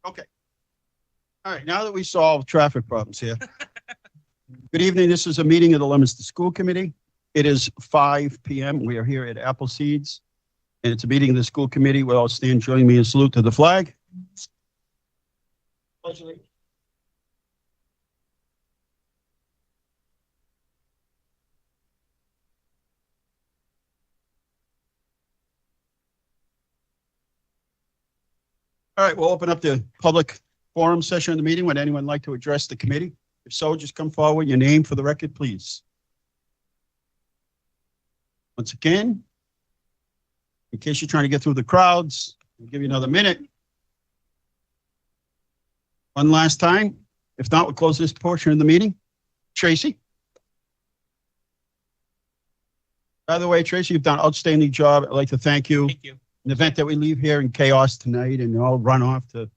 Okay. All right, now that we solved traffic problems here. Good evening. This is a meeting of the Leominster School Committee. It is 5 p.m. We are here at Appleseeds, and it's a meeting of the school committee. Will all stand, join me in salute to the flag. All right, we'll open up the public forum session of the meeting. Would anyone like to address the committee? If so, just come forward. Your name for the record, please. Once again, in case you're trying to get through the crowds, I'll give you another minute. One last time. If not, we'll close this portion of the meeting. Tracy. By the way, Tracy, you've done an outstanding job. I'd like to thank you. Thank you. In the event that we leave here in chaos tonight and all run off to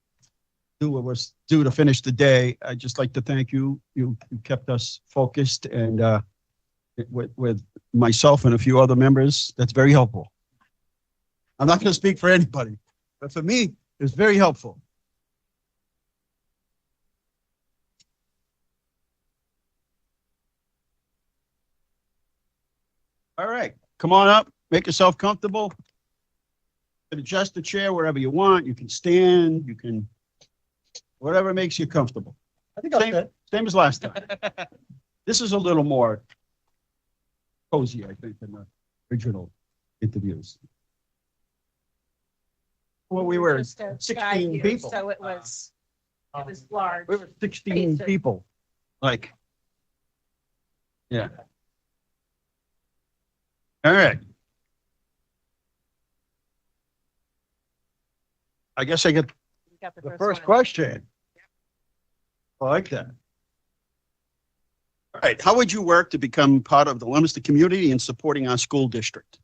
do what was due to finish the day, I'd just like to thank you. You kept us focused, and with myself and a few other members, that's very helpful. I'm not going to speak for anybody, but for me, it's very helpful. All right, come on up, make yourself comfortable. Adjust the chair wherever you want. You can stand, you can, whatever makes you comfortable. I think I'll sit. Same as last time. This is a little more cozy, I think, than the original interviews. Well, we were 16 people. So it was large. We were 16 people. Like, yeah. All right. I guess I get the first question. I like that. All right. How would you work to become part of the Leominster community and supporting our school district?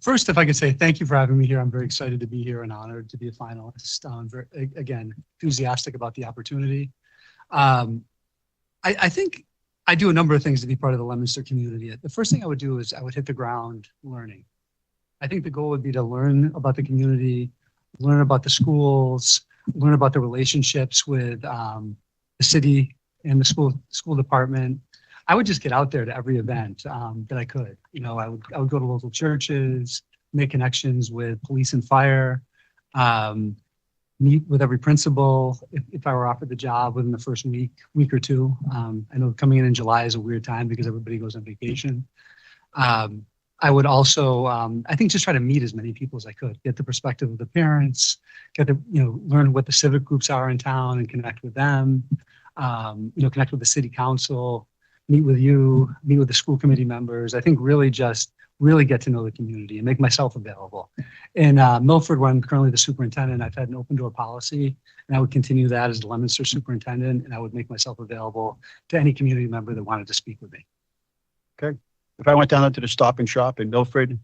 First, if I could say thank you for having me here. I'm very excited to be here and honored to be a finalist. Again, enthusiastic about the opportunity. I think I do a number of things to be part of the Leominster community. The first thing I would do is I would hit the ground learning. I think the goal would be to learn about the community, learn about the schools, learn about the relationships with the city and the school department. I would just get out there to every event that I could. You know, I would go to local churches, make connections with police and fire, meet with every principal if I were offered the job within the first week or two. I know coming in July is a weird time because everybody goes on vacation. I would also, I think, just try to meet as many people as I could, get the perspective of the parents, learn what the civic groups are in town and connect with them, connect with the city council, meet with the school committee members. I think really get to know the community and make myself available. In Milford, where I'm currently the superintendent, I've had an open door policy, and I would continue that as the Leominster superintendent, and I would make myself available to any community member that wanted to speak with me. Okay. If I went down to the Stop and Shop in Milford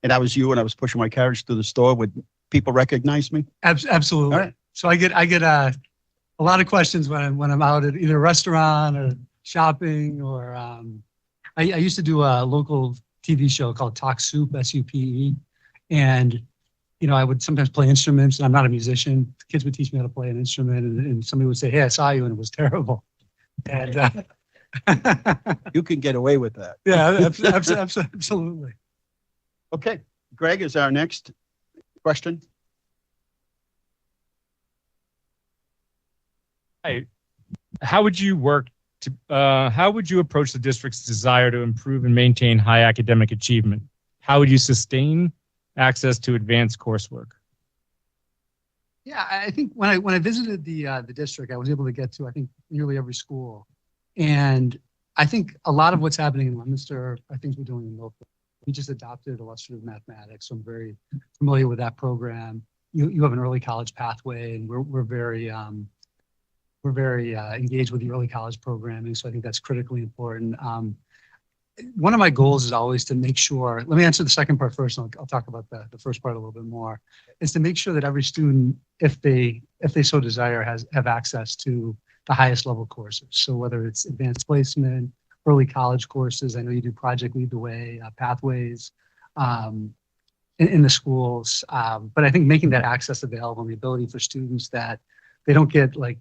and I was you and I was pushing my carriage through the store, would people recognize me? Absolutely. Right. So I get a lot of questions when I'm out at either a restaurant or shopping, or I used to do a local TV show called Talk Soup, SUPE, and I would sometimes play instruments, and I'm not a musician. The kids would teach me how to play an instrument, and somebody would say, "Hey, I saw you," and it was terrible. And you can get away with that. Yeah, absolutely. Okay, Greg is our next question. Hi. How would you approach the district's desire to improve and maintain high academic achievement? How would you sustain access to advanced coursework? Yeah, I think when I visited the district, I was able to get to, I think, nearly every school. And I think a lot of what's happening in Leominster are things we're doing in Milford. We just adopted illustrative mathematics, so I'm very familiar with that program. You have an early college pathway, and we're very engaged with the early college programming, so I think that's critically important. One of my goals is always to make sure, let me answer the second part first, and I'll talk about the first part a little bit more, is to make sure that every student, if they so desire, have access to the highest level courses. So whether it's advanced placement, early college courses, I know you do Project Lead the Way, Pathways, in the schools. But I think making that access available and the ability for students that they don't get like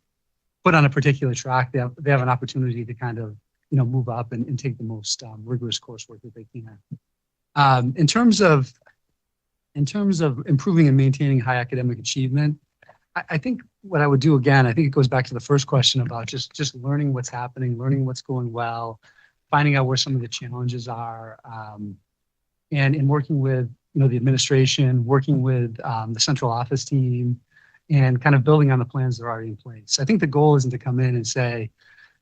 put on a particular track, they have an opportunity to kind of, move up and take the most rigorous coursework that they can. In terms of improving and maintaining high academic achievement, I think what I would do again, I think it goes back to the first question about just learning what's happening, learning what's going well, finding out where some of the challenges are, and in working with the administration, working with the central office team, and kind of building on the plans that are already in place. I think the goal isn't to come in and say,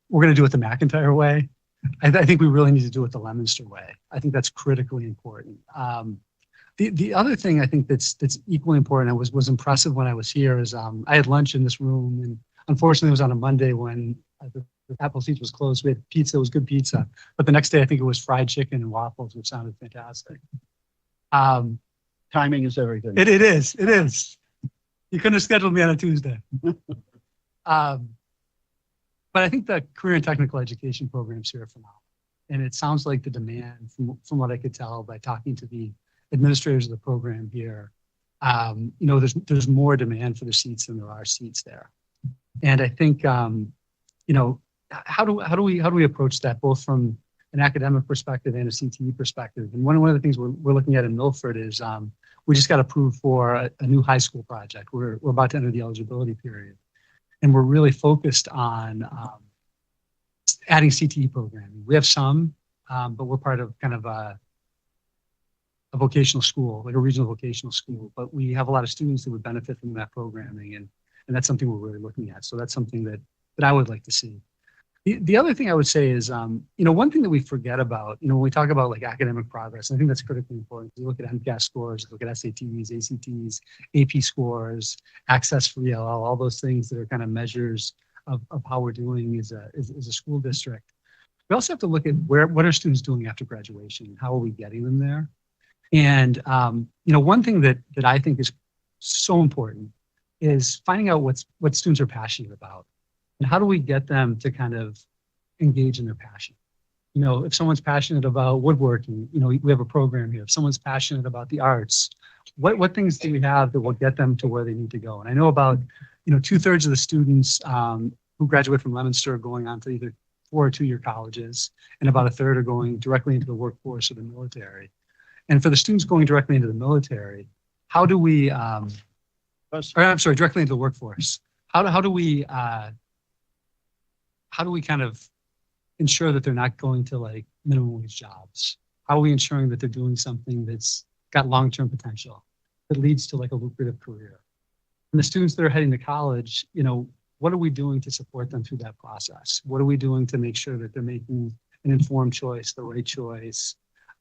we're going to do it the McIntyre way. I think we really need to do it the Leominster way. I think that's critically important. The other thing I think that's equally important, and was impressive when I was here, is I had lunch in this room, and unfortunately it was on a Monday when the Appleseeds was closed. We had pizza, it was good pizza, but the next day I think it was fried chicken and waffles, which sounded fantastic. Timing is everything. It is. You couldn't have scheduled me on a Tuesday. But I think the career and technical education program's here for now. And it sounds like the demand, from what I could tell by talking to the administrators of the program here, there's more demand for the seats than there are seats there. And I think, how do we approach that both from an academic perspective and a CTE perspective? And one of the things we're looking at in Milford is we just got approved for a new high school project. We're about to enter the eligibility period. And we're really focused on adding CTE programming. We have some, but we're part of kind of a vocational school, like a regional vocational school. But we have a lot of students that would benefit from that programming, and that's something we're really looking at. So that's something that I would like to see. The other thing I would say is, one thing that we forget about, when we talk about like academic progress, and I think that's critically important. You look at MCAS scores, look at SATs, ACTs, AP scores, access for ELL, all those things that are kind of measures of how we're doing as a school district. We also have to look at what are students doing after graduation? How are we getting them there? And, one thing that I think is so important is finding out what students are passionate about. And how do we get them to kind of engage in their passion? If someone's passionate about woodworking, we have a program here. If someone's passionate about the arts, what things do we have that will get them to where they need to go? And I know about, 2/3 of the students who graduate from Leominster are going on to either 4 or 2-year colleges, and about 1/3 are going directly into the workforce or the military. And for the students going directly into the military, how do we, directly into the workforce? How do we kind of ensure that they're not going to like minimum wage jobs? How are we ensuring that they're doing something that's got long-term potential, that leads to like a lucrative career? And the students that are heading to college, what are we doing to support them through that process? What are we doing to make sure that they're making an informed choice, the right choice?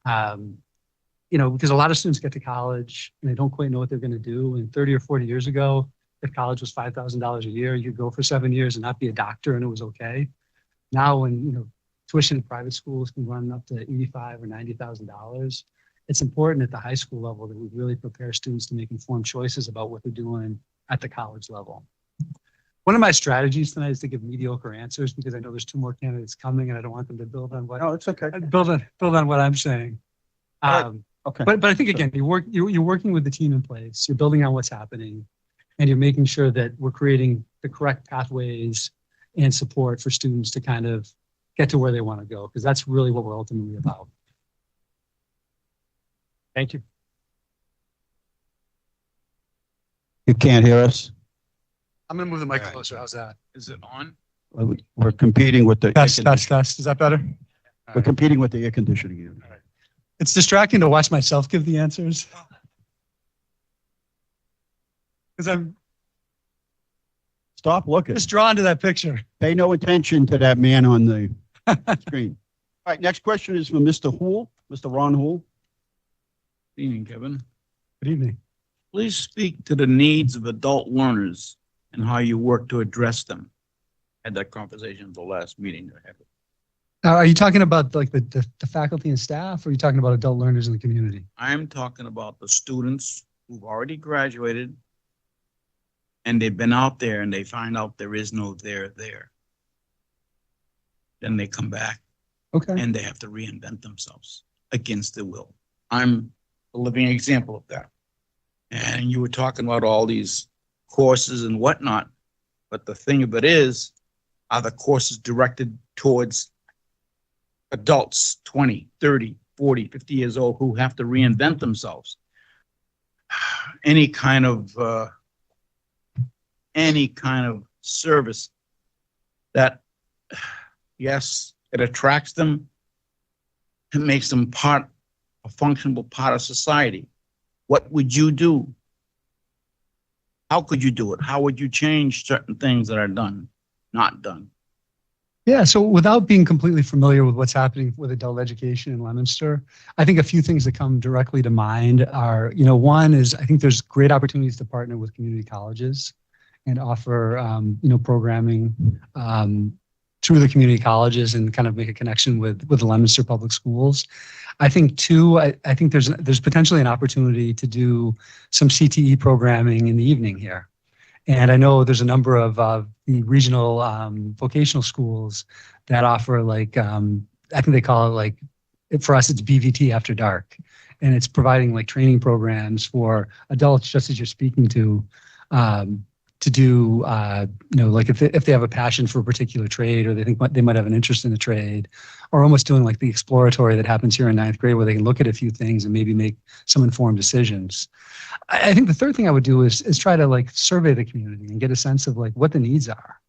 Because a lot of students get to college and they don't quite know what they're going to do. And 30 or 40 years ago, if college was $5,000 a year, you could go for 7 years and not be a doctor and it was okay. Now when, tuition in private schools can run up to $85,000 or $90,000, it's important at the high school level that we really prepare students to make informed choices about what they're doing at the college level. One of my strategies tonight is to give mediocre answers because I know there's 2 more candidates coming and I don't want them to build on what It's okay. build on what I'm saying. Okay. But I think again, you're working with the team in place. You're building on what's happening, and you're making sure that we're creating the correct pathways and support for students to kind of get to where they want to go, because that's really what we're ultimately about. Thank you. You can't hear us? I'm going to move the mic closer. How's that? Is it on? We're competing with the Test. Is that better? We're competing with the air conditioning unit. It's distracting to watch myself give the answers. Because I'm Stop looking. just drawn to that picture. Pay no attention to that man on the screen. All right, next question is from Mr. Hool, Mr. Ron Hool. Good evening, Kevin. Good evening. Please speak to the needs of adult learners and how you work to address them. Had that conversation at the last meeting I had. Are you talking about like the faculty and staff, or are you talking about adult learners in the community? I'm talking about the students who've already graduated and they've been out there and they find out there is no there there. Then they come back Okay. and they have to reinvent themselves against their will. I'm a living example of that. And you were talking about all these courses and whatnot, but the thing of it is, are the courses directed towards adults 20, 30, 40, 50 years old who have to reinvent themselves? Any kind of service that, yes, it attracts them, it makes them a functional part of society. What would you do? How could you do it? How would you change certain things that are not done? Yeah, so without being completely familiar with what's happening with adult education in Leominster, I think a few things that come directly to mind are, one is I think there's great opportunities to partner with community colleges and offer, programming through the community colleges and kind of make a connection with the Leominster Public Schools. I think two, I think there's potentially an opportunity to do some CTE programming in the evening here. And I know there's a number of the regional vocational schools that offer I think they call it for us, it's BVT after dark. And it's providing training programs for adults, just as you're speaking to do, if they have a passion for a particular trade or they think they might have an interest in a trade, or almost doing the exploratory that happens here in ninth grade where they can look at a few things and maybe make some informed decisions. I think the third thing I would do is try to survey the community and get a sense of what the needs are,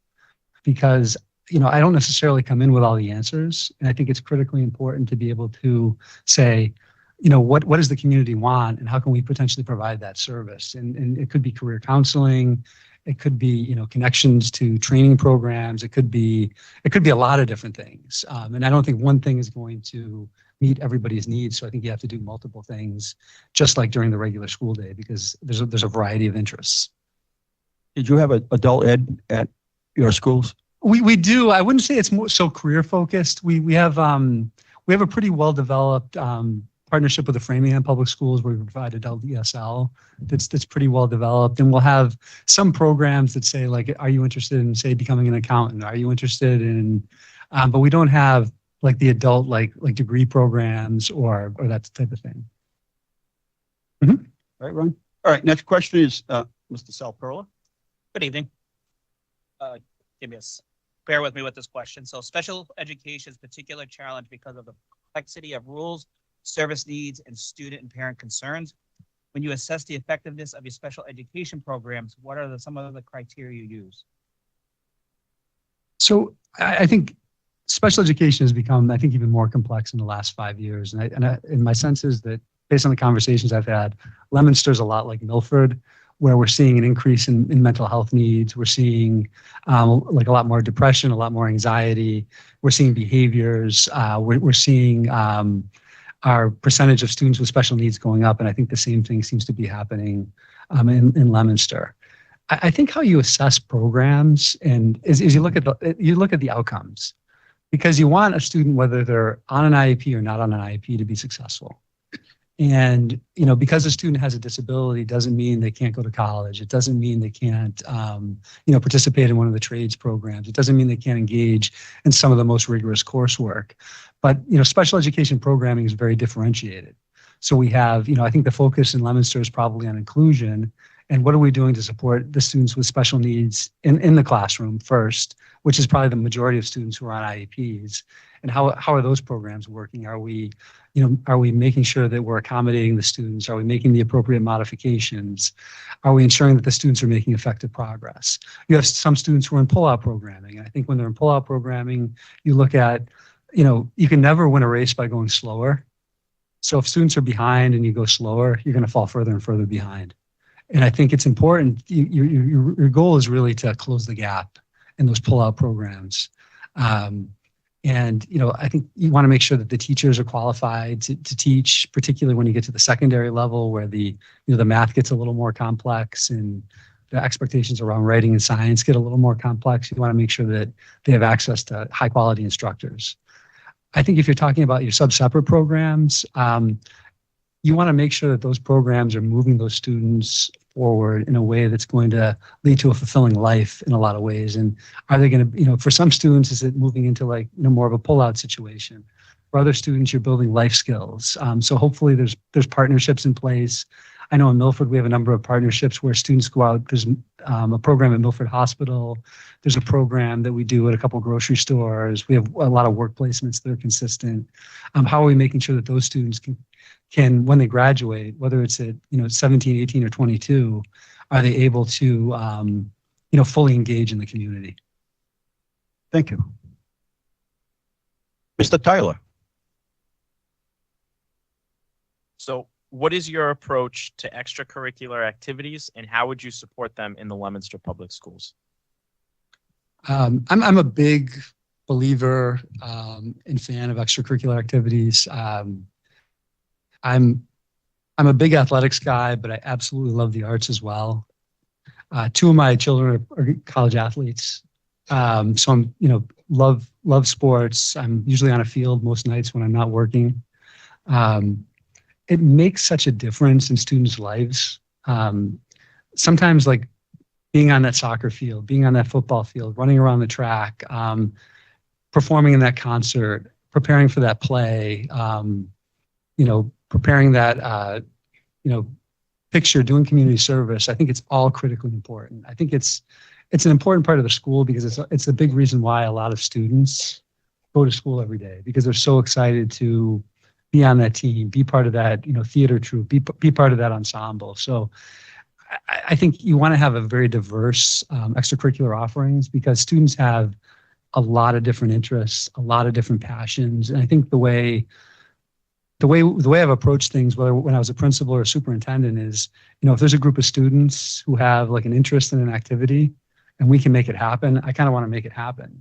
because I don't necessarily come in with all the answers, and I think it's critically important to be able to say, what does the community want and how can we potentially provide that service? And it could be career counseling, it could be connections to training programs, it could be a lot of different things. And I don't think one thing is going to meet everybody's needs. So I think you have to do multiple things, just like during the regular school day, because there's a variety of interests. Did you have an adult ed at your schools? We do. I wouldn't say it's more so career focused. We have a pretty well developed partnership with the Framingham Public Schools where we provide adult ESL that's pretty well developed. And we'll have some programs that say are you interested in, say, becoming an accountant? Are you interested in, but we don't have the adult degree programs or that type of thing. Mm-hmm. All right, Ron. All right, next question is Mr. Salperla. Good evening. Bear with me with this question. So special education is a particular challenge because of the complexity of rules, service needs, and student and parent concerns. When you assess the effectiveness of your special education programs, what are some of the criteria you use? So I think special education has become, even more complex in the last 5 years. And my sense is that based on the conversations I've had, Leominster's a lot like Milford, where we're seeing an increase in mental health needs. We're seeing a lot more depression, a lot more anxiety. We're seeing behaviors. We're seeing our percentage of students with special needs going up. And I think the same thing seems to be happening in Leominster. I think how you assess programs and is you look at the outcomes, because you want a student, whether they're on an IEP or not on an IEP, to be successful. And, because a student has a disability doesn't mean they can't go to college. It doesn't mean they can't, participate in one of the trades programs. It doesn't mean they can't engage in some of the most rigorous coursework. But, special education programming is very differentiated. So we have, I think the focus in Leominster is probably on inclusion. And what are we doing to support the students with special needs in the classroom first, which is probably the majority of students who are on IEPs. And how are those programs working? Are we making sure that we're accommodating the students? Are we making the appropriate modifications? Are we ensuring that the students are making effective progress? You have some students who are in pull-out programming. And I think when they're in pull-out programming, you look at, you can never win a race by going slower. So if students are behind and you go slower, you're going to fall further and further behind. And I think it's important. Your goal is really to close the gap in those pull-out programs. And, I think you want to make sure that the teachers are qualified to teach, particularly when you get to the secondary level where the math gets a little more complex and the expectations around writing and science get a little more complex. You want to make sure that they have access to high quality instructors. I think if you're talking about your sub-separate programs, you want to make sure that those programs are moving those students forward in a way that's going to lead to a fulfilling life in a lot of ways. And are they going to, for some students, is it moving into more of a pull-out situation? For other students, you're building life skills. So hopefully there's partnerships in place. I know in Milford, we have a number of partnerships where students go out. There's a program at Milford Hospital. There's a program that we do at a couple grocery stores. We have a lot of work placements that are consistent. How are we making sure that those students can when they graduate, whether it's at 17, 18, or 22, are they able to fully engage in the community? Thank you. Mr. Tyler. So what is your approach to extracurricular activities and how would you support them in the Leominster Public Schools? I'm a big believer and fan of extracurricular activities. I'm a big athletics guy, but I absolutely love the arts as well. Two of my children are college athletes. So I'm, love sports. I'm usually on a field most nights when I'm not working. It makes such a difference in students' lives. Sometimes like being on that soccer field, being on that football field, running around the track, performing in that concert, preparing for that play, preparing that, picture, doing community service. I think it's all critically important. I think it's an important part of the school because it's a big reason why a lot of students go to school every day because they're so excited to be on that team, be part of that, theater troupe, be part of that ensemble. So I think you want to have a very diverse extracurricular offerings because students have a lot of different interests, a lot of different passions. And I think the way I've approached things, whether when I was a principal or a superintendent is, if there's a group of students who have like an interest in an activity and we can make it happen, I kind of want to make it happen.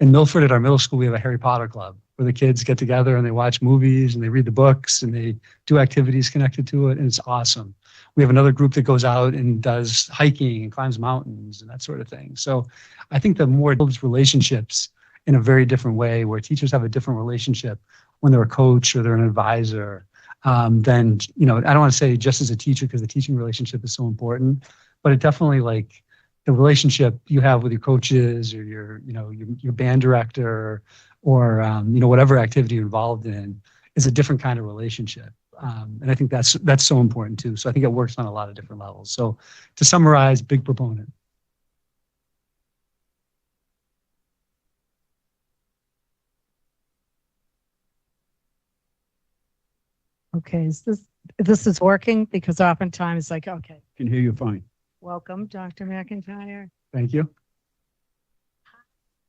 In Milford at our middle school, we have a Harry Potter club where the kids get together and they watch movies and they read the books and they do activities connected to it. And it's awesome. We have another group that goes out and does hiking and climbs mountains and that sort of thing. So I think the more it builds relationships in a very different way where teachers have a different relationship when they're a coach or they're an advisor, then, I don't want to say just as a teacher because the teaching relationship is so important, but it definitely like the relationship you have with your coaches or your band director or, whatever activity you're involved in is a different kind of relationship. And I think that's so important too. So I think it works on a lot of different levels. So to summarize, big proponent. Okay, this is working because oftentimes like, okay, Can hear you fine. welcome, Dr. McIntyre. Thank you.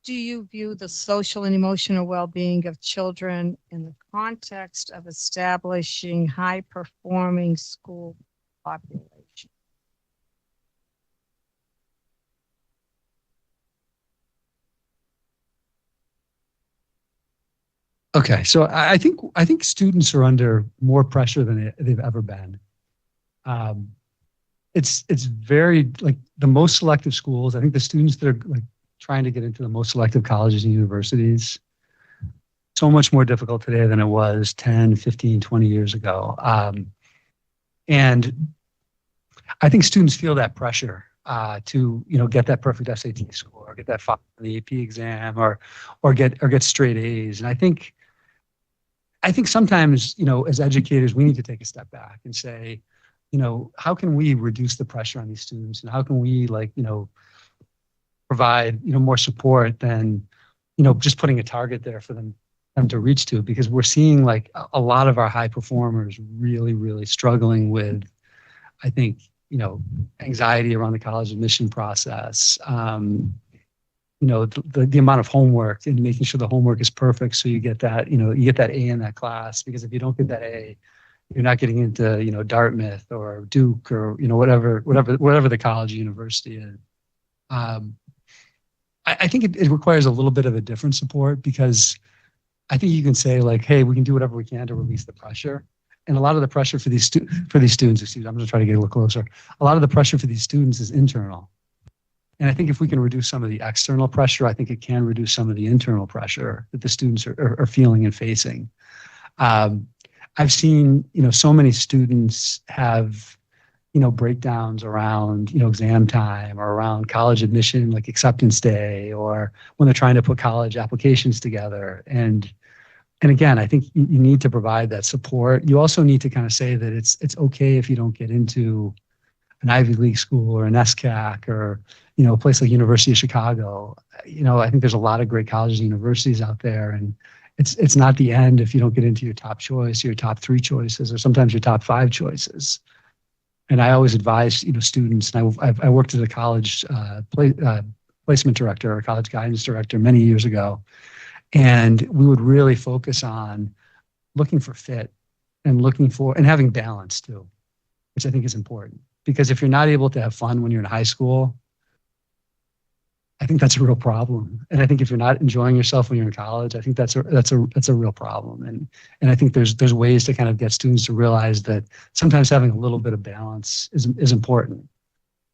Do you view the social and emotional well-being of children in the context of establishing high-performing school population? Okay, so I think students are under more pressure than they've ever been. It's very like the most selective schools. I think the students that are like trying to get into the most selective colleges and universities, so much more difficult today than it was 10, 15, 20 years ago. And I think students feel that pressure to get that perfect SAT score, or get that 5 on the AP exam, or get straight A's. And I think sometimes as educators we need to take a step back and say, how can we reduce the pressure on these students, and how can we provide more support than just putting a target there for them to reach to, because we're seeing like a lot of our high performers really struggling with, I think, anxiety around the college admission process, the amount of homework and making sure the homework is perfect so you get that, you get that A in that class, because if you don't get that A, you're not getting into, Dartmouth or Duke or, whatever the college or university is. I think it requires a little bit of a different support, because I think you can say like, hey, we can do whatever we can to release the pressure. And a lot of the pressure for these students, I'm going to try to get a little closer. A lot of the pressure for these students is internal. And I think if we can reduce some of the external pressure, I think it can reduce some of the internal pressure that the students are feeling and facing. I've seen, so many students have, breakdowns around, exam time or around college admission, like acceptance day, or when they're trying to put college applications together. And And again, I think you need to provide that support. You also need to kind of say that it's okay if you don't get into an Ivy League school or an SCAC or, a place like University of Chicago. I think there's a lot of great colleges and universities out there, and it's not the end if you don't get into your top choice, your top 3 choices, or sometimes your top 5 choices. And I always advise, students, and I worked as a college placement director or college guidance director many years ago. And we would really focus on looking for fit and having balance too, which I think is important. Because if you're not able to have fun when you're in high school, I think that's a real problem. And I think if you're not enjoying yourself when you're in college, I think that's a real problem. And I think there's ways to kind of get students to realize that sometimes having a little bit of balance is important.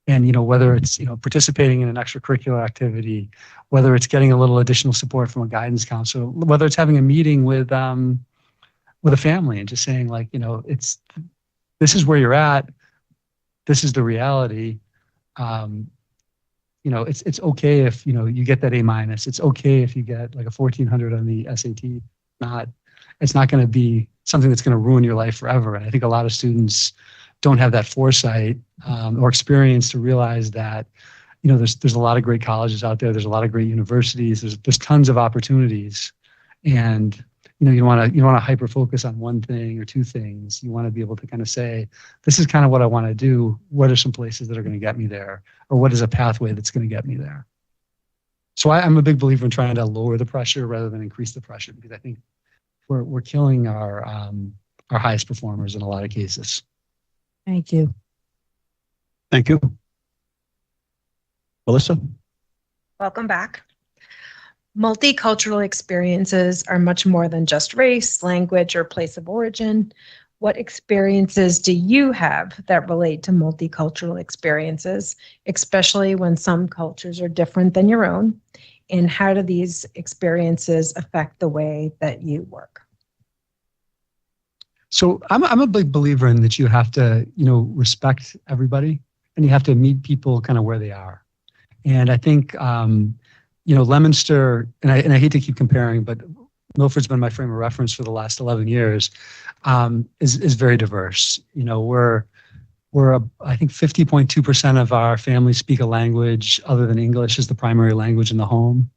And, whether it's, participating in an extracurricular activity, whether it's getting a little additional support from a guidance counselor, whether it's having a meeting with a family and just saying like, this is where you're at. This is the reality. It's okay if, you get that A-. It's okay if you get like a 1400 on the SAT. It's not going to be something that's going to ruin your life forever. And I think a lot of students don't have that foresight or experience to realize that, there's a lot of great colleges out there. There's a lot of great universities. There's tons of opportunities. And, you want to hyper focus on one thing or 2 things. You want to be able to kind of say, this is kind of what I want to do. What are some places that are going to get me there? Or what is a pathway that's going to get me there? So I'm a big believer in trying to lower the pressure rather than increase the pressure, because I think we're killing our highest performers in a lot of cases. Thank you. Thank you. Melissa? Welcome back. Multicultural experiences are much more than just race, language, or place of origin. What experiences do you have that relate to multicultural experiences, especially when some cultures are different than your own? And how do these experiences affect the way that you work? So I'm a big believer in that you have to, respect everybody, and you have to meet people kind of where they are. And I think, Leominster, and I hate to keep comparing, but Milford's been my frame of reference for the last 11 years, is very diverse. We're I think 50.2% of our families speak a language other than English as the primary language in the home.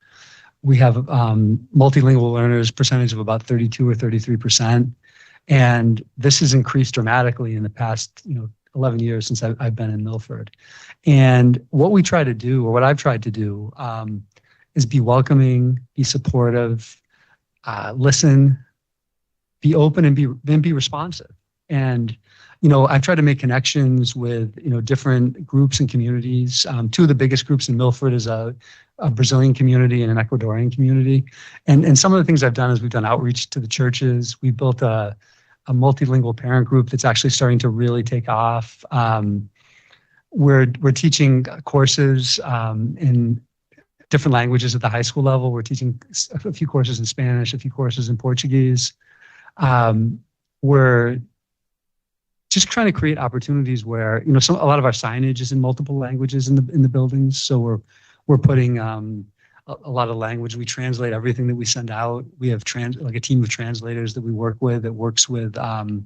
We have multilingual learners percentage of about 32 or 33%. And this has increased dramatically in the past, 11 years since I've been in Milford. And what we try to do, or what I've tried to do, is be welcoming, be supportive, listen, be open, and be responsive. And, I've tried to make connections with, different groups and communities. 2 of the biggest groups in Milford is a Brazilian community and an Ecuadorian community. And some of the things I've done is we've done outreach to the churches. We built a multilingual parent group that's actually starting to really take off. We're teaching courses in different languages at the high school level. We're teaching a few courses in Spanish, a few courses in Portuguese. We're just trying to create opportunities where, a lot of our signage is in multiple languages in the buildings. So we're putting a lot of language. We translate everything that we send out. We have a team of translators that we work with that works with our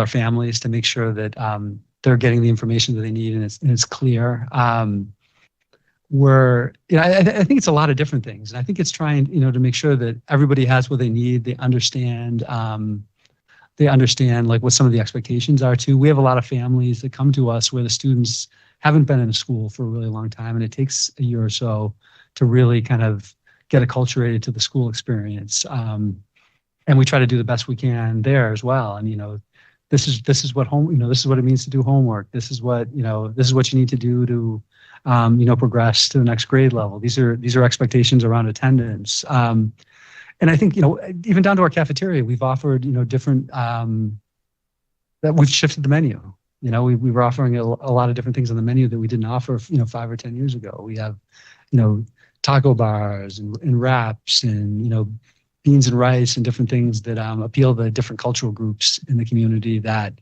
families to make sure that they're getting the information that they need and it's clear. I think it's a lot of different things. And I think it's trying, to make sure that everybody has what they need. They understand like what some of the expectations are too. We have a lot of families that come to us where the students haven't been in a school for a really long time. And it takes a year or so to really kind of get acculturated to the school experience. And we try to do the best we can there as well. And, this is what this is what it means to do homework. This is what you need to do to, progress to the next grade level. These are expectations around attendance. And I think, even down to our cafeteria, we've offered, different, that we've shifted the menu. We were offering a lot of different things on the menu that we didn't offer, 5 or 10 years ago. We have, taco bars and wraps and, beans and rice and different things that appeal to different cultural groups in the community that,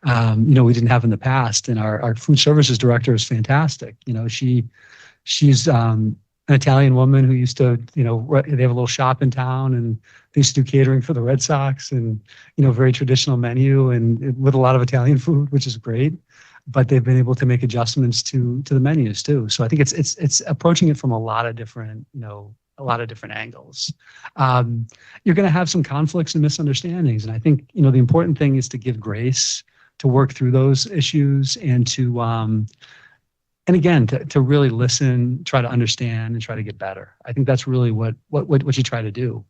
we didn't have in the past. And our food services director is fantastic. She's an an Italian woman who used to, they have a little shop in town and they used to do catering for the Red Sox and, very traditional menu and with a lot of Italian food, which is great. But they've been able to make adjustments to the menus too. So I think it's approaching it from a lot of different, angles. You're going to have some conflicts and misunderstandings. And I think, the important thing is to give grace, to work through those issues and to, and again, to really listen, try to understand and try to get better. I think that's really what you try to do.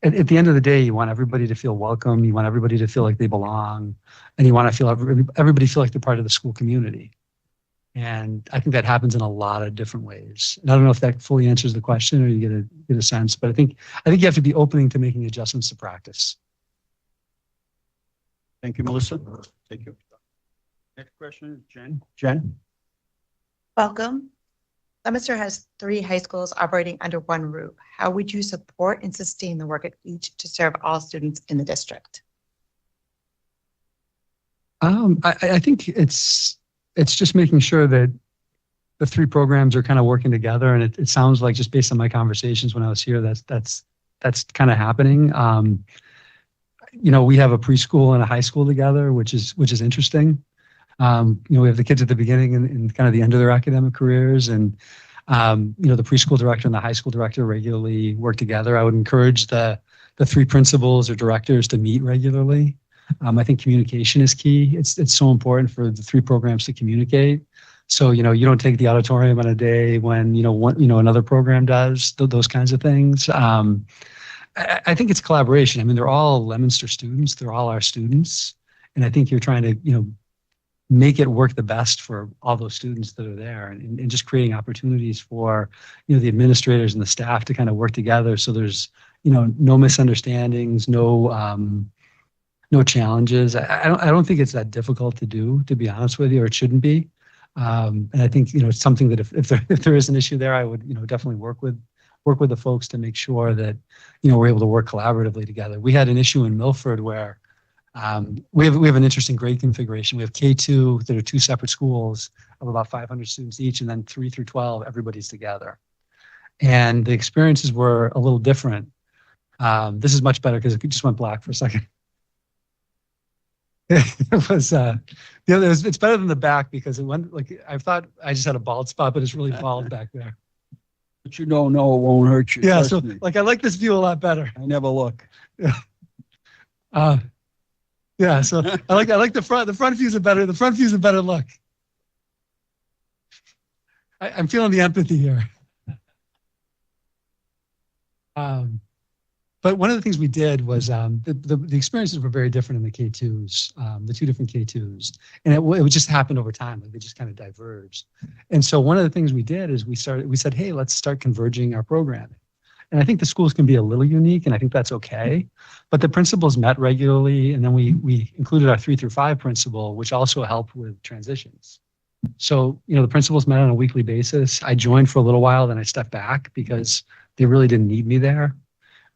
At the end of the day, you want everybody to feel welcome. You want everybody to feel like they belong, and you want to feel everybody feel like they're part of the school community. And I think that happens in a lot of different ways. And I don't know if that fully answers the question or you get a sense, but I think you have to be open to making adjustments to practice. Thank you, Melissa. Thank you. Next question is Jen. Jen? Welcome. Leominster has 3 high schools operating under one roof. How would you support and sustain the work at each to serve all students in the district? I think it's just making sure that the 3 programs are kind of working together. And it sounds like, just based on my conversations when I was here, that's kind of happening. We have a preschool and a high school together, which is interesting. We have the kids at the beginning and kind of the end of their academic careers, and the preschool director and the high school director regularly work together. I would encourage the 3 principals or directors to meet regularly. I think communication is key. It's so important for the 3 programs to communicate. So you don't take the auditorium on a day when another program does those kinds of things. I think it's collaboration. I mean, they're all Leominster students. They're all our students, and I think you're trying to make it work the best for all those students that are there, and just creating opportunities for, the administrators and the staff to kind of work together. So there's, no misunderstandings, no challenges. I don't think it's that difficult to do, to be honest with you, or it shouldn't be. And I think, it's something that if there is an issue there, I would, definitely work with the folks to make sure that, we're able to work collaboratively together. We had an issue in Milford where, we have an interesting grade configuration. We have K2 that are 2 separate schools of about 500 students each, and then 3 through 12, everybody's together. And the experiences were a little different. This is much better because it just went black for a second. It was, it's better than the back because it went I thought I just had a bald spot, but it's really bald back there. But no, it won't hurt you. Yeah, so me. I like this view a lot better. I never look. Yeah. Yeah, so I like the front. The front view's a better look. I'm feeling the empathy here. But one of the things we did was the experiences were very different in the K2s, the 2 different K2s, and it just happened over time. Like they just kind of diverged. And so one of the things we did is we said, hey, let's start converging our programming. And I think the schools can be a little unique, and I think that's okay. But the principals met regularly, and then we included our 3 through 5 principal, which also helped with transitions. So, the principals met on a weekly basis. I joined for a little while, then I stepped back because they really didn't need me there.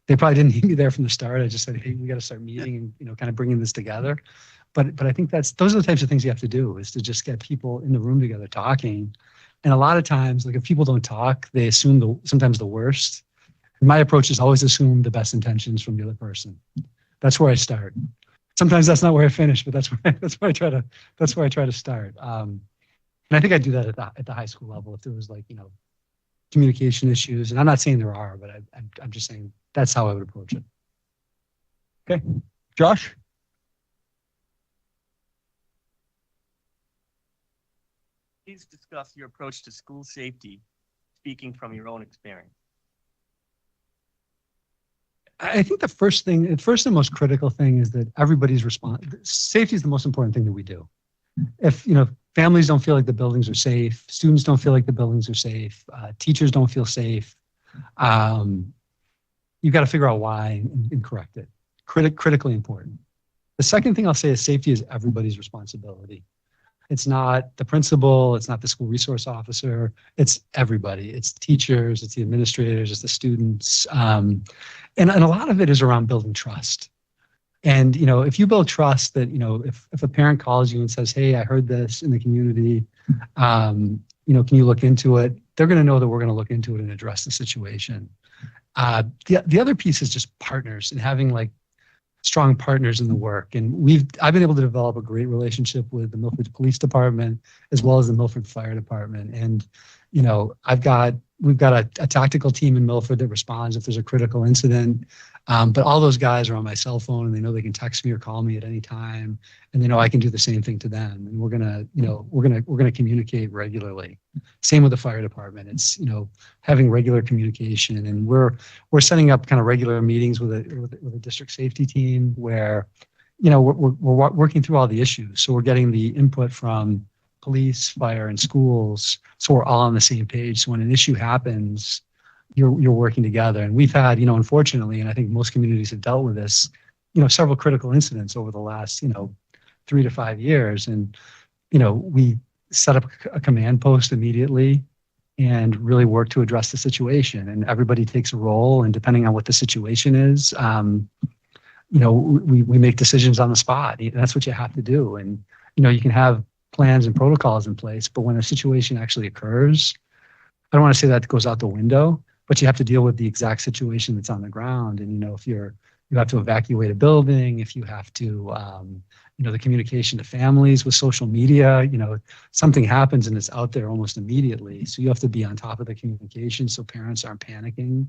They probably didn't need me there from the start. I just said, hey, we got to start meeting and, kind of bringing this together. But I think those are the types of things you have to do, is to just get people in the room together talking. And a lot of times, if people don't talk, they assume sometimes the worst. And my approach is always assume the best intentions from the other person. That's where I start. Sometimes that's not where I finish, but that's where I try to start. And I think I do that at the high school level. If there was communication issues, and I'm not saying there are, but I'm just saying that's how I would approach it. Okay, Josh. Please discuss your approach to school safety, speaking from your own experience. I think the first and most critical thing is that everybody's safety is the most important thing that we do. If, families don't feel like the buildings are safe, students don't feel like the buildings are safe, teachers don't feel safe, you've got to figure out why and correct it. Critically important. The second thing I'll say is safety is everybody's responsibility. It's not the principal, it's not the school resource officer, it's everybody. It's teachers, it's the administrators, it's the students. And a lot of it is around building trust. And, if you build trust that, if a parent calls you and says, hey, I heard this in the community, can you look into it? they're going to know that we're going to look into it and address the situation. The other piece is just partners and having like strong partners in the work. And I've been able to develop a great relationship with the Milford Police Department as well as the Milford Fire Department. And, you know, we've got a tactical team in Milford that responds if there's a critical incident. But all those guys are on my cell phone and they know they can text me or call me at any time. And they know I can do the same thing to them. And we're gonna communicate regularly. Same with the fire department. It's, you know, having regular communication, and we're setting up kind of regular meetings with a district safety team where, you know, we're working through all the issues. So we're getting the input from police, fire, and schools, so we're all on the same page. So when an issue happens, you're working together. And we've had, you know, unfortunately, and I think most communities have dealt with this, you know, several critical incidents over the last, you know, 3 to 5 years. And, you know, we set up a command post immediately and really work to address the situation. And everybody takes a role, and depending on what the situation is, you know, we make decisions on the spot. That's what you have to do. And, you know, you can have plans and protocols in place, but when a situation actually occurs, I don't want to say that goes out the window, but you have to deal with the exact situation that's on the ground. And, you know, if you have to evacuate a building, if you have to, you know, the communication to families with social media, you know, something happens and it's out there almost immediately. So you have to be on top of the communication so parents aren't panicking.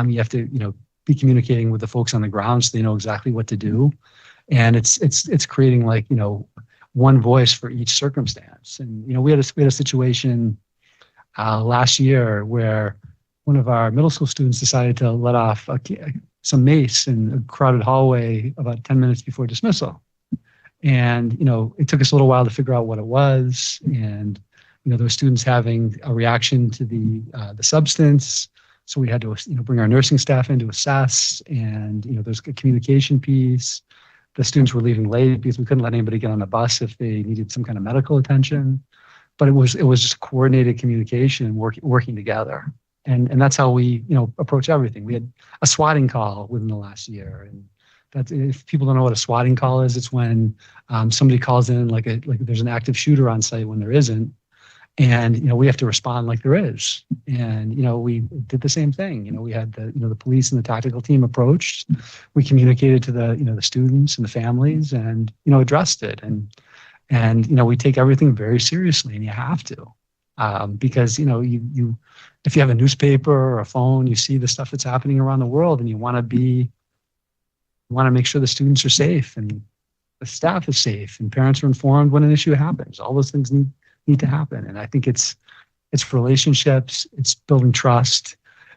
You have to, you know, be communicating with the folks on the ground so they know exactly what to do. And it's creating, like, you know, one voice for each circumstance. And, you know, we had a situation last year where one of our middle school students decided to let off some mace in a crowded hallway about 10 minutes before dismissal. And, you know, it took us a little while to figure out what it was. And, you know, those students having a reaction to the substance. So we had to, you know, bring our nursing staff in to assess. And, you know, there's a communication piece. The students were leaving late because we couldn't let anybody get on the bus if they needed some kind of medical attention. But it was just coordinated communication, working together. And that's how we, you know, approach everything. We had a swatting call within the last year. And that's, if people don't know what a swatting call is, it's when somebody calls in like there's an active shooter on site when there isn't. And, you know, we have to respond like there is. And, you know, we did the same thing. You know, we had the police and the tactical team approached. We communicated to the students and the families, and, you know, addressed it. And, you know, we take everything very seriously, and you have to, because, you know, you if you have a newspaper or a phone, you see the stuff that's happening around the world, and you want to make sure the students are safe and the staff is safe and parents are informed when an issue happens. All those things need to happen. And I think it's relationships, it's building trust,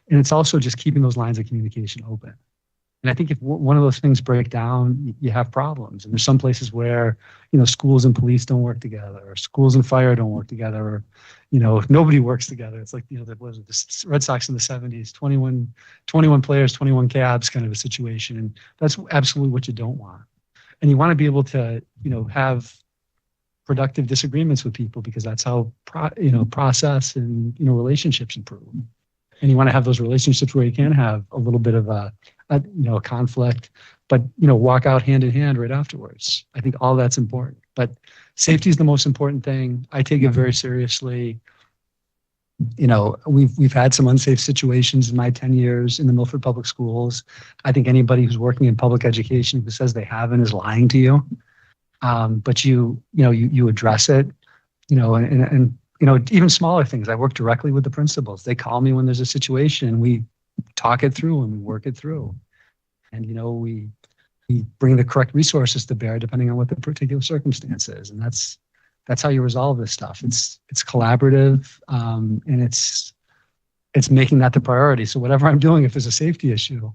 and it's also just keeping those lines of communication open. And I think if one of those things break down, you have problems. And there's some places where, you know, schools and police don't work together, or schools and fire don't work together, or, you know, nobody works together. It's like, you know, there was the Red Sox in the 70s, 21 players, 21 cabs kind of a situation. And that's absolutely what you don't want. And you want to be able to, you know, have productive disagreements with people, because that's how process and, you know, relationships improve. And you want to have those relationships where you can have a little bit of a conflict, but, you know, walk out hand in hand right afterwards. I think all that's important, but safety is the most important thing. I take it very seriously. You know, we've had some unsafe situations in my 10 years in the Milford Public Schools. I think anybody who's working in public education who says they haven't is lying to you. But you address it, you know, and you know, even smaller things. I work directly with the principals. They call me when there's a situation. We talk it through and we work it through. And, you know, we bring the correct resources to bear depending on what the particular circumstance is. And that's how you resolve this stuff. It's collaborative, and it's making that the priority. So whatever I'm doing, if there's a safety issue,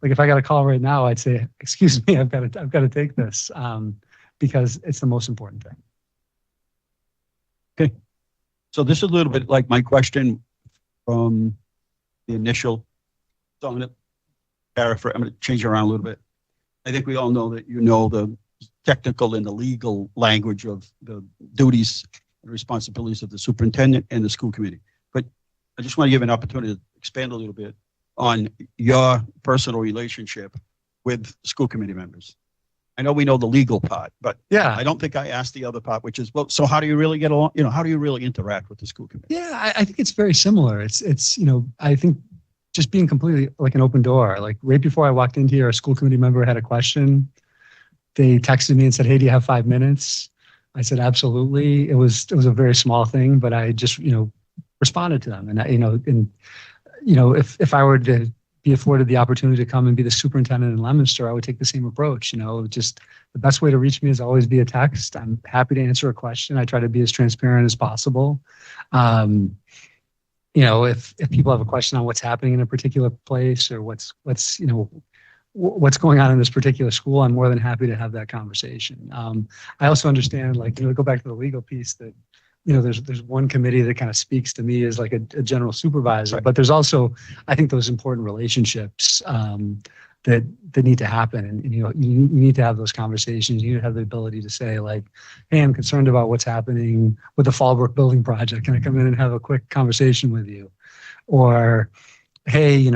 like if I got a call right now, I'd say, excuse me, I've got to take this, because it's the most important thing. Okay. So this is a little bit like my question from the initial. So I'm going to paraphrase. I'm going to change it around a little bit. I think we all know that you know the technical and the legal language of the duties and responsibilities of the superintendent and the school committee. But I just want to give an opportunity to expand a little bit on your personal relationship with school committee members. I know we know the legal part, but Yeah. I don't think I asked the other part, which is, well, so how do you really get along? You know, how do you really interact with the school committee? Yeah, I think it's very similar. It's, I think just being completely like an open door. Like right before I walked in here, a school committee member had a question. They texted me and said, "Hey, do you have 5 minutes?" I said, "Absolutely." It was a very small thing, but I just, responded to them. And if I were to be afforded the opportunity to come and be the superintendent in Leominster, I would take the same approach. Just the best way to reach me is always via text. I'm happy to answer a question. I try to be as transparent as possible. If people have a question on what's happening in a particular place or what's going on in this particular school, I'm more than happy to have that conversation. I also understand, go back to the legal piece that, there's one committee that kind of speaks to me as like a general supervisor, but there's also, I think, those important relationships that need to happen. And, you need to have those conversations. You need to have the ability to say like, "Hey, I'm concerned about what's happening with the Fallbrook building project. Can I come in and have a quick conversation with you?" Or, "Hey,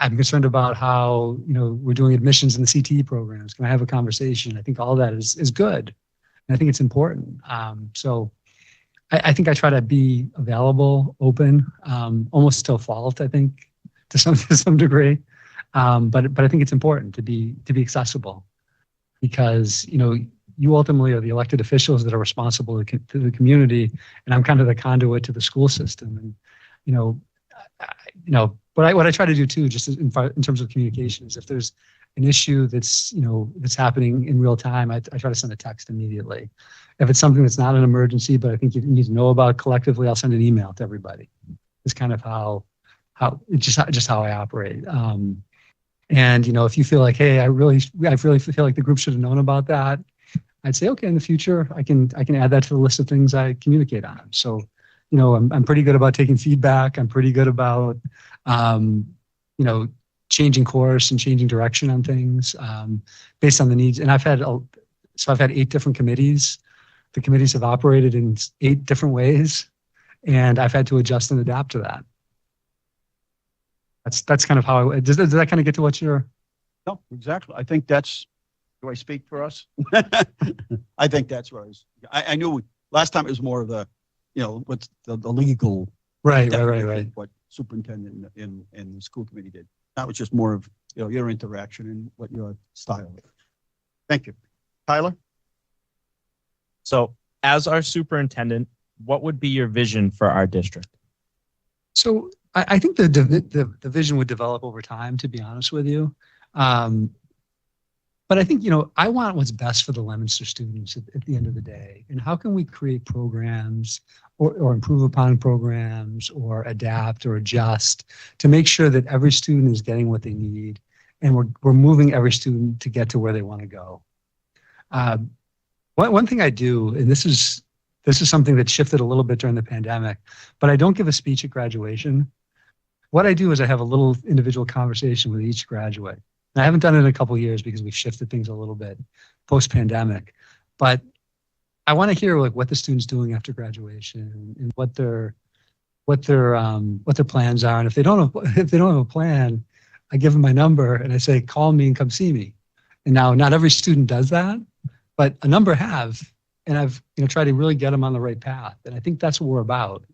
I'm concerned about how, we're doing admissions in the CTE programs. Can I have a conversation?" I think all that is good. And I think it's important. So I think I try to be available, open, almost till fault, I think, to some degree. But I think it's important to be accessible because, you ultimately are the elected officials that are responsible to the community. And I'm kind of the conduit to the school system. And, what I try to do too, just in terms of communication, is if there's an issue that's happening in real time, I try to send a text immediately. If it's something that's not an emergency, but I think you need to know about collectively, I'll send an email to everybody. It's kind of how just how I operate. And if you feel like, "Hey, I really feel like the group should have known about that," I'd say, "Okay, in the future, I can add that to the list of things I communicate on." So, I'm pretty good about taking feedback. I'm pretty good about, changing course and changing direction on things based on the needs. And I've had 8 different committees. The committees have operated in 8 different ways, and I've had to adjust and adapt to that. That's kind of how does that kind of get to what you're? No, exactly. I think that's, do I speak for us? I think that's what I knew last time it was more of the, what's the legal. Right. What superintendent and the school committee did. That was just more of, your interaction and what your style is. Thank you. Tyler? So as our superintendent, what would be your vision for our district? So I think the vision would develop over time, to be honest with you. But I think, I want what's best for the Leominster students at the end of the day. And how can we create programs or improve upon programs or adapt or adjust to make sure that every student is getting what they need and we're moving every student to get to where they want to go. One thing I do, and this is something that shifted a little bit during the pandemic, but I don't give a speech at graduation. What I do is I have a little individual conversation with each graduate. And I haven't done it in a couple of years because we've shifted things a little bit post-pandemic. But I want to hear like what the student's doing after graduation and what their plans are. And if they don't have a plan, I give them my number and I say, "Call me and come see me." And now not every student does that, but a number have. And I've tried to really get them on the right path. And I think that's what we're about.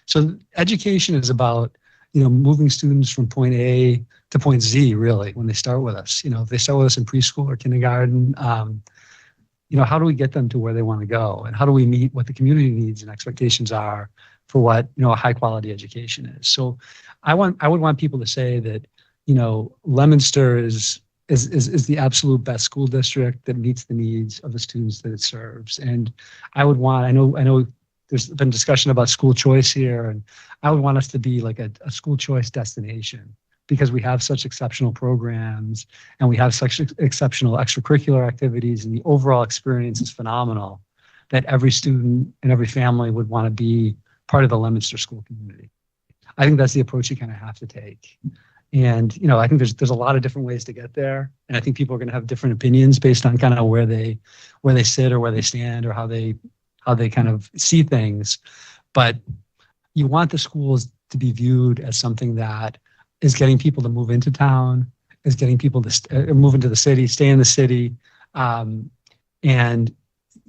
So education is about moving students from point A to point Z, really, when they start with us. If they start with us in preschool or kindergarten, how do we get them to where they want to go? And how do we meet what the community needs and expectations are for what, a high quality education is? So I would want people to say that, Leominster is the absolute best school district that meets the needs of the students that it serves. And I know there's been discussion about school choice here, and I would want us to be like a school choice destination because we have such exceptional programs and we have such exceptional extracurricular activities, and the overall experience is phenomenal that every student and every family would want to be part of the Leominster school community. I think that's the approach you kind of have to take. And, I think there's a lot of different ways to get there. And I think people are going to have different opinions based on kind of where they sit or where they stand or how they kind of see things. But you want the schools to be viewed as something that is getting people to move into town, is getting people to move into the city, stay in the city, And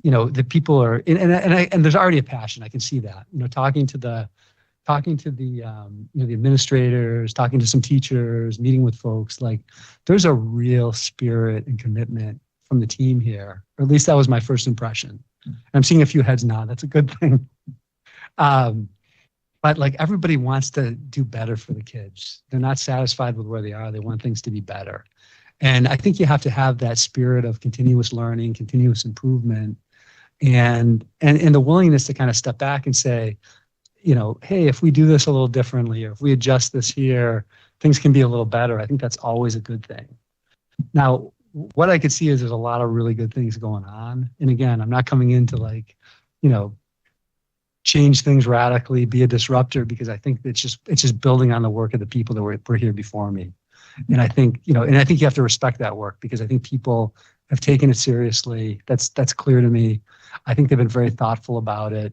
the people are, and there's already a passion. I can see that. Talking to the the administrators, talking to some teachers, meeting with folks, like there's a real spirit and commitment from the team here, or at least that was my first impression. I'm seeing a few heads nod. That's a good thing. But like everybody wants to do better for the kids. They're not satisfied with where they are. They want things to be better. And I think you have to have that spirit of continuous learning, continuous improvement, and the willingness to kind of step back and say, hey, if we do this a little differently, or if we adjust this here, things can be a little better. I think that's always a good thing. Now, what I could see is there's a lot of really good things going on. And again, I'm not coming in to change things radically, be a disruptor, because I think it's just building on the work of the people that were here before me. And I think, you have to respect that work, because I think people have taken it seriously. That's clear to me. I think they've been very thoughtful about it.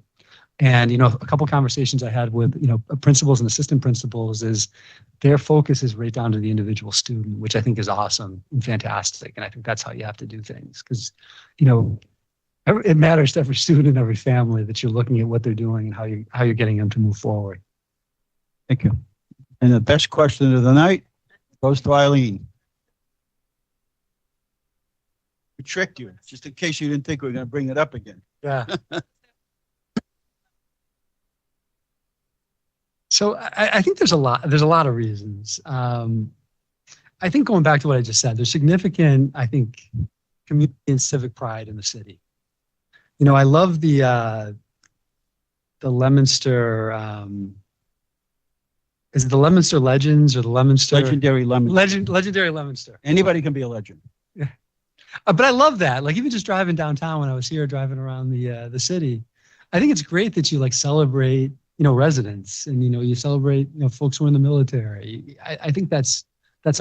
And, a couple conversations I had with, principals and assistant principals is their focus is right down to the individual student, which I think is awesome and fantastic. And I think that's how you have to do things, because, it matters to every student and every family that you're looking at what they're doing and how you're getting them to move forward. Thank you. And the best question of the night goes to Eileen. We tricked you, just in case you didn't think we were going to bring it up again. Yeah. So I think there's a lot of reasons. I think going back to what I just said, there's significant, I think, community and civic pride in the city. I love the Leominster, is it the Leominster Legends or the Leominster? Legendary Leominster. Legendary Leominster. Anybody can be a legend. Yeah. But I love that. Like even just driving downtown when I was here, driving around the city, I think it's great that you celebrate, residents, and, you celebrate, folks who are in the military. I think that's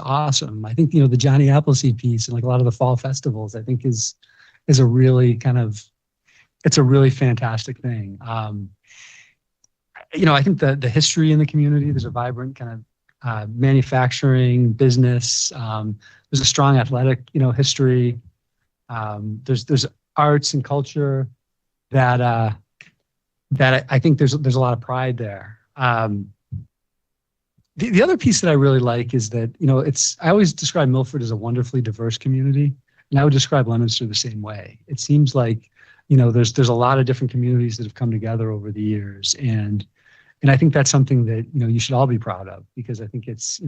awesome. I think, the Johnny Appleseed piece and a lot of the fall festivals, I think is a really it's a really fantastic thing. I think the history in the community, there's a vibrant kind of manufacturing business. There's a strong athletic, history. There's arts and culture that I think there's a lot of pride there. The other piece that I really like is that, I always describe Milford as a wonderfully diverse community, and I would describe Leominster the same way. It seems like, there's a lot of different communities that have come together over the years, and I think that's something that, you should all be proud of, because I think it's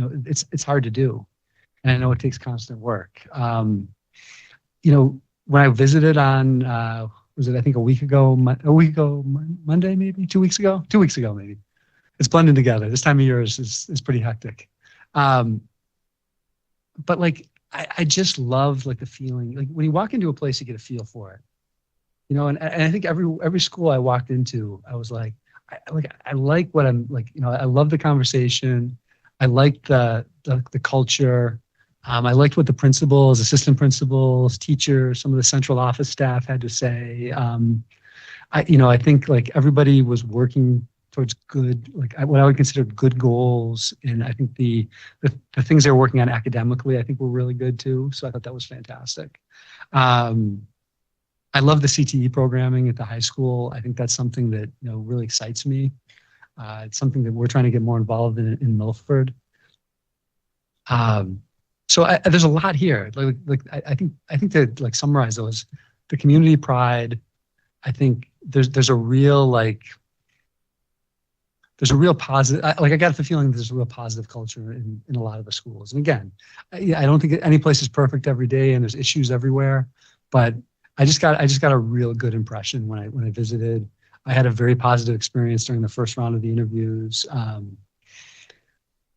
hard to do, and I know it takes constant work. When I visited on, was it, I think a week ago, Monday, maybe 2 weeks ago, maybe. It's blending together. This time of year is pretty hectic. But I just love the feeling, when you walk into a place, you get a feel for it, and I think every school I walked into, I was I like what I'm I love the conversation. I like the culture. I liked what the principals, assistant principals, teachers, some of the central office staff had to say. I think everybody was working towards good, what I would consider good goals. And I think the things they were working on academically, I think were really good too. So I thought that was fantastic. I love the CTE programming at the high school. I think that's something that, really excites me. It's something that we're trying to get more involved in Milford. So there's a lot here. I think to summarize those, the community pride. I think there's a real positive. I got the feeling there's a real positive culture in a lot of the schools. And again, I don't think any place is perfect every day, and there's issues everywhere. But I just got a real good impression when I visited. I had a very positive experience during the first round of the interviews.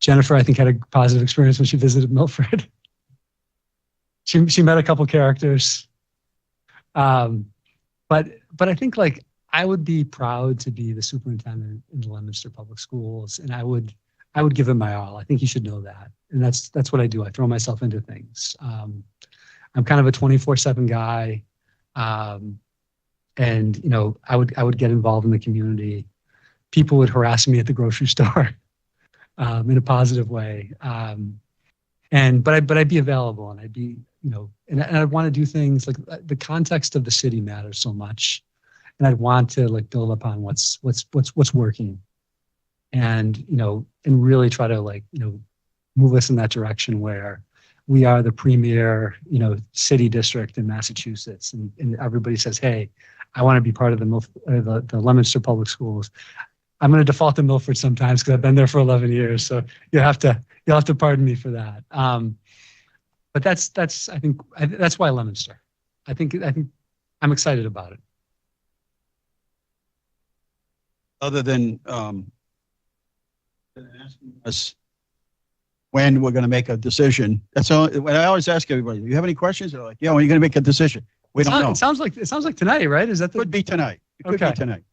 Jennifer, I think, had a positive experience when she visited Milford. She met a couple characters. But I think I would be proud to be the superintendent in the Leominster Public Schools, and I would give it my all. I think you should know that. And that's what I do. I throw myself into things. I'm kind of a 24/7 guy. And I would get involved in the community. People would harass me at the grocery store in a positive way. But I'd be available, and I'd be, and I want to do things like the context of the city matters so much, and I'd want to like build upon what's working, and and really try to move us in that direction where we are the premier city district in Massachusetts, and everybody says, hey, I want to be part of the Leominster Public Schools. I'm going to default to Milford sometimes because I've been there for 11 years, so you'll have to pardon me for that. But that's I think that's why Leominster. I think I'm excited about it. Other than asking us when we're going to make a decision, that's all. When I always ask everybody, do you have any questions? They're like, yeah, when are you going to make a decision? We don't know. It sounds like tonight, right? Is that Could be tonight. It could Okay. be tonight.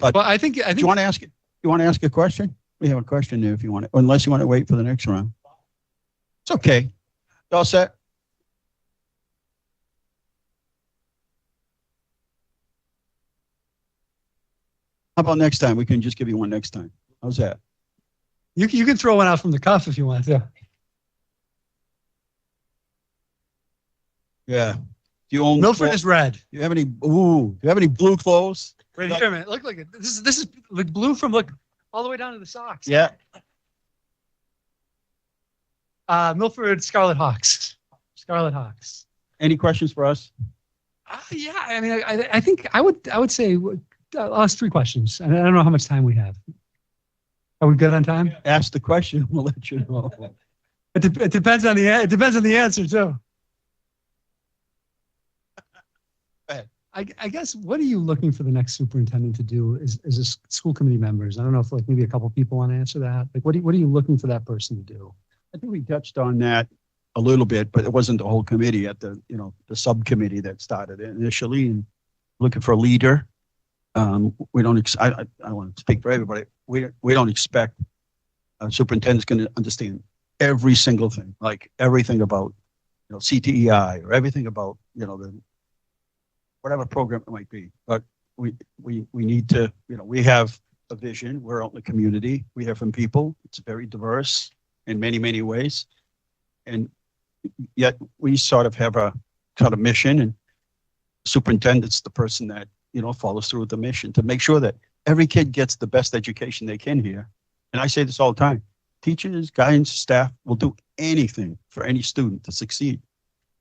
But Well, I think do you want to ask it? You want to ask a question? We have a question there if you want it, unless you want to wait for the next round. It's okay. You all set? How about next time? We can just give you one next time. How's that? you can throw one out from the cuff if you want to. Yeah. Do you own Milford is red. Do you have any? Ooh. Do you have any blue clothes? Right here, man. Look like it. This is like blue from all the way down to the socks. Yeah. Milford Scarlet Hawks. Scarlet Hawks. Any questions for us? Yeah, I mean, I think I would say I'll ask 3 questions. And I don't know how much time we have. Are we good on time? Ask the question. We'll let you know. It depends on the answer too. I guess, what are you looking for the next superintendent to do as a school committee members? I don't know if maybe a couple people want to answer that. What are you looking for that person to do? I think we touched on that a little bit, but it wasn't the whole committee at the subcommittee that started it initially, and looking for a leader. We don't, I don't want to speak for everybody. We don't expect a superintendent's going to understand every single thing, like everything about, CTEI or everything about, the whatever program it might be. But we need to, we have a vision. We're out in the community. We hear from people. It's very diverse in many, many ways. And yet we sort of have a kind of mission, and superintendent's the person that, follows through with the mission to make sure that every kid gets the best education they can here. And I say this all the time. Teachers, guidance, staff will do anything for any student to succeed.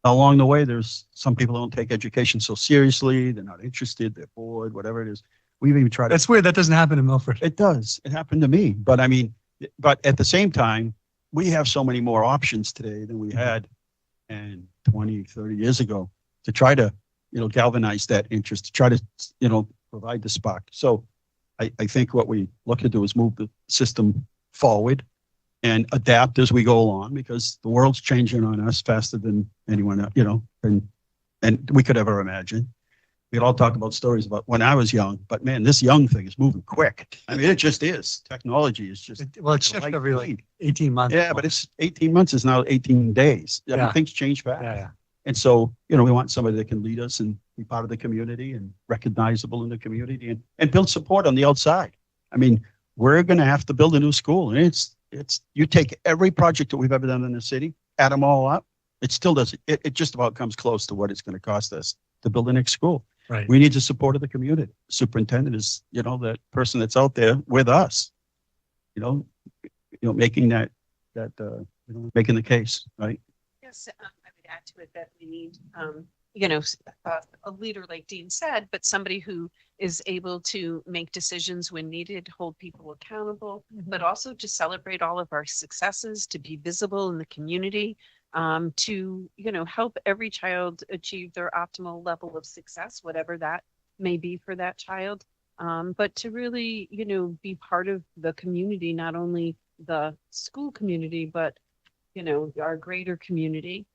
Along the way, there's some people don't take education so seriously. They're not interested. They're bored, whatever it is. We've even tried. That's weird. That doesn't happen in Milford. It does. It happened to me. But but at the same time, we have so many more options today than we had 20, 30 years ago to try to, galvanize that interest, to try to, provide the spark. So I think what we look to do is move the system forward and adapt as we go along, because the world's changing on us faster than anyone, and we could ever imagine. We'd all talk about stories about when I was young, but man, this young thing is moving quick. I mean, it just is. Technology is just. It shifts every 18 months. Yeah, but it's 18 months is now 18 days. I mean, things change fast. Yeah. And so, we want somebody that can lead us and be part of the community and recognizable in the community and build support on the outside. I mean, we're going to have to build a new school, and it's you take every project that we've ever done in the city, add them all up, it still doesn't. It just about comes close to what it's going to cost us to build the next school. Right. We need the support of the community. Superintendent is, that person that's out there with us, making making the case, right? Yes, I would add to it that we need, a leader like Dean said, but somebody who is able to make decisions when needed, hold people accountable, but also to celebrate all of our successes, to be visible in the community, to, help every child achieve their optimal level of success, whatever that may be for that child. But to really, be part of the community, not only the school community, but, our greater community.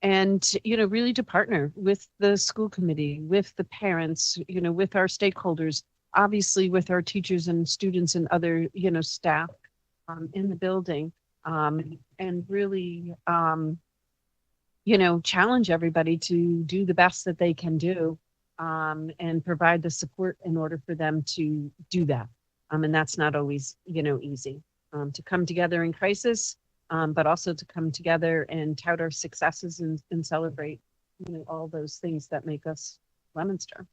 And, really to partner with the school committee, with the parents, with our stakeholders, obviously with our teachers and students and other, staff in the building, and really, challenge everybody to do the best that they can do, and provide the support in order for them to do that. And that's not always, easy. To come together in crisis, but also to come together and tout our successes and celebrate, all those things that make us Leominster.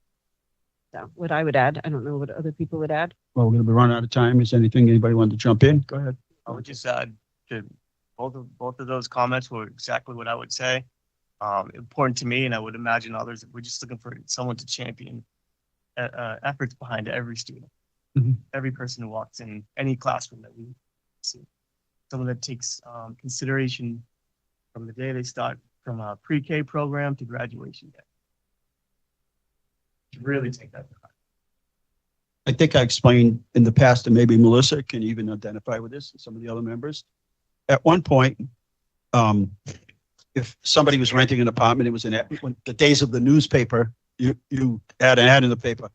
So what I would add, I don't know what other people would add. Well, we're going to be running out of time. Is anything anybody want to jump in? Go ahead. I would just add to both of those comments were exactly what I would say. Important to me, and I would imagine others, if we're just looking for someone to champion efforts behind every student, every person who walks in any classroom that we see. Someone that takes consideration from the day they start from a pre-K program to graduation day. To really take that to heart. I think I explained in the past, and maybe Melissa can even identify with this and some of the other members. At one point, if somebody was renting an apartment, it was when the days of the newspaper, you had an ad in the paper.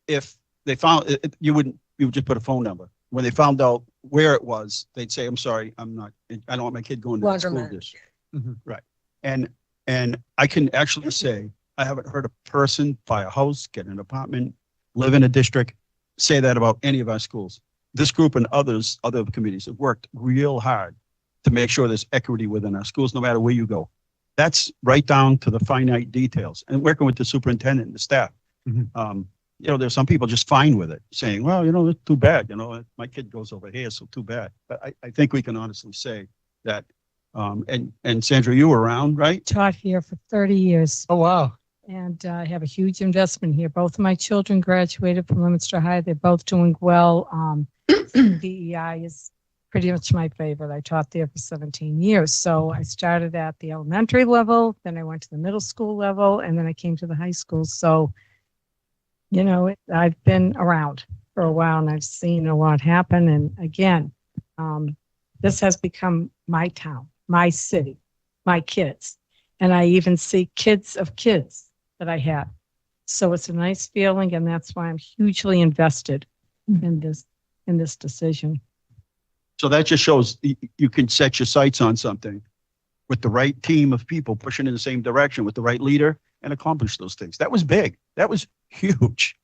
If they found it, you would just put a phone number. When they found out where it was, they'd say, "I'm sorry, I don't want my kid going to the school district." Right. And I can actually say I haven't heard a person buy a house, get an apartment, live in a district, say that about any of our schools. This group and other committees have worked real hard to make sure there's equity within our schools, no matter where you go. That's right down to the finite details. And working with the superintendent and the staff, there's some people just fine with it, saying, well, it's too bad. My kid goes over here, so too bad. But I think we can honestly say that. And Sandra, you were around, right? Taught here for 30 years. Oh, wow. And I have a huge investment here. Both of my children graduated from Leominster High. They're both doing well. DEI is pretty much my favorite. I taught there for 17 years. So I started at the elementary level, then I went to the middle school level, and then I came to the high school. So, I've been around for a while and I've seen a lot happen. And again, this has become my town, my city, my kids. And I even see kids of kids that I have. So it's a nice feeling, and that's why I'm hugely invested in this decision. So that just shows you can set your sights on something with the right team of people pushing in the same direction with the right leader and accomplish those things. That was big. That was huge.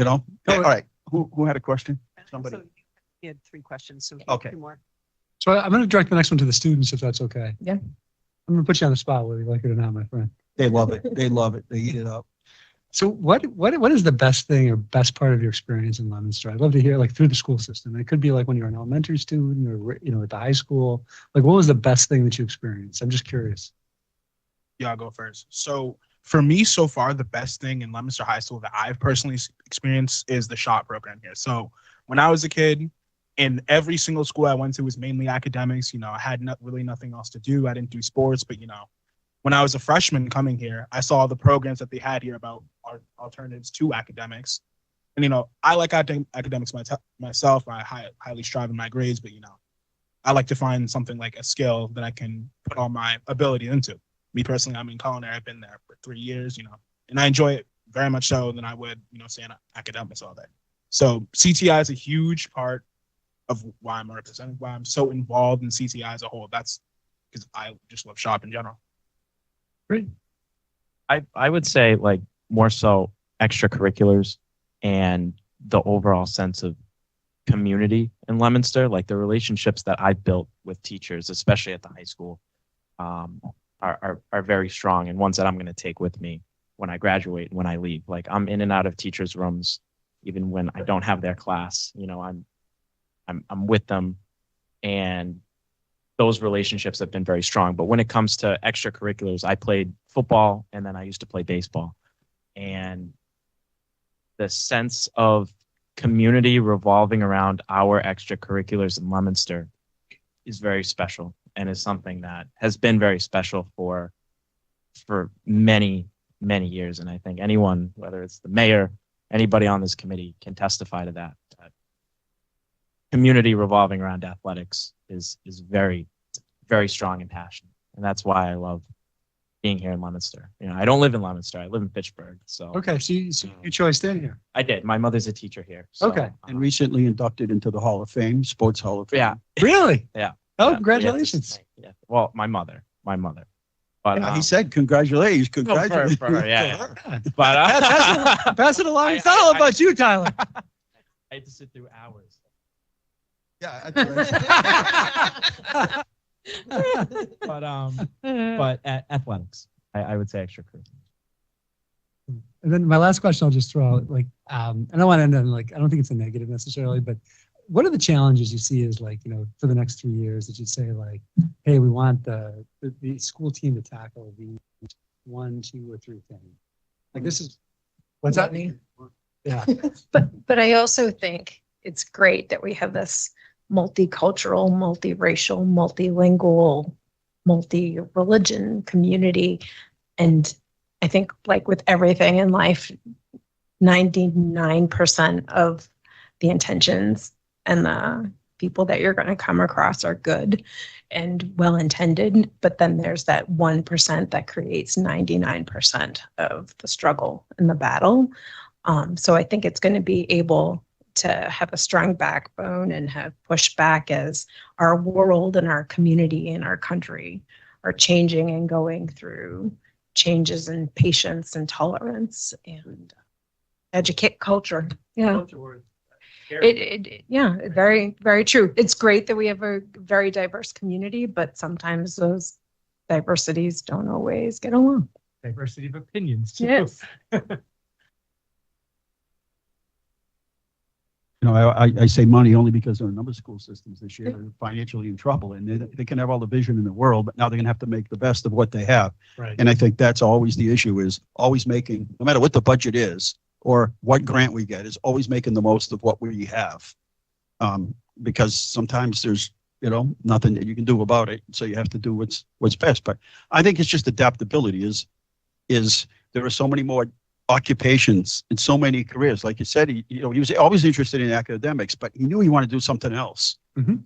All right. Who had a question? Somebody. So you had 3 questions. So okay. 2 more. So I'm going to direct the next one to the students, if that's okay. Yeah. I'm going to put you on the spot, whether you like it or not, my friend. They love it. They love it. They eat it up. So what is the best thing or best part of your experience in Leominster? I'd love to hear, like, through the school system. It could be like when you're an elementary student or, at the high school. Like, what was the best thing that you experienced? I'm just curious. Yeah, I'll go first. So for me, so far, the best thing in Leominster High School that I've personally experienced is the SHOT program here. So when I was a kid, in every single school I went to was mainly academics. I had really nothing else to do. I didn't do sports, but when I was a freshman coming here, I saw the programs that they had here about alternatives to academics. And, I like academics myself. I highly strive in my grades, but, I like to find something like a skill that I can put all my ability into. Me personally, I'm in culinary. I've been there for 3 years, and I enjoy it very much so than I would, say, in academics all day. So CTI is a huge part of why I'm representing, why I'm so involved in CTI as a whole. That's because I just love shop in general. Great. I would say, like, more so extracurriculars and the overall sense of community in Leominster, like the relationships that I've built with teachers, especially at the high school, are very strong, and ones that I'm going to take with me when I graduate and when I leave. Like, I'm in and out of teachers' rooms, even when I don't have their class. I'm with them, and those relationships have been very strong. But when it comes to extracurriculars, I played football and then I used to play baseball. And the sense of community revolving around our extracurriculars in Leominster is very special, and is something that has been very special for many, many years. And I think anyone, whether it's the mayor, anybody on this committee, can testify to that. Community revolving around athletics is very, very strong and passionate. And that's why I love being here in Leominster. I don't live in Leominster. I live in Fitchburg. So okay, so you chose to stay here. I did. My mother's a teacher here. So, okay. And recently inducted into the Hall of Fame, Sports Hall of Fame. Yeah. Really? Yeah. Oh, congratulations. Yeah. Well, my mother. But he said, congratulations. Congratulations. For her, yeah. But pass it along. It's not all about you, Tyler. I had to sit through hours. Yeah. That's what But athletics, I would say extracurriculars. And then my last question I'll just throw out, like, and I don't want to end on like, I don't think it's a negative necessarily, but what are the challenges you see as like, for the next 3 years that you say like, hey, we want the school team to tackle the 1, 2, or 3 things? Like this is, what's that? Yeah. But I also think it's great that we have this multicultural, multiracial, multilingual, multi-religion community. And I think like with everything in life, 99% of the intentions and the people that you're going to come across are good and well-intended. But then there's that 1% that creates 99% of the struggle and the battle. So I think it's going to be able to have a strong backbone and have pushback as our world and our community and our country are changing and going through changes in patience and tolerance and educate culture. Yeah. Yeah, very, very true. It's great that we have a very diverse community, but sometimes those diversities don't always get along. Diversity of opinions too. Yes. I say money only because there are a number of school systems this year that are financially in trouble, and they can have all the vision in the world, but now they're going to have to make the best of what they have. Right. And I think that's always the issue, is always making, no matter what the budget is or what grant we get, is always making the most of what we have. Because sometimes there's, nothing that you can do about it. So you have to do what's best. But I think it's just adaptability is there are so many more occupations and so many careers. Like you said, he was always interested in academics, but he knew he wanted to do something else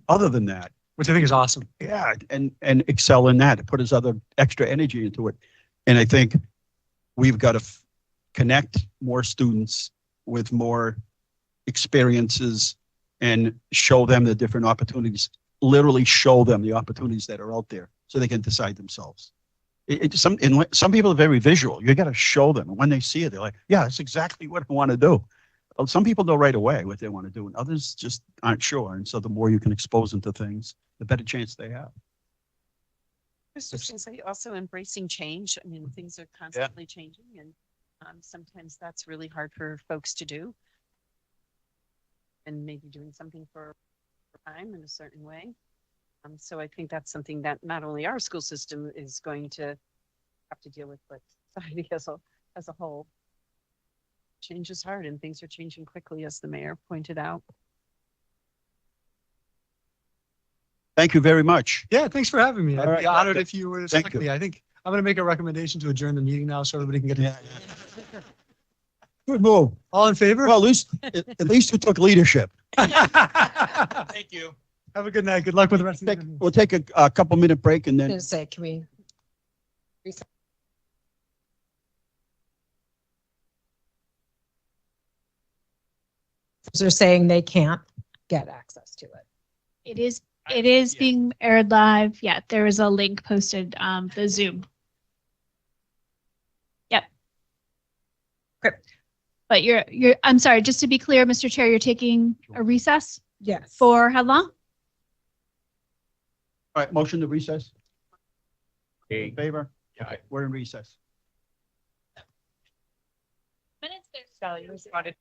other than that. Which I think is awesome. Yeah, and excel in that, put his other extra energy into it. And I think we've got to connect more students with more experiences and show them the different opportunities, literally show them the opportunities that are out there so they can decide themselves. Some people are very visual. You got to show them. And when they see it, they're like, yeah, that's exactly what I want to do. Well, some people know right away what they want to do, and others just aren't sure. And so the more you can expose them to things, the better chance they have. I was just going to say, also embracing change. I mean, things are constantly changing, and sometimes that's really hard for folks to do. And maybe doing something for time in a certain way. So I think that's something that not only our school system is going to have to deal with, but society as a whole. Change is hard, and things are changing quickly, as the mayor pointed out. Thank you very much. Yeah, thanks for having me. I'd be honored Okay. if you were to Thank select you. me. I think I'm going to make a recommendation to adjourn the meeting now so everybody can get Yeah. Good move. all in favor. Well, at least you took leadership. Thank you. Have a good night. Good luck with the rest of the evening. We'll take a couple minute break and I'm then going to say, can we? They're saying they can't get access to it. It is being aired live. Yeah, there is a link posted, the Zoom. Yep. Okay. But I'm sorry, just to be clear, Mr. Chair, you're taking a recess Yes. for how long? all right, motion to recess. Okay. In favor? Yeah. We're in recess. Minutes there. Sally responded.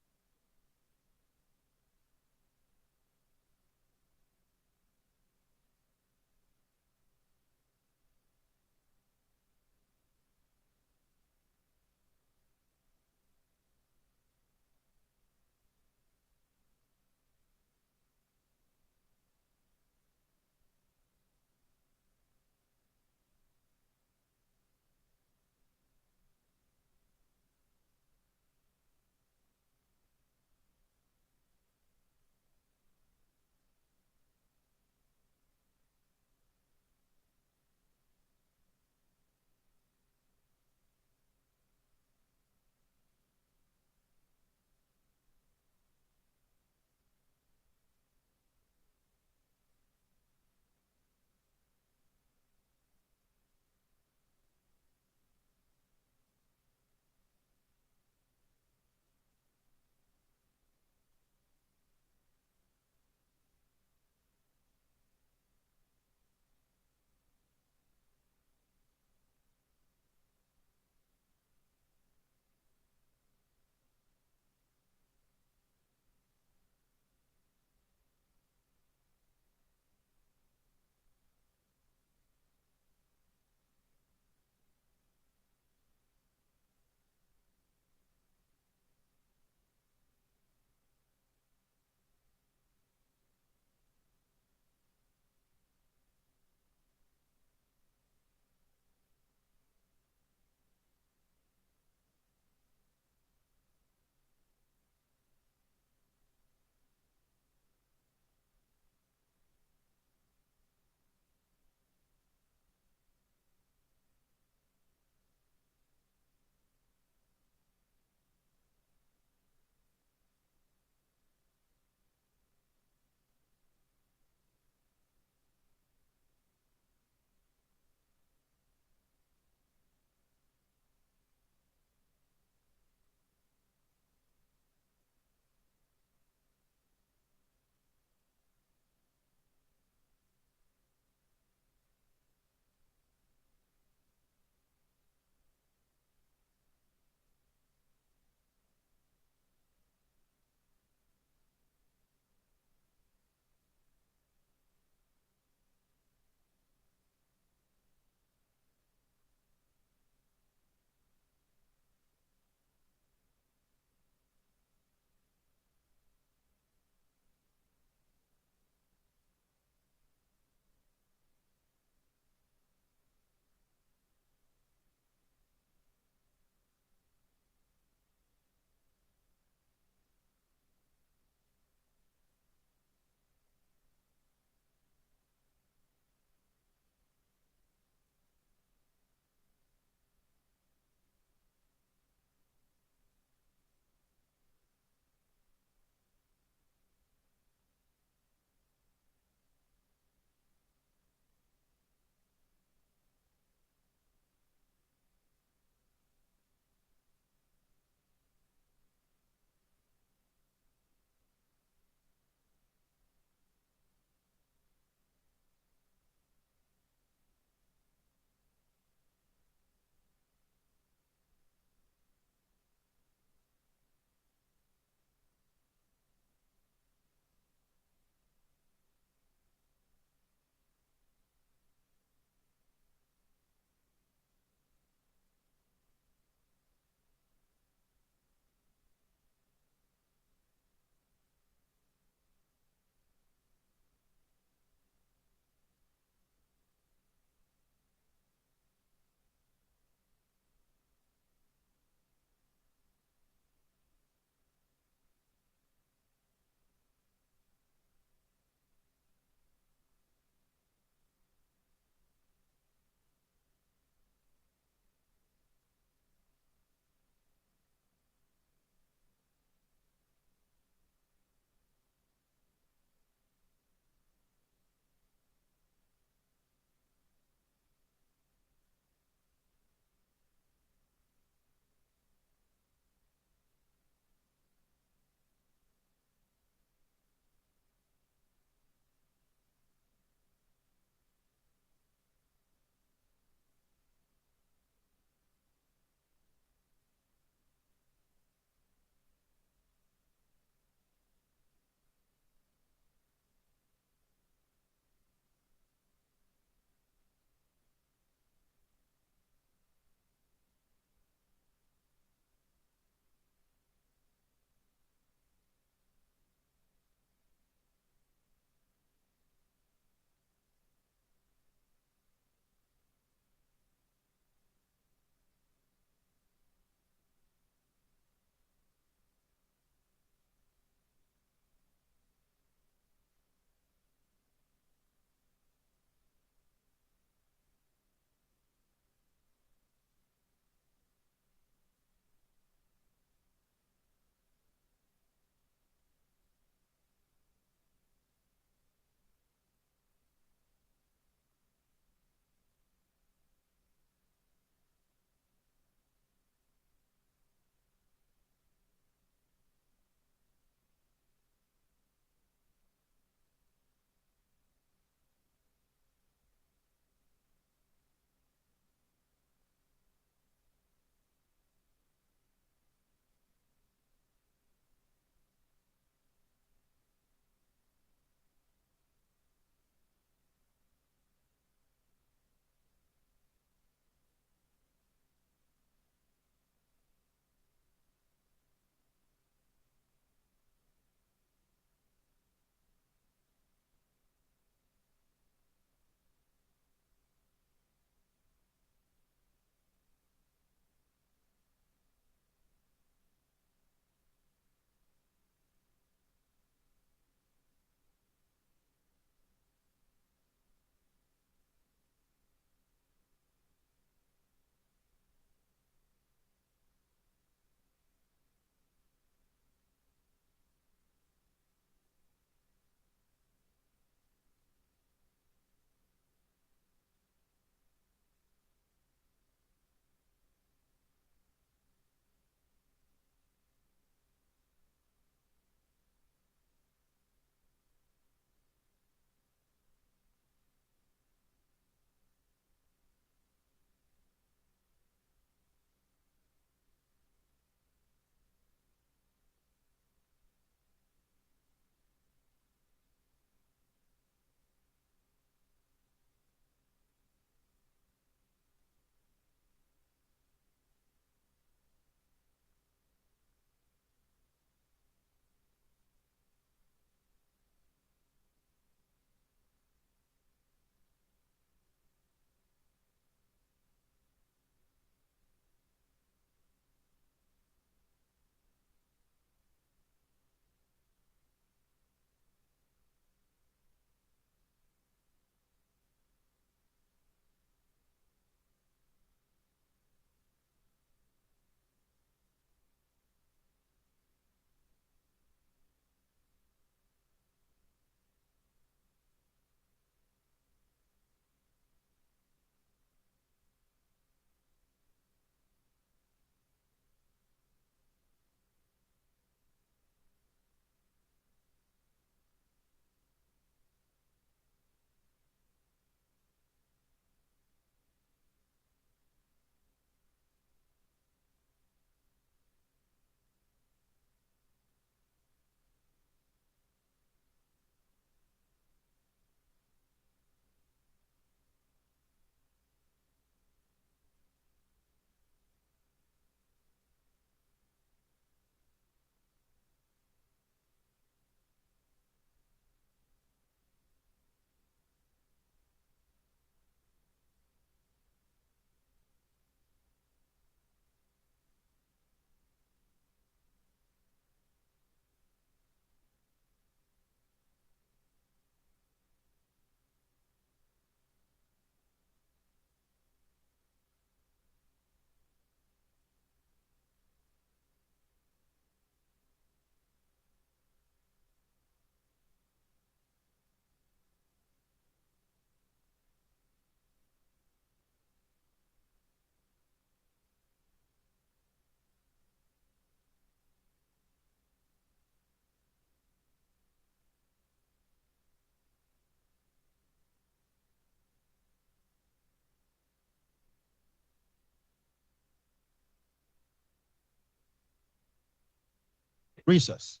recess.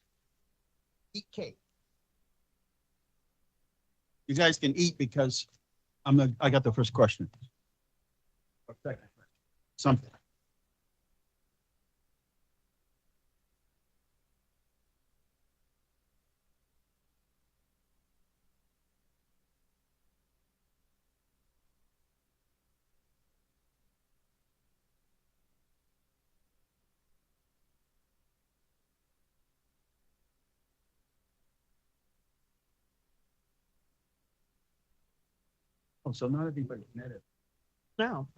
Eat cake. You guys can eat because I got the first question. Something. Oh, so not everybody met it. No,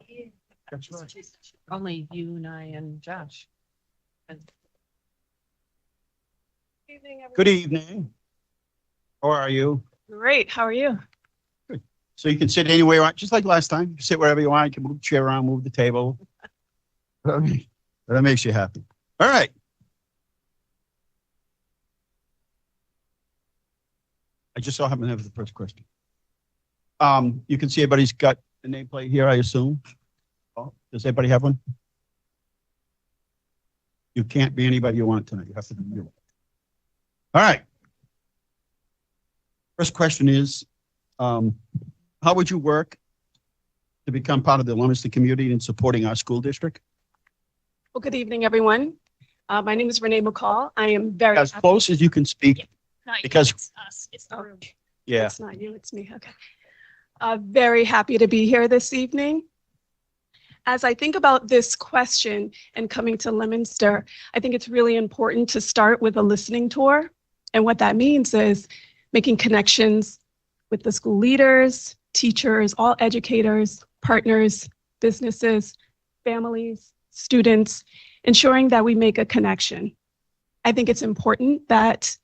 That's right. only you and I and Josh. Good evening. How are you? Great. How are you? So you can sit anywhere you want, just like last time. You can sit wherever you want. You can move the chair around, move the table. That makes you happy. All right. I just so happen to have the first question. You can see everybody's got a nameplate here, I assume. Oh, does everybody have one? You can't be anybody you want tonight. You have to be you. All right. First question is, how would you work to become part of the Leominster community in supporting our school district? Well, good evening, everyone. My name is Renee McCall. I am very As close as you can speak, Not you, because- it's us. It's the room. yeah. It's not you, it's me. Okay. Very happy to be here this evening. As I think about this question and coming to Leominster, I think it's really important to start with a listening tour. And what that means is making connections with the school leaders, teachers, all educators, partners, businesses, families, students, ensuring that we make a connection. I think it's important that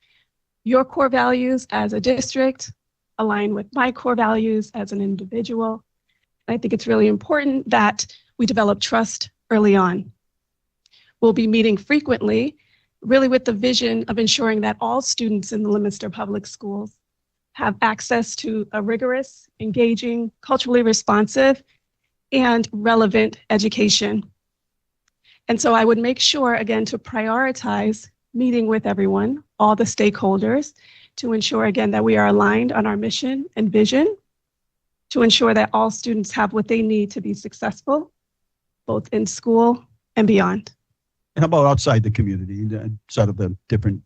your core values as a district align with my core values as an individual. I think it's really important that we develop trust early on. We'll be meeting frequently, really with the vision of ensuring that all students in the Leominster Public Schools have access to a rigorous, engaging, culturally responsive, and relevant education. And so I would make sure, again, to prioritize meeting with everyone, all the stakeholders, to ensure, again, that we are aligned on our mission and vision, to ensure that all students have what they need to be successful, both in school and beyond. And how about outside the community, sort of the different,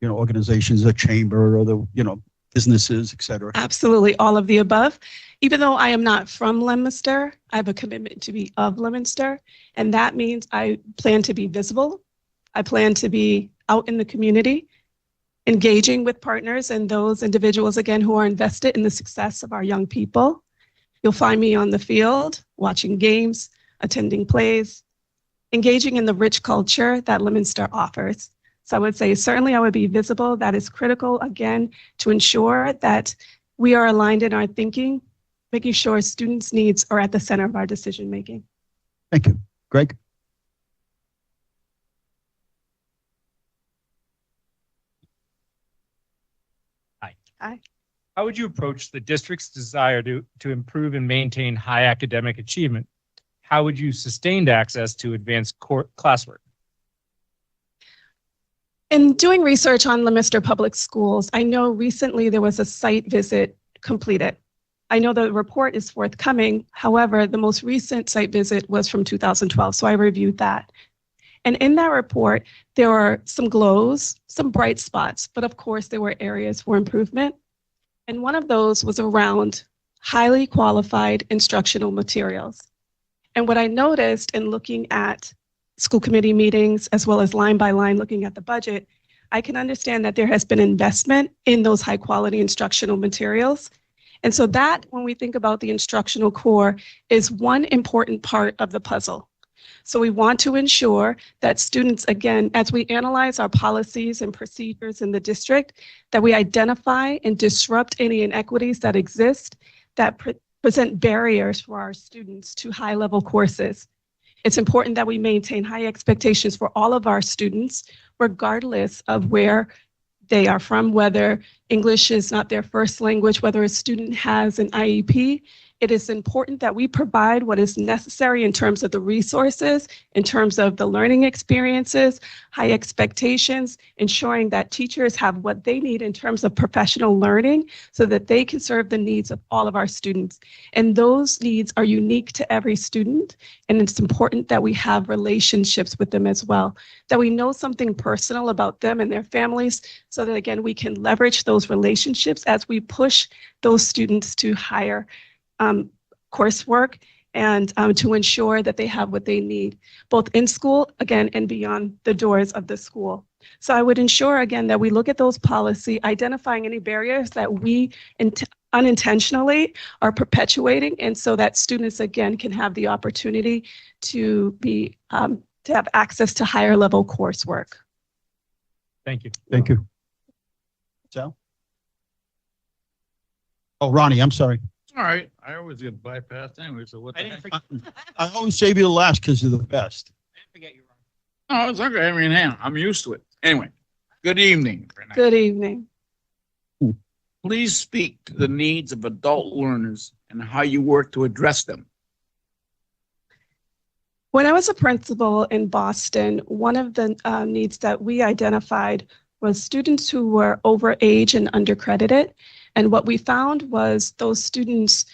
organizations, the chamber or the, businesses, et cetera? Absolutely, all of the above. Even though I am not from Leominster, I have a commitment to be of Leominster, and that means I plan to be visible. I plan to be out in the community, engaging with partners and those individuals, again, who are invested in the success of our young people. You'll find me on the field, watching games, attending plays, engaging in the rich culture that Leominster offers. So I would say certainly I would be visible. That is critical, again, to ensure that we are aligned in our thinking, making sure students' needs are at the center of our decision making. Thank you. Greg? Hi. How would you approach the district's desire to improve and maintain high academic achievement? How would you sustain access to advanced classwork? In doing research on Leominster Public Schools, I know recently there was a site visit completed. I know the report is forthcoming. However, the most recent site visit was from 2012, so I reviewed that. And in that report, there are some glows, some bright spots, but of course there were areas for improvement. And one of those was around highly qualified instructional materials. And what I noticed in looking at school committee meetings, as well as line by line looking at the budget, I can understand that there has been investment in those high quality instructional materials. And so that, when we think about the instructional core, is one important part of the puzzle. So we want to ensure that students, again, as we analyze our policies and procedures in the district, that we identify and disrupt any inequities that exist that present barriers for our students to high-level courses. It's important that we maintain high expectations for all of our students, regardless of where they are from, whether English is not their first language, whether a student has an IEP, it is important that we provide what is necessary in terms of the resources, in terms of the learning experiences, high expectations, ensuring that teachers have what they need in terms of professional learning so that they can serve the needs of all of our students. And those needs are unique to every student. And it's important that we have relationships with them as well, that we know something personal about them and their families so that, again, we can leverage those relationships as we push those students to higher coursework and to ensure that they have what they need, both in school, again, and beyond the doors of the school. So I would ensure, again, that we look at those policy, identifying any barriers that we unintentionally are perpetuating, and so that students, again, can have the opportunity to be to have access to higher level coursework. Thank you. Thank you. Sal? Oh, Ronnie, I'm sorry. All right, I always get bypassed anyway, so what the heck? I always save you the last because you're the best. Forget you, Ron. Oh, it's okay. I mean, hang on, I'm used to it. Anyway, good evening. Renee. Good evening. Please speak to the needs of adult learners and how you work to address them. When I was a principal in Boston, one of the needs that we identified was students who were over age and undercredited. And what we found was those students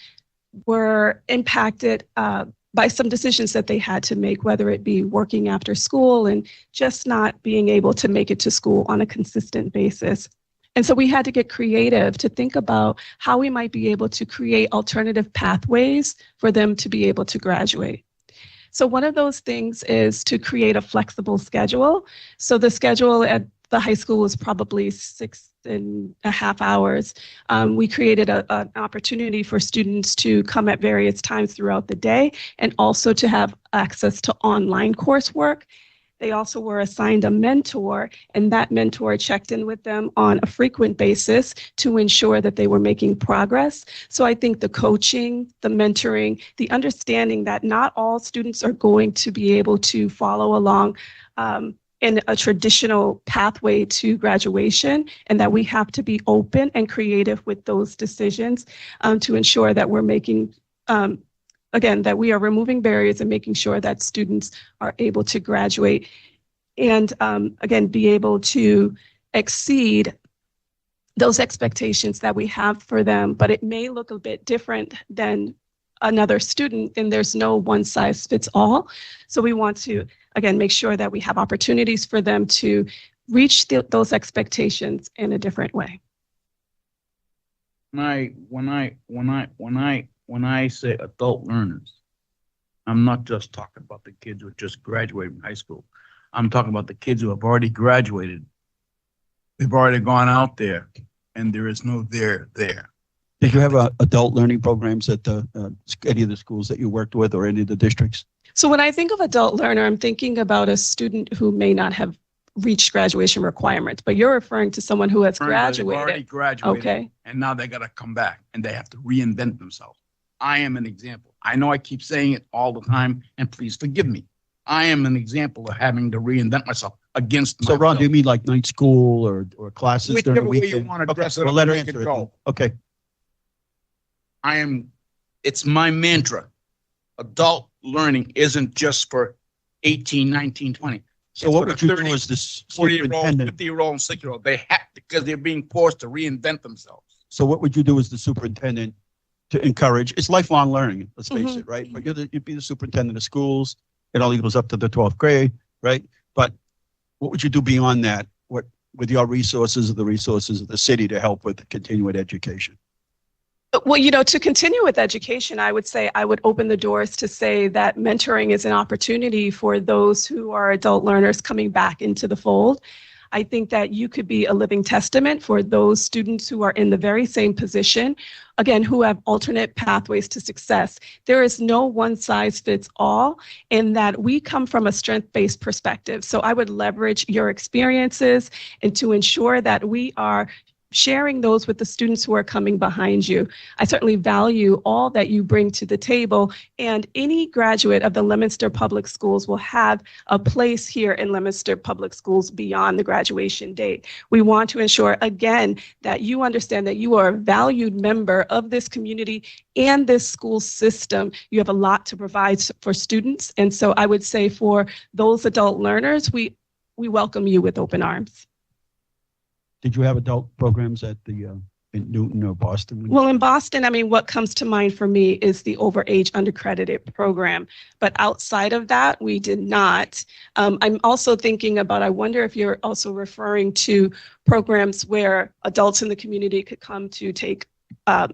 were impacted by some decisions that they had to make, whether it be working after school and just not being able to make it to school on a consistent basis. And so we had to get creative to think about how we might be able to create alternative pathways for them to be able to graduate. So one of those things is to create a flexible schedule. So the schedule at the high school was probably 6.5 hours. We created an opportunity for students to come at various times throughout the day and also to have access to online coursework. They also were assigned a mentor, and that mentor checked in with them on a frequent basis to ensure that they were making progress. So I think the coaching, the mentoring, the understanding that not all students are going to be able to follow along in a traditional pathway to graduation, and that we have to be open and creative with those decisions to ensure that we're making again, that we are removing barriers and making sure that students are able to graduate and, again, be able to exceed those expectations that we have for them. But it may look a bit different than another student, and there's no one size fits all. So we want to, again, make sure that we have opportunities for them to reach those expectations in a different way. When I say adult learners, I'm not just talking about the kids who just graduated from high school. I'm talking about the kids who have already graduated. They've already gone out there, and there is no there. Did you have adult learning programs at any of the schools that you worked with or any of the districts? So when I think of adult learner, I'm thinking about a student who may not have reached graduation requirements, but you're referring to someone who has graduated. They've already graduated, okay, and now they got to come back, and they have to reinvent themselves. I am an example. I know I keep saying it all the time, and please forgive me. I am an example of having to reinvent myself against So, my Ron, will. do you mean like night school or classes during Whichever the way weekend? you want to Okay, dress it well, up, let her make it answer it. go. Okay. It's my mantra. Adult learning isn't just for 18, 19, 20. So what would you do as the 40-year-old, superintendent? 50-year-old, and 6-year-old? They have because they're being forced to reinvent themselves. So what would you do as the superintendent to encourage? It's lifelong learning, let's face Mhm. it, right? But you'd be the superintendent of schools. It only goes up to the 12th grade, right? But what would you do beyond that? What with your resources or the resources of the city to help with continuing education? well, to continue with education, I would say I would open the doors to say that mentoring is an opportunity for those who are adult learners coming back into the fold. I think that you could be a living testament for those students who are in the very same position, again, who have alternate pathways to success. There is no one size fits all in that we come from a strength-based perspective. So I would leverage your experiences and to ensure that we are sharing those with the students who are coming behind you. I certainly value all that you bring to the table, and any graduate of the Leominster Public Schools will have a place here in Leominster Public Schools beyond the graduation date. We want to ensure, again, that you understand that you are a valued member of this community and this school system. You have a lot to provide for students, and so I would say for those adult learners, we welcome you with open arms. Did you have adult programs at the in Newton or Boston? Well, in Boston, I mean, what comes to mind for me is the overage undercredited program. But outside of that, we did not. I'm also thinking about, I wonder if you're also referring to programs where adults in the community could come to take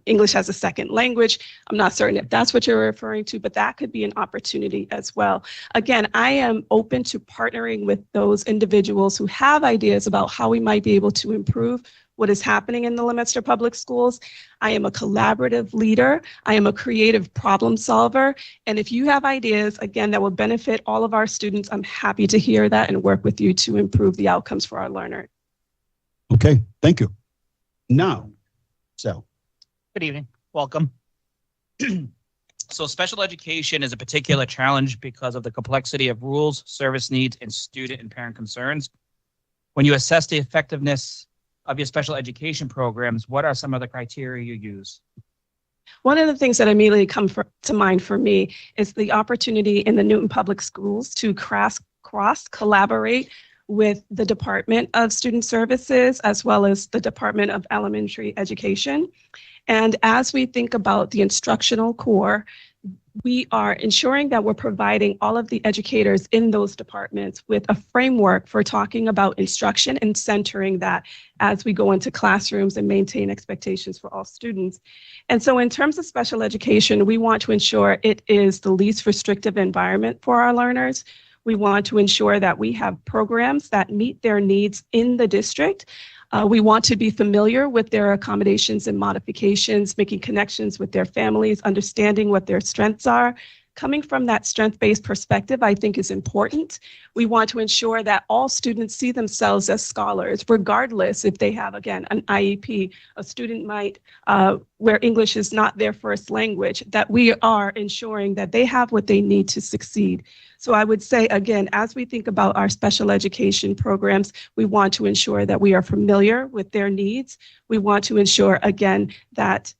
English as a second language. I'm not certain if that's what you're referring to, but that could be an opportunity as well. Again, I am open to partnering with those individuals who have ideas about how we might be able to improve what is happening in the Leominster Public Schools. I am a collaborative leader. I am a creative problem solver. And if you have ideas, again, that will benefit all of our students, I'm happy to hear that and work with you to improve the outcomes for our learners. Okay, thank you. Now, Sal. Good evening. Welcome. So special education is a particular challenge because of the complexity of rules, service needs, and student and parent concerns. When you assess the effectiveness of your special education programs, what are some of the criteria you use? One of the things that immediately come to mind for me is the opportunity in the Newton Public Schools to cross collaborate with the Department of Student Services as well as the Department of Elementary Education. And as we think about the instructional core, we are ensuring that we're providing all of the educators in those departments with a framework for talking about instruction and centering that as we go into classrooms and maintain expectations for all students. And so in terms of special education, we want to ensure it is the least restrictive environment for our learners. We want to ensure that we have programs that meet their needs in the district. We want to be familiar with their accommodations and modifications, making connections with their families, understanding what their strengths are. Coming from that strength-based perspective, I think is important. We want to ensure that all students see themselves as scholars, regardless if they have, again, an IEP. A student might, where English is not their first language, that we are ensuring that they have what they need to succeed. So I would say, again, as we think about our special education programs, we want to ensure that we are familiar with their needs. We want to ensure, again, that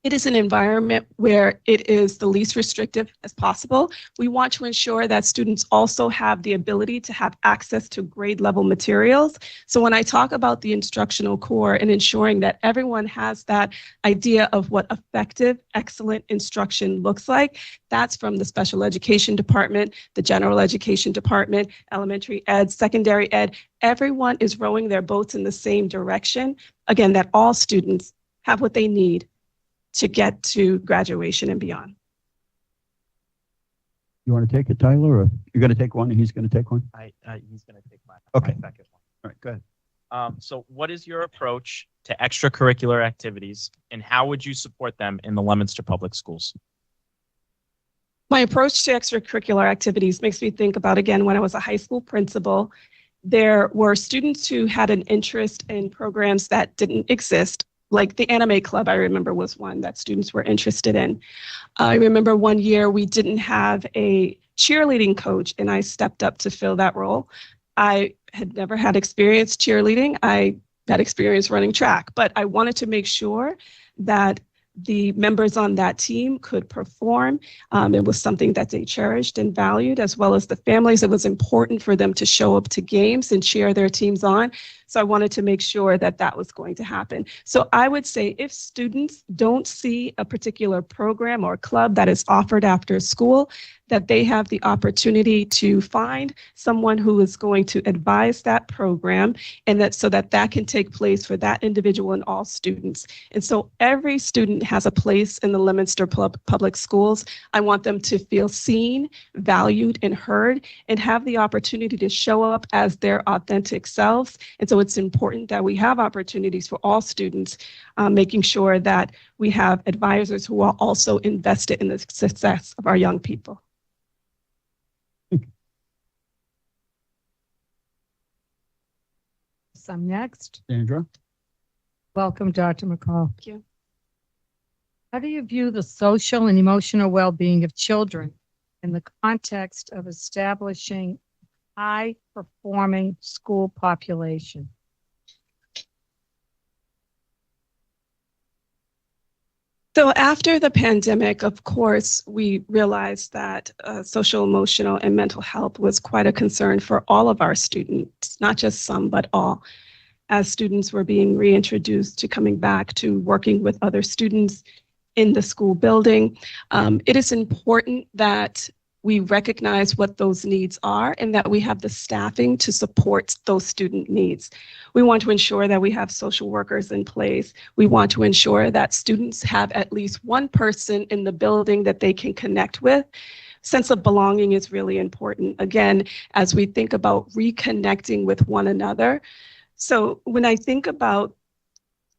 it is an environment where it is the least restrictive as possible. We want to ensure that students also have the ability to have access to grade level materials. So when I talk about the instructional core and ensuring that everyone has that idea of what effective, excellent instruction looks like, that's from the special education department, the general education department, elementary ed, secondary ed. Everyone is rowing their boats in the same direction. Again, that all students have what they need to get to graduation and beyond. You want to take it, Tyler, or you're going to take one and he's going to take one? He's going to take my second one. All right, go ahead. So what is your approach to extracurricular activities and how would you support them in the Leominster Public Schools? My approach to extracurricular activities makes me think about, again, when I was a high school principal, there were students who had an interest in programs that didn't exist. Like the anime club, I remember, was one that students were interested in. I remember one year we didn't have a cheerleading coach and I stepped up to fill that role. I had never had experience cheerleading. I had experience running track, but I wanted to make sure that the members on that team could perform. It was something that they cherished and valued, as well as the families. It was important for them to show up to games and cheer their teams on. So I wanted to make sure that that was going to happen. So I would say if students don't see a particular program or club that is offered after school, that they have the opportunity to find someone who is going to advise that program, and that so that that can take place for that individual and all students. And so every student has a place in the Leominster Public Schools. I want them to feel seen, valued, and heard, and have the opportunity to show up as their authentic selves. And so it's important that we have opportunities for all students, making sure that we have advisors who are also invested in the success of our young people. Some next. Sandra? Welcome, Dr. McCall. Thank you. How do you view the social and emotional well-being of children in the context of establishing high-performing school population? So after the pandemic, of course, we realized that social, emotional, and mental health was quite a concern for all of our students, not just some, but all. As students were being reintroduced to coming back to working with other students in the school building, it is important that we recognize what those needs are and that we have the staffing to support those student needs. We want to ensure that we have social workers in place. We want to ensure that students have at least one person in the building that they can connect with. Sense of belonging is really important, again, as we think about reconnecting with one another. So when I think about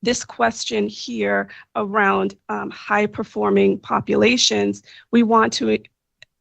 this question here around high-performing populations, we want to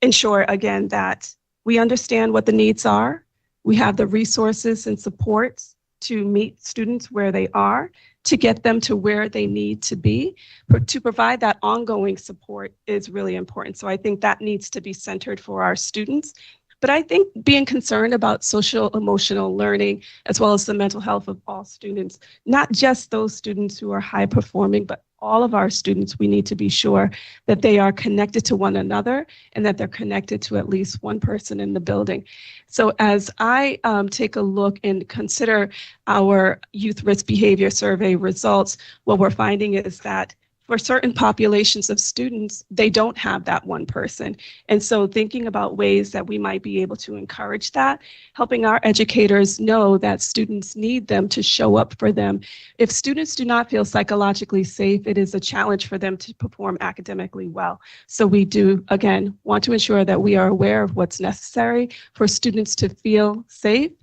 ensure, again, that we understand what the needs are. We have the resources and supports to meet students where they are, to get them to where they need to be. But to provide that ongoing support is really important. So I think that needs to be centered for our students. But I think being concerned about social emotional learning, as well as the mental health of all students, not just those students who are high performing, but all of our students, we need to be sure that they are connected to one another and that they're connected to at least one person in the building. So as I take a look and consider our youth risk behavior survey results, what we're finding is that for certain populations of students, they don't have that one person. And so thinking about ways that we might be able to encourage that, helping our educators know that students need them to show up for them. If students do not feel psychologically safe, it is a challenge for them to perform academically well. So we do, again, want to ensure that we are aware of what's necessary for students to feel safe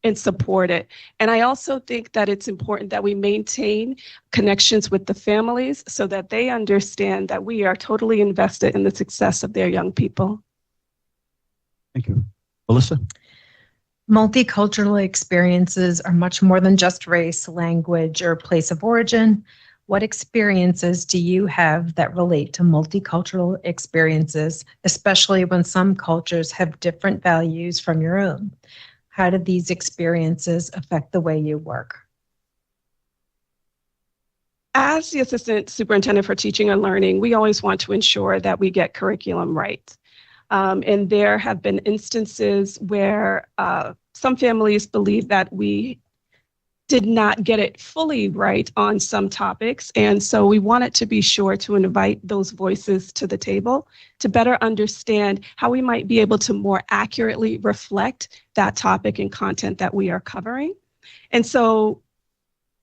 and support it. And I also think that it's important that we maintain connections with the families so that they understand that we are totally invested in the success of their young people. Thank you. Melissa? Multicultural experiences are much more than just race, language, or place of origin. What experiences do you have that relate to multicultural experiences, especially when some cultures have different values from your own? How do these experiences affect the way you work? As the Assistant Superintendent for Teaching and Learning, we always want to ensure that we get curriculum right. And there have been instances where some families believe that we did not get it fully right on some topics. And so we wanted to be sure to invite those voices to the table to better understand how we might be able to more accurately reflect that topic and content that we are covering. And so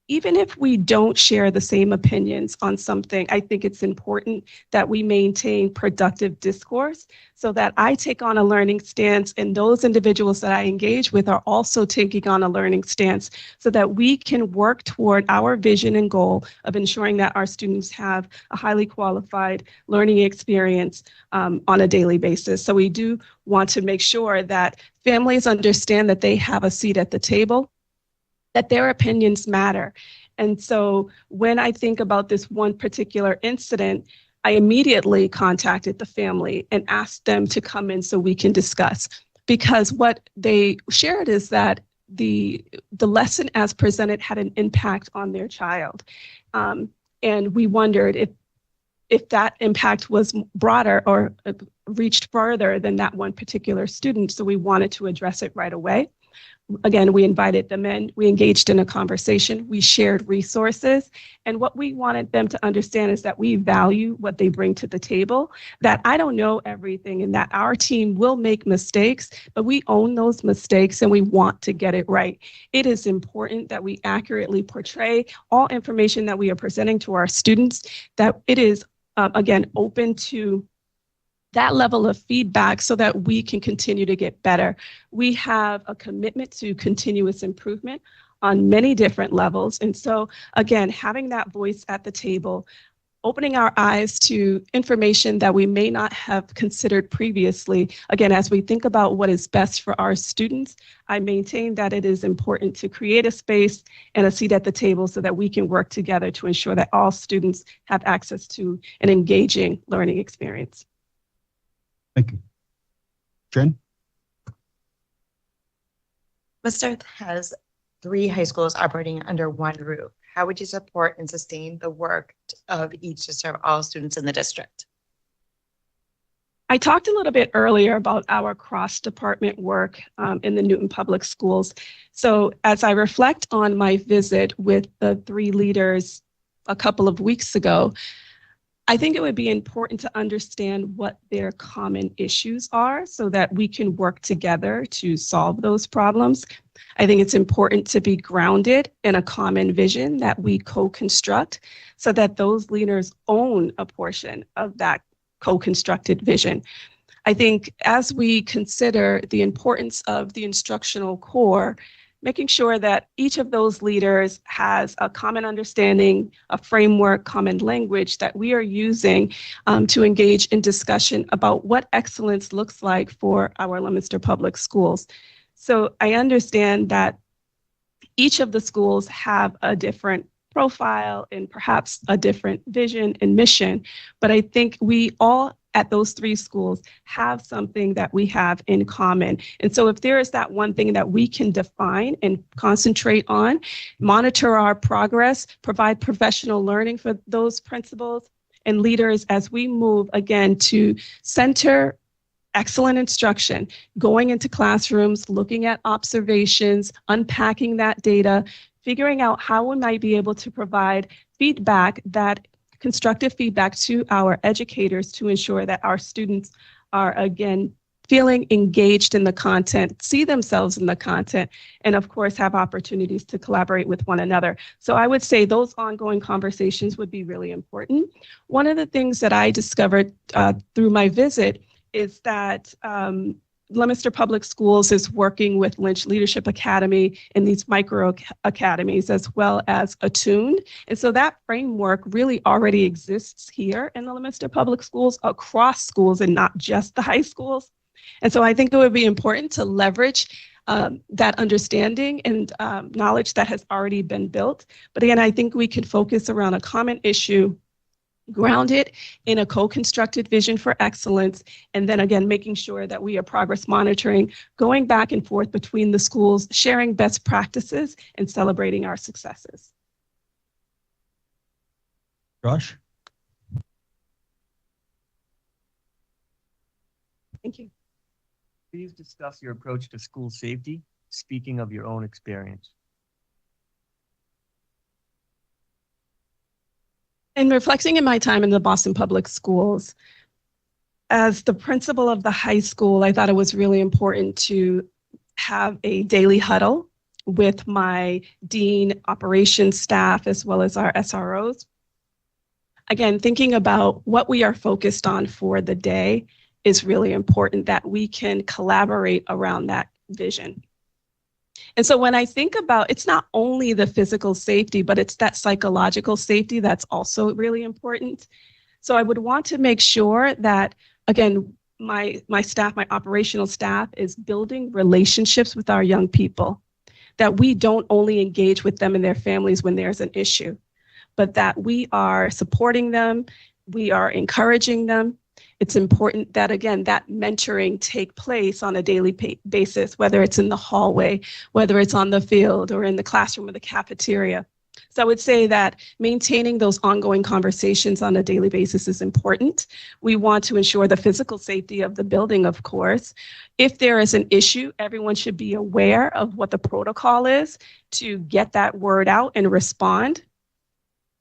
even if we don't share the same opinions on something, I think it's important that we maintain productive discourse so that I take on a learning stance and those individuals that I engage with are also taking on a learning stance so that we can work toward our vision and goal of ensuring that our students have a highly qualified learning experience on a daily basis. So we do want to make sure that families understand that they have a seat at the table, that their opinions matter. And so when I think about this one particular incident, I immediately contacted the family and asked them to come in so we can discuss. Because what they shared is that the lesson as presented had an impact on their child. And we wondered if that impact was broader or reached further than that one particular student. So we wanted to address it right away. Again, we invited them in, we engaged in a conversation, we shared resources, and what we wanted them to understand is that we value what they bring to the table, that I don't know everything and that our team will make mistakes, but we own those mistakes and we want to get it right. It is important that we accurately portray all information that we are presenting to our students, that it is, again, open to that level of feedback so that we can continue to get better. We have a commitment to continuous improvement on many different levels. And so again, having that voice at the table, opening our eyes to information that we may not have considered previously. Again, as we think about what is best for our students, I maintain that it is important to create a space and a seat at the table so that we can work together to ensure that all students have access to an engaging learning experience. Thank you. Jen? Leominster has 3 high schools operating under one roof. How would you support and sustain the work of each to serve all students in the district? I talked a little bit earlier about our cross-department work in the Newton Public Schools. So as I reflect on my visit with the 3 leaders a couple of weeks ago, I think it would be important to understand what their common issues are so that we can work together to solve those problems. I think it's important to be grounded in a common vision that we co-construct so that those leaders own a portion of that co-constructed vision. I think as we consider the importance of the instructional core, making sure that each of those leaders has a common understanding, a framework, common language that we are using to engage in discussion about what excellence looks like for our Leominster Public Schools. So I understand that each of the schools have a different profile and perhaps a different vision and mission, but I think we all at those 3 schools have something that we have in common. And so if there is that one thing that we can define and concentrate on, monitor our progress, provide professional learning for those principals and leaders as we move again to center excellent instruction, going into classrooms, looking at observations, unpacking that data, figuring out how we might be able to provide feedback, that constructive feedback to our educators to ensure that our students are, again, feeling engaged in the content, see themselves in the content, and of course have opportunities to collaborate with one another. So I would say those ongoing conversations would be really important. One of the things that I discovered through my visit is that Leominster Public Schools is working with Lynch Leadership Academy and these micro academies as well as Attuned. And so that framework really already exists here in the Leominster Public Schools across schools and not just the high schools. And so I think it would be important to leverage that understanding and knowledge that has already been built. But again, I think we can focus around a common issue, grounded in a co-constructed vision for excellence, and then again, making sure that we are progress monitoring, going back and forth between the schools, sharing best practices, and celebrating our successes. Josh? Thank you. Please discuss your approach to school safety, speaking of your own experience. In reflecting in my time in the Boston Public Schools, as the principal of the high school, I thought it was really important to have a daily huddle with my dean, operations staff, as well as our SROs. Again, thinking about what we are focused on for the day is really important, that we can collaborate around that vision. And so when I think about, it's not only the physical safety, but it's that psychological safety that's also really important. So I would want to make sure that, again, my staff, my operational staff is building relationships with our young people, that we don't only engage with them and their families when there's an issue, but that we are supporting them, we are encouraging them. It's important that, again, that mentoring take place on a daily basis, whether it's in the hallway, whether it's on the field or in the classroom or the cafeteria. So I would say that maintaining those ongoing conversations on a daily basis is important. We want to ensure the physical safety of the building, of course. If there is an issue, everyone should be aware of what the protocol is to get that word out and respond.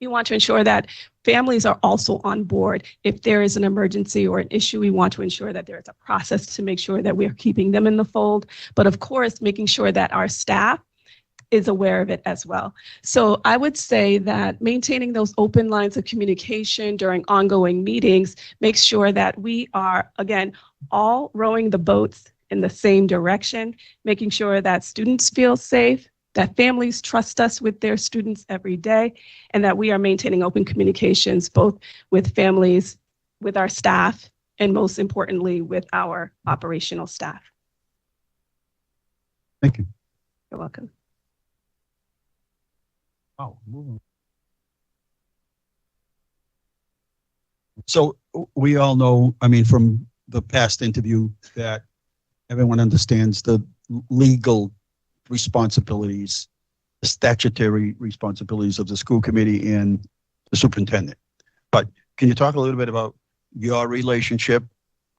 We want to ensure that families are also on board. If there is an emergency or an issue, we want to ensure that there is a process to make sure that we are keeping them in the fold. But of course, making sure that our staff is aware of it as well. So I would say that maintaining those open lines of communication during ongoing meetings makes sure that we are, again, all rowing the boats in the same direction, making sure that students feel safe, that families trust us with their students every day, and that we are maintaining open communications both with families, with our staff, and most importantly, with our operational staff. Thank you. You're welcome. Oh, moving. So we all know, I mean, from the past interview, that everyone understands the legal responsibilities, the statutory responsibilities of the school committee and the superintendent. But can you talk a little bit about your relationship,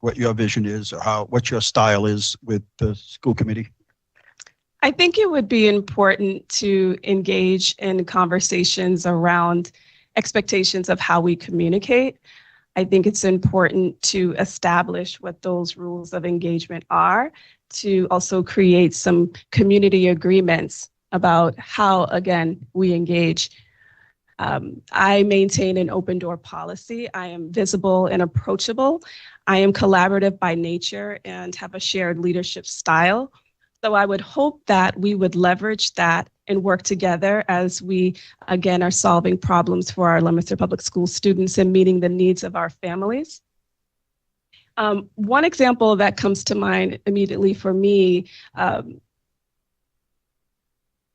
what your vision is, or what your style is with the school committee? I think it would be important to engage in conversations around expectations of how we communicate. I think it's important to establish what those rules of engagement are, to also create some community agreements about how, again, we engage. I maintain an open door policy. I am visible and approachable. I am collaborative by nature and have a shared leadership style. So I would hope that we would leverage that and work together as we, again, are solving problems for our Leominster Public School students and meeting the needs of our families. One example that comes to mind immediately for me,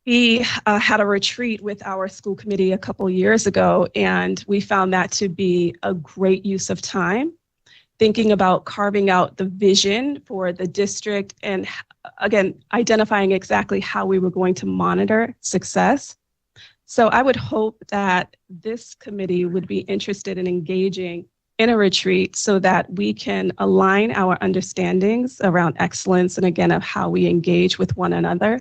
we had a retreat with our school committee a couple years ago, and we found that to be a great use of time, thinking about carving out the vision for the district and, again, identifying exactly how we were going to monitor success. So I would hope that this committee would be interested in engaging in a retreat so that we can align our understandings around excellence and, again, of how we engage with one another.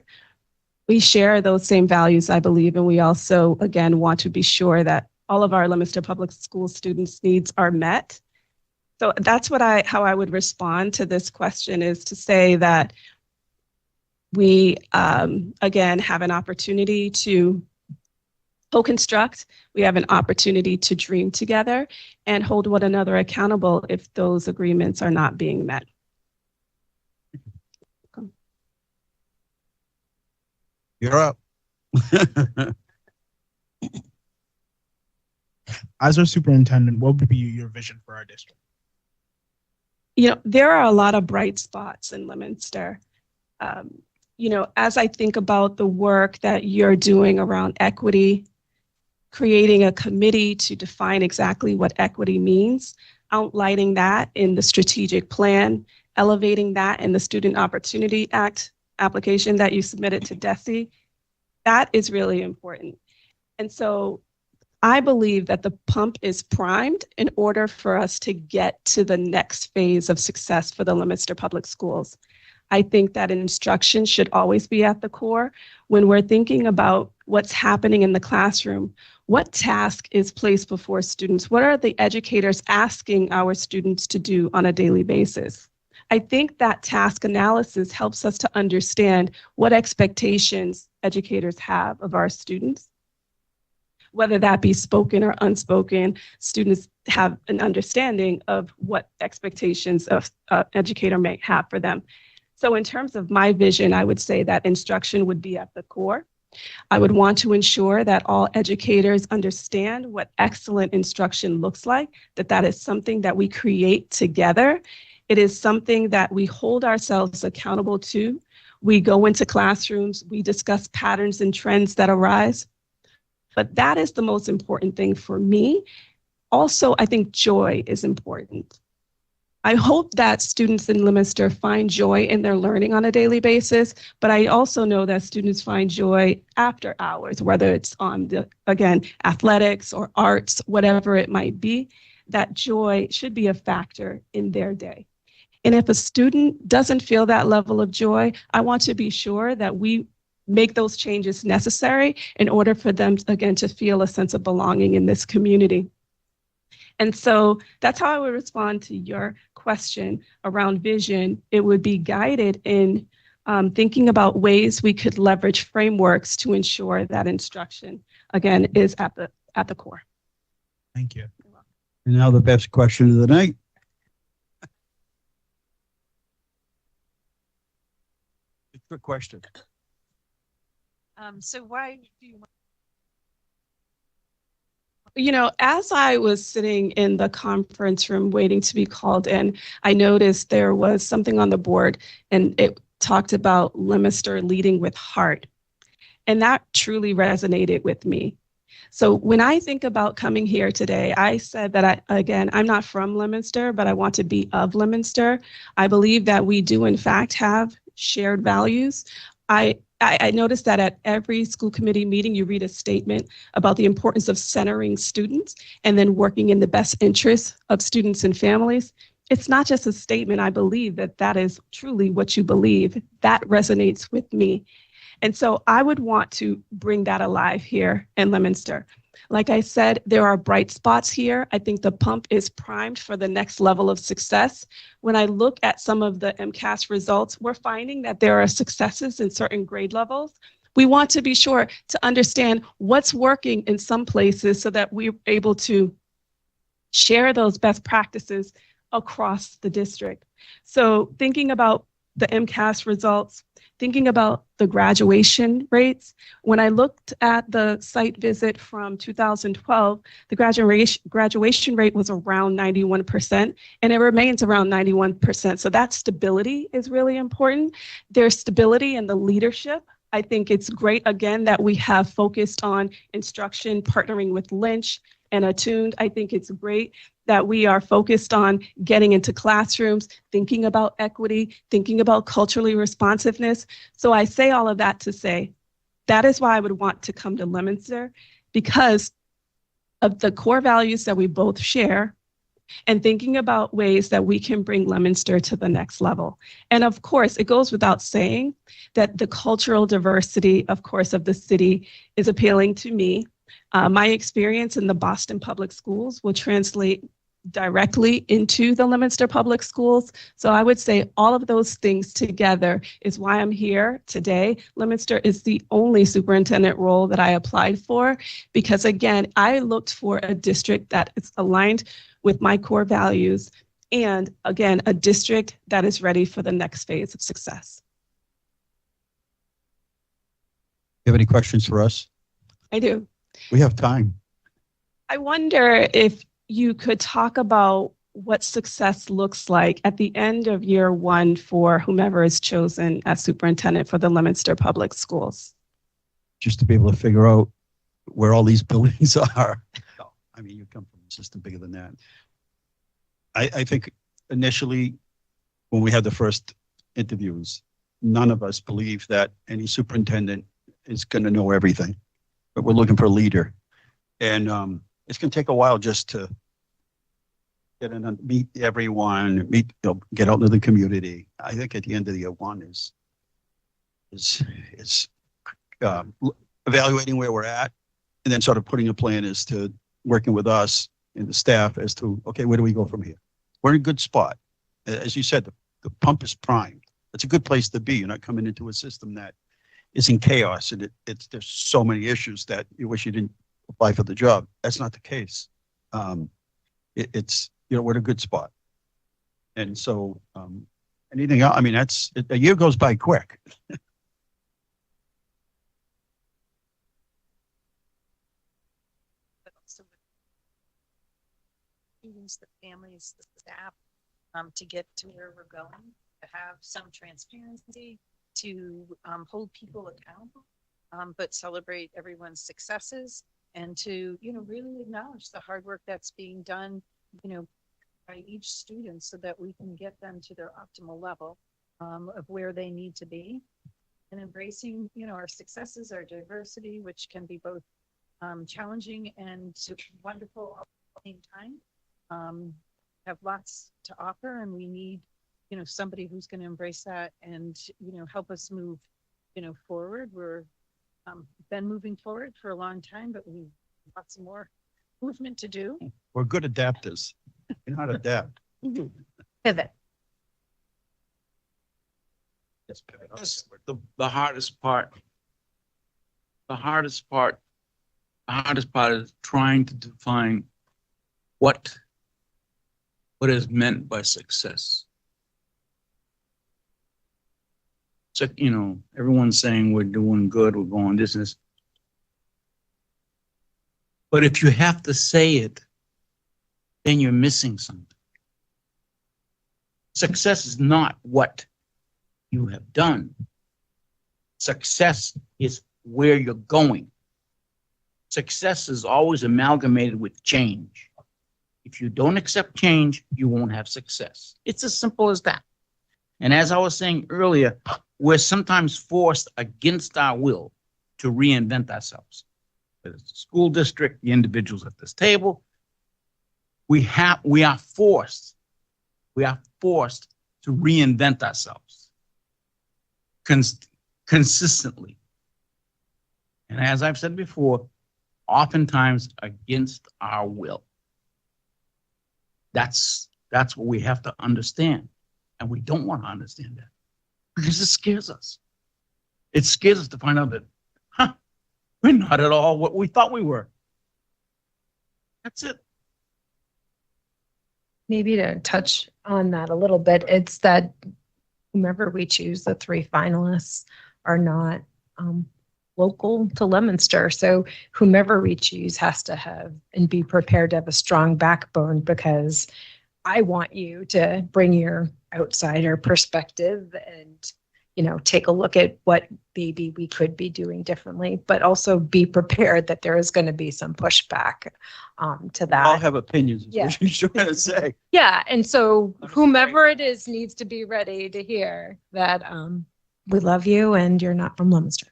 We share those same values, I believe, and we also, again, want to be sure that all of our Leominster Public School students' needs are met. So that's how I would respond to this question, is to say that we, again, have an opportunity to co-construct. We have an opportunity to dream together and hold one another accountable if those agreements are not being met. You're up. As our superintendent, what would be your vision for our district? There are a lot of bright spots in Leominster. As I think about the work that you're doing around equity, creating a committee to define exactly what equity means, outlining that in the strategic plan, elevating that in the Student Opportunity Act application that you submitted to DESE, that is really important. And so I believe that the pump is primed in order for us to get to the next phase of success for the Leominster Public Schools. I think that instruction should always be at the core. When we're thinking about what's happening in the classroom, what task is placed before students? What are the educators asking our students to do on a daily basis? I think that task analysis helps us to understand what expectations educators have of our students. Whether that be spoken or unspoken, students have an understanding of what expectations of educator may have for them. So in terms of my vision, I would say that instruction would be at the core. I would want to ensure that all educators understand what excellent instruction looks like, that is something that we create together. It is something that we hold ourselves accountable to. We go into classrooms, we discuss patterns and trends that arise. But that is the most important thing for me. Also, I think joy is important. I hope that students in Leominster find joy in their learning on a daily basis, but I also know that students find joy after hours, whether it's on again, athletics or arts, whatever it might be, that joy should be a factor in their day. And if a student doesn't feel that level of joy, I want to be sure that we make those changes necessary in order for them, again, to feel a sense of belonging in this community. And so that's how I would respond to your question around vision. It would be guided in thinking about ways we could leverage frameworks to ensure that instruction, again, is at the core. Thank you. And now the best question of the night. Good question. So why do you? You know, as I was sitting in the conference room waiting to be called in, I noticed there was something on the board and it talked about Leominster leading with heart. And that truly resonated with me. So when I think about coming here today, I said that I'm not from Leominster, but I want to be of Leominster. I believe that we do in fact have shared values. I noticed that at every school committee meeting, you read a statement about the importance of centering students and then working in the best interests of students and families. It's not just a statement. I believe that that is truly what you believe. That resonates with me. And so I would want to bring that alive here in Leominster. Like I said, there are bright spots here. I think the pump is primed for the next level of success. When I look at some of the MCAS results, we're finding that there are successes in certain grade levels. We want to be sure to understand what's working in some places so that we're able to share those best practices across the district. So thinking about the MCAS results, thinking about the graduation rates, when I looked at the site visit from 2012, the graduation rate was around 91%, and it remains around 91%. So that stability is really important. There's stability in the leadership. I think it's great, again, that we have focused on instruction, partnering with Lynch and Attuned. I think it's great that we are focused on getting into classrooms, thinking about equity, thinking about culturally responsiveness. So I say all of that to say, that is why I would want to come to Leominster, because of the core values that we both share and thinking about ways that we can bring Leominster to the next level. And of course, it goes without saying that the cultural diversity, of course, of the city is appealing to me. My experience in the Boston Public Schools will translate directly into the Leominster Public Schools. So I would say all of those things together is why I'm here today. Leominster is the only superintendent role that I applied for because, again, I looked for a district that is aligned with my core values and, again, a district that is ready for the next phase of success. You have any questions for us? I do. We have time. I wonder if you could talk about what success looks like at the end of year one for whomever is chosen as superintendent for the Leominster Public Schools. Just to be able to figure out where all these buildings are. I mean, you come from a system bigger than that. I think initially, when we had the first interviews, none of us believed that any superintendent is going to know everything, but we're looking for a leader. And it's going to take a while just to get in and meet everyone, get out into the community. I think at the end of the year one is evaluating where we're at, and then sort of putting a plan as to working with us and the staff as to, okay, where do we go from here? We're in a good spot. As you said, the pump is primed. It's a good place to be. You're not coming into a system that is in chaos and there's so many issues that you wish you didn't apply for the job. That's not the case. It's, we're in a good spot. And so anything else, I mean, a year goes by quick. But also with students, the families, the staff, to get to where we're going, to have some transparency, to hold people accountable, but celebrate everyone's successes and to, really acknowledge the hard work that's being done, by each student so that we can get them to their optimal level of where they need to be and embracing, our successes, our diversity, which can be both challenging and wonderful at the same time. Have lots to offer and we need, somebody who's going to embrace that and, help us move, forward. We're been moving forward for a long time, but we've got some more movement to do. We're good adapters. You know how to adapt. Pivot. Yes, pivot. That's the hardest part. The hardest part is trying to define what is meant by success. So, everyone's saying we're doing good, we're going business. But if you have to say it, then you're missing something. Success is not what you have done. Success is where you're going. Success is always amalgamated with change. If you don't accept change, you won't have success. It's as simple as that. And as I was saying earlier, we're sometimes forced against our will to reinvent ourselves. Whether it's the school district, the individuals at this table, we are forced to reinvent ourselves consistently. And as I've said before, oftentimes against our will. That's what we have to understand. And we don't want to understand that because it scares us. It scares us to find out that, we're not at all what we thought we were. That's it. Maybe to touch on that a little bit, it's that whomever we choose, the 3 finalists are not local to Leominster. So whomever we choose has to have and be prepared to have a strong backbone, because I want you to bring your outsider perspective and, take a look at what maybe we could be doing differently, but also be prepared that there is going to be some pushback to that. I'll have opinions, is Yeah. what you're trying to say. Yeah. And so whomever it is needs to be ready to hear that we love you and you're not from Leominster.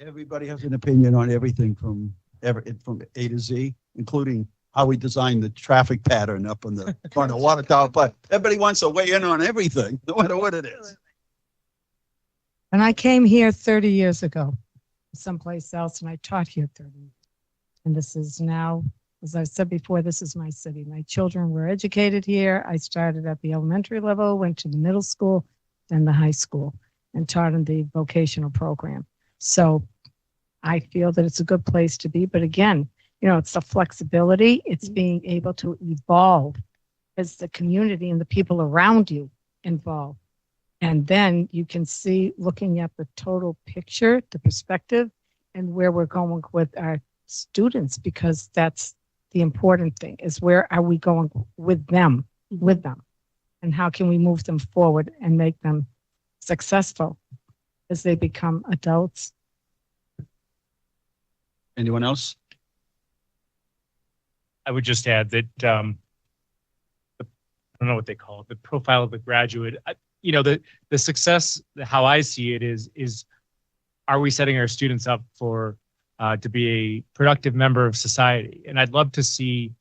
Everybody has an opinion on everything from A to Z, including how we design the traffic pattern up on the water tower. But everybody wants to weigh in on everything, no matter what it is. When I came here 30 years ago, someplace else, and I taught here 30 years. And this is now, as I said before, this is my city. My children were educated here. I started at the elementary level, went to the middle school, then the high school, and taught in the vocational program. So I feel that it's a good place to be. But again, it's the flexibility. It's being able to evolve as the community and the people around you evolve. And then you can see, looking at the total picture, the perspective, and where we're going with our students, because that's the important thing, is where are we going with them, and how can we move them forward and make them successful as they become adults. Anyone else? I would just add that, I don't know what they call it, the profile of the graduate. The success, how I see it is, are we setting our students up for to be a productive member of society? And I'd love to see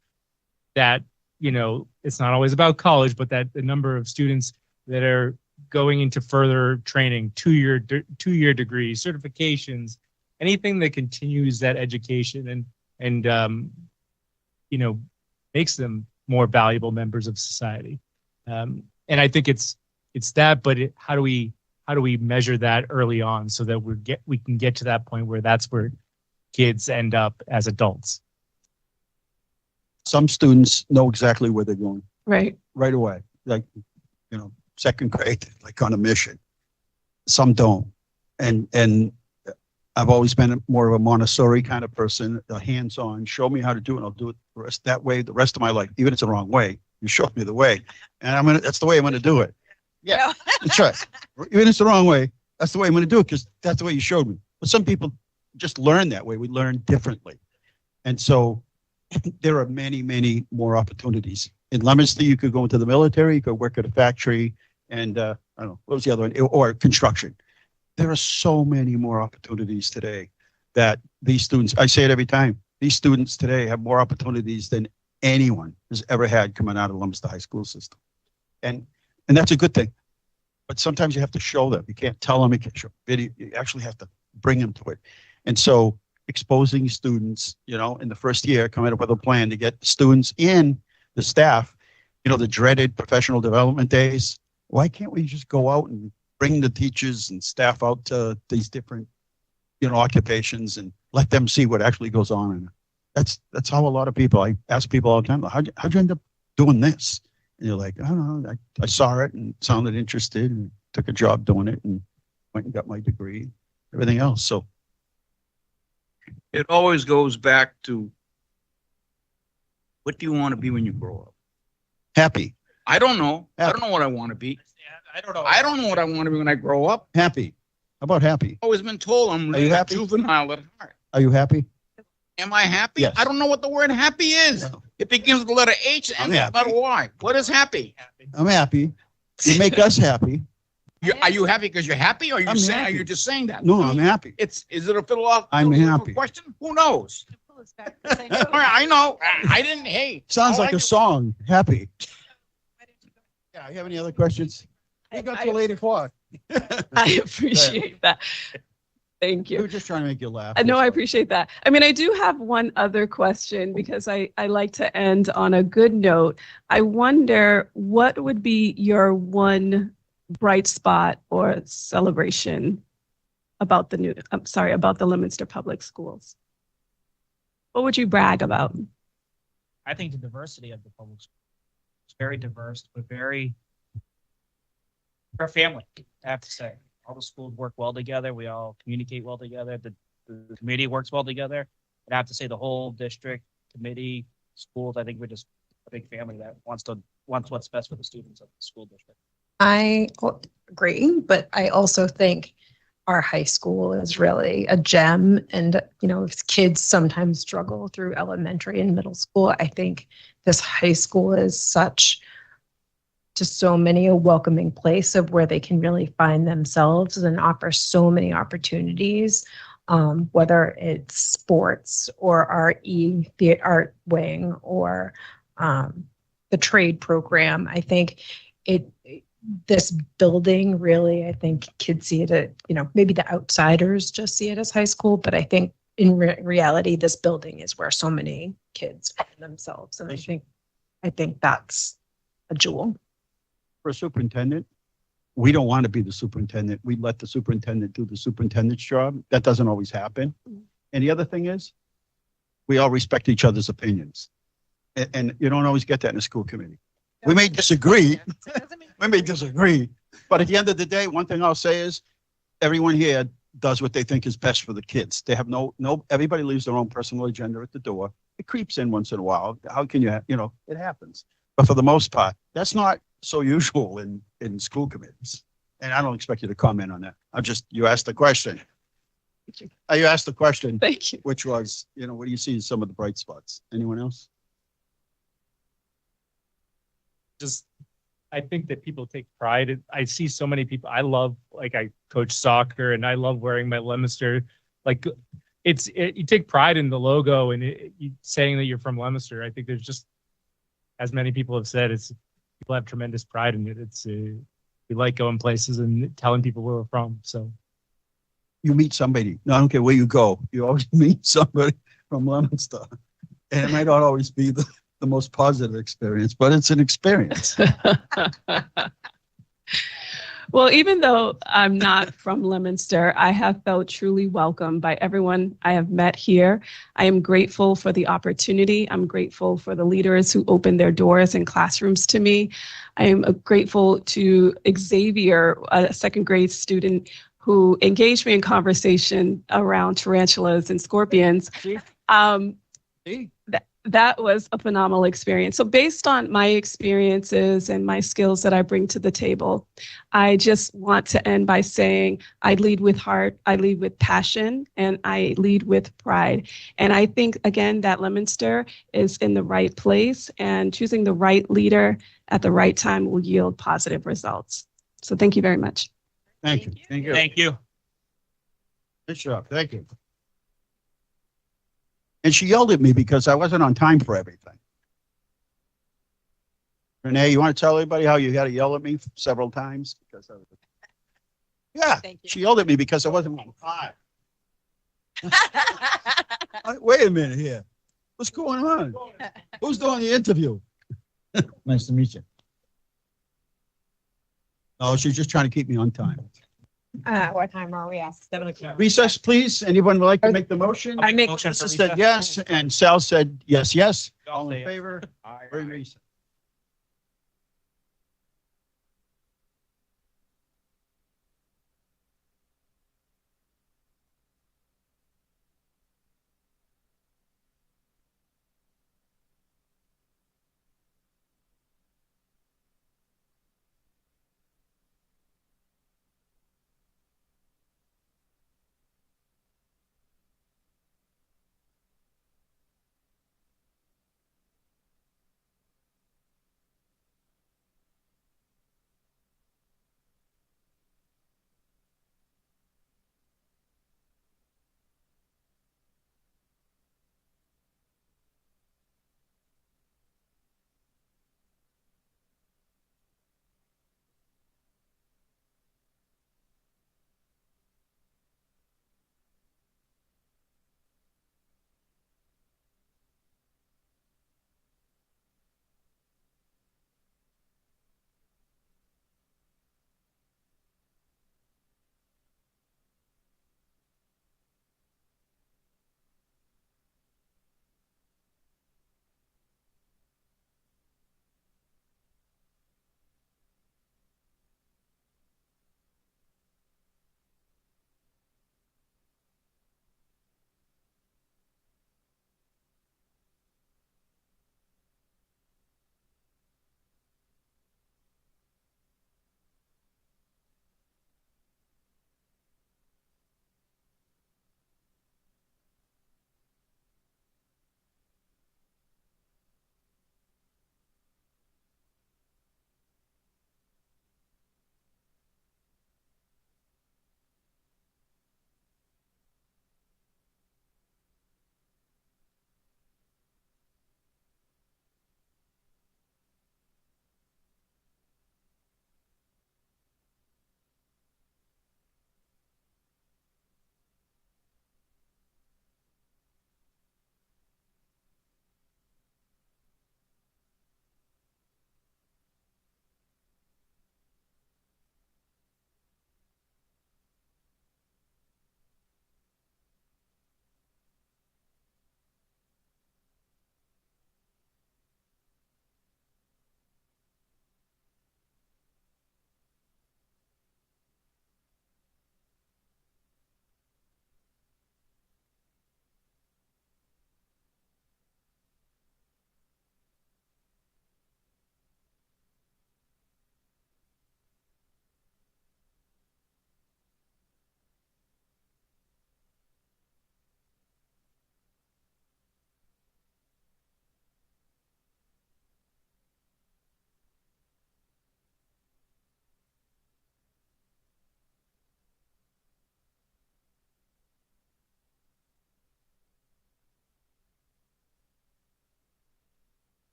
that, it's not always about college, but that the number of students that are going into further training, two-year degrees, certifications, anything that continues that education and makes them more valuable members of society. And I think it's that, but how do we measure that early on so that we can get to that point where that's where kids end up as adults? Some students know exactly where they're going Right. right away, like, second grade, like on a mission. Some don't. And I've always been more of a Montessori kind of person, a hands-on, show me how to do it, and I'll do it that way the rest of my life. Even if it's the wrong way, you show me the way, and that's the way I'm going to do it. Yeah, that's right. Even if it's the wrong way, that's the way I'm going to do it, because that's the way you showed me. But some people just learn that way. We learn differently. And so there are many, many more opportunities. In Leominster, you could go into the military, you could work at a factory, and I don't know, what was the other one? Or construction. There are so many more opportunities today that these students, I say it every time, these students today have more opportunities than anyone has ever had coming out of the Leominster high school system. And that's a good thing. But sometimes you have to show them. You can't tell them, you can't show video. You actually have to bring them to it. And so exposing students, in the first year, coming up with a plan to get students in, the staff, the dreaded professional development days. Why can't we just go out and bring the teachers and staff out to these different, occupations and let them see what actually goes on? And that's how a lot of people, I ask people all the time, how'd you end up doing this? And you're like, I don't know, I saw it and sounded interested and took a job doing it and went and got my degree, everything else. So It always goes back to what do you want to be when you grow up? happy, I don't know. I don't know what I want to be. I don't know. I don't know what I want to be when I grow up. happy. How about happy? Always been told I'm Are you really happy? juvenile at heart. Are you happy? Am I happy? Yes. I don't know what the word happy is. No. It begins with the letter H and I'm ends with the happy. letter Y. What is happy? I'm happy. You make us happy. Are you happy because you're happy, or are you I'm saying? Are happy. you just saying that? No, I'm happy. Is it a philosophical I'm happy. question? Who knows? I know. I didn't. Hey, Sounds all like I a do- song. Happy. Yeah, you have any other questions? We got till 8 o'clock. I appreciate that. Thank We you. were just trying to make you laugh. I know, I appreciate that. I mean, I do have one other question because I like to end on a good note. I wonder what would be your one bright spot or celebration about the about the Leominster Public Schools? What would you brag about? I think the diversity of the public school is very diverse, but very, we're a family, I have to say. All the schools work well together. We all communicate well together. The committee works well together. And I have to say the whole district, committee, schools, I think we're just a big family that wants what's best for the students of the school district. I agree, but I also think our high school is really a gem. And, if kids sometimes struggle through elementary and middle school, I think this high school is such to so many a welcoming place of where they can really find themselves and offer so many opportunities, whether it's sports or the art wing or the trade program. I think this building really, I think kids see it at, maybe the outsiders just see it as high school, but I think in reality, this building is where so many kids find themselves. And I think that's a jewel. For a superintendent, we don't want to be the superintendent. We let the superintendent do the superintendent's job. That doesn't always happen. And the other thing is, we all respect each other's opinions. And you don't always get that in a school committee. We may disagree. We may disagree. But at the end of the day, one thing I'll say is everyone here does what they think is best for the kids. They have everybody leaves their own personal agenda at the door. It creeps in once in a while. How can you, it happens. But for the most part, that's not so usual in school committees. And I don't expect you to comment on that. You asked the question. You asked the question. Thank you. Which was, what do you see as some of the bright spots? Anyone else? I think that people take pride. I see so many people. I coach soccer and I love wearing my Leominster. You take pride in the logo and you saying that you're from Leominster. I think there's just, as many people have said, people have tremendous pride in it. We like going places and telling people where we're from. So you meet somebody. No, I don't care where you go. You always meet somebody from Leominster. And it might not always be the most positive experience, but it's an experience. Well, even though I'm not from Leominster, I have felt truly welcomed by everyone I have met here. I am grateful for the opportunity. I'm grateful for the leaders who opened their doors and classrooms to me. I am grateful to Xavier, a second grade student who engaged me in conversation around tarantulas and scorpions. That was a phenomenal experience. So based on my experiences and my skills that I bring to the table, I just want to end by saying I lead with heart, I lead with passion, and I lead with pride. And I think, again, that Leominster is in the right place, and choosing the right leader at the right time will yield positive results. So thank you very much. Thank you. Thank you. Thank you. Good job. Thank you. And she yelled at me because I wasn't on time for everything. Renee, you want to tell everybody how you got to yell at me several times? Yeah, she yelled at me because I wasn't on time. Wait a minute here. What's going on? Who's doing the interview? Nice to meet you. Oh, she's just trying to keep me on time. What time are we at? 7 o'clock. Recess, please. Anyone would like to make the motion? I make motion Lisa for said recess. yes, and Sal said yes, yes. I'll All say in it. favor? We're in recess.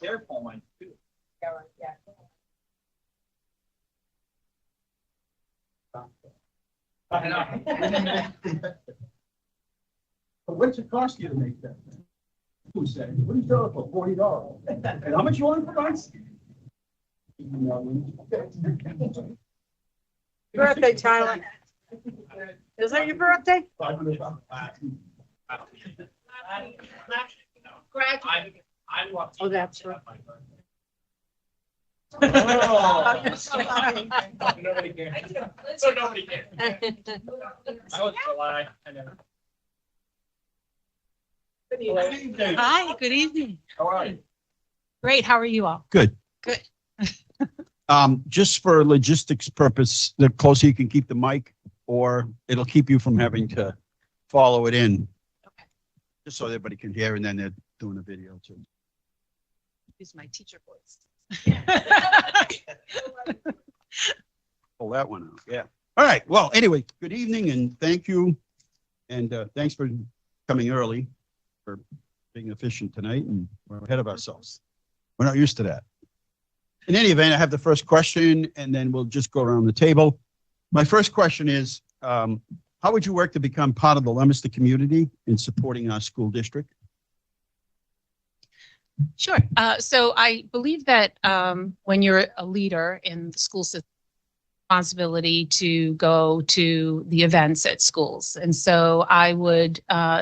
Their phone line too. What's it cost you to make that thing? Who said? What do you sell it for? $40. And how much you want it for us? Birthday, Tyler. Is that your birthday? Oh, that's right. Nobody cares. So nobody cares. I was July. I know. Hi, good evening. How are you? Great. How are you all? Good. Good. Just for logistics purpose, the closer you can keep the mic, or it'll keep you from having to follow it in. Okay. Just so everybody can hear, and then they're doing a video too. Use my teacher voice. Pull that one out. Yeah. All right. Well, anyway, good evening and thank you. And thanks for coming early, for being efficient tonight, and we're ahead of ourselves. We're not used to that. In any event, I have the first question and then we'll just go around the table. My first question is, how would you work to become part of the Leominster community in supporting our school district? Sure. So I believe that when you're a leader in the school system, responsibility to go to the events at schools. And so I would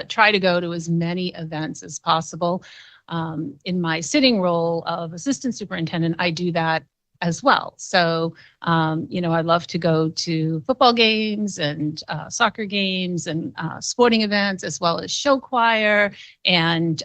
try to go to as many events as possible. In my sitting role of assistant superintendent, I do that as well. So, I love to go to football games and soccer games and sporting events, as well as show choir and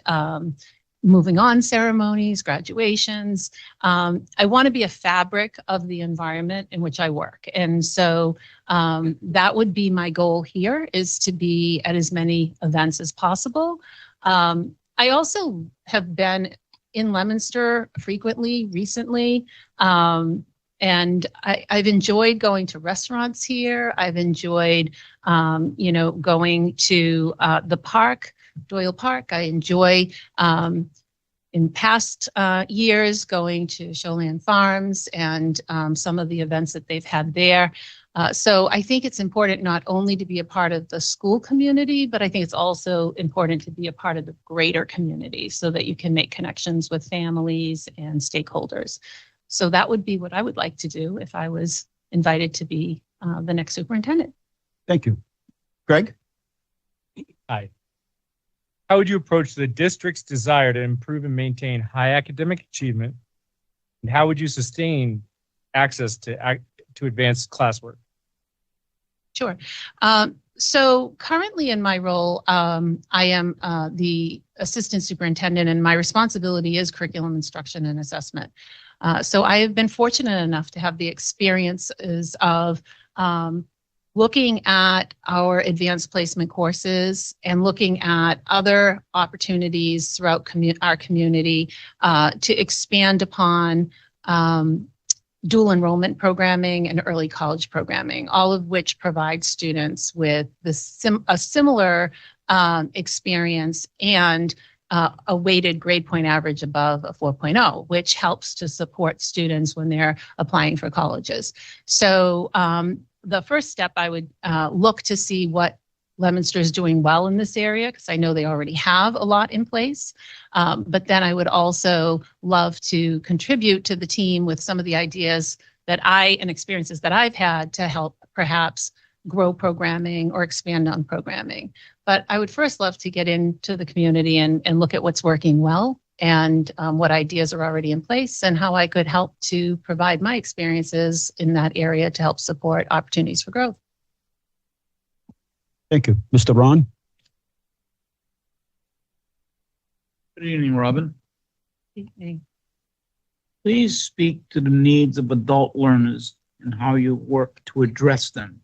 moving on ceremonies, graduations. I want to be a fabric of the environment in which I work. And so that would be my goal here, is to be at as many events as possible. I also have been in Leominster frequently recently. And I've enjoyed going to restaurants here. I've enjoyed, going to the park, Doyle Park. I enjoy, in past years, going to Showland Farms and some of the events that they've had there. So I think it's important not only to be a part of the school community, but I think it's also important to be a part of the greater community so that you can make connections with families and stakeholders. So that would be what I would like to do if I was invited to be the next superintendent. Thank you. Greg? Hi. How would you approach the district's desire to improve and maintain high academic achievement? And how would you sustain access to advanced classwork? Sure. So currently in my role, I am the assistant superintendent, and my responsibility is curriculum instruction and assessment. So I have been fortunate enough to have the experiences of looking at our advanced placement courses and looking at other opportunities throughout our community to expand upon dual enrollment programming and early college programming, all of which provide students with a similar experience and a weighted grade point average above a 4.0, which helps to support students when they're applying for colleges. So the first step, I would look to see what Leominster is doing well in this area, because I know they already have a lot in place. But then I would also love to contribute to the team with some of the ideas and experiences that I've had to help perhaps grow programming or expand on programming. But I would first love to get into the community and look at what's working well and what ideas are already in place and how I could help to provide my experiences in that area to help support opportunities for growth. Thank you. Mr. Ron? Good evening, Robin. Good evening. Please speak to the needs of adult learners and how you work to address them.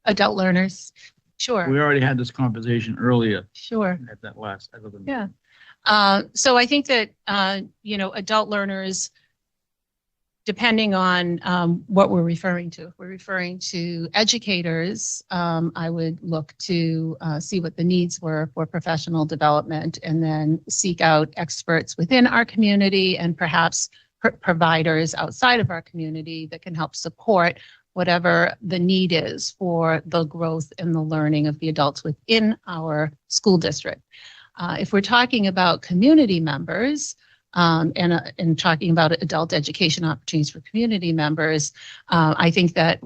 Adult learners. Sure. We already had this conversation earlier Sure. at that last. Yeah. So I think that, adult learners depending on what we're referring to. If we're referring to educators, I would look to see what the needs were for professional development and then seek out experts within our community and perhaps providers outside of our community that can help support whatever the need is for the growth and the learning of the adults within our school district. If we're talking about community members, and talking about adult education opportunities for community members, I think that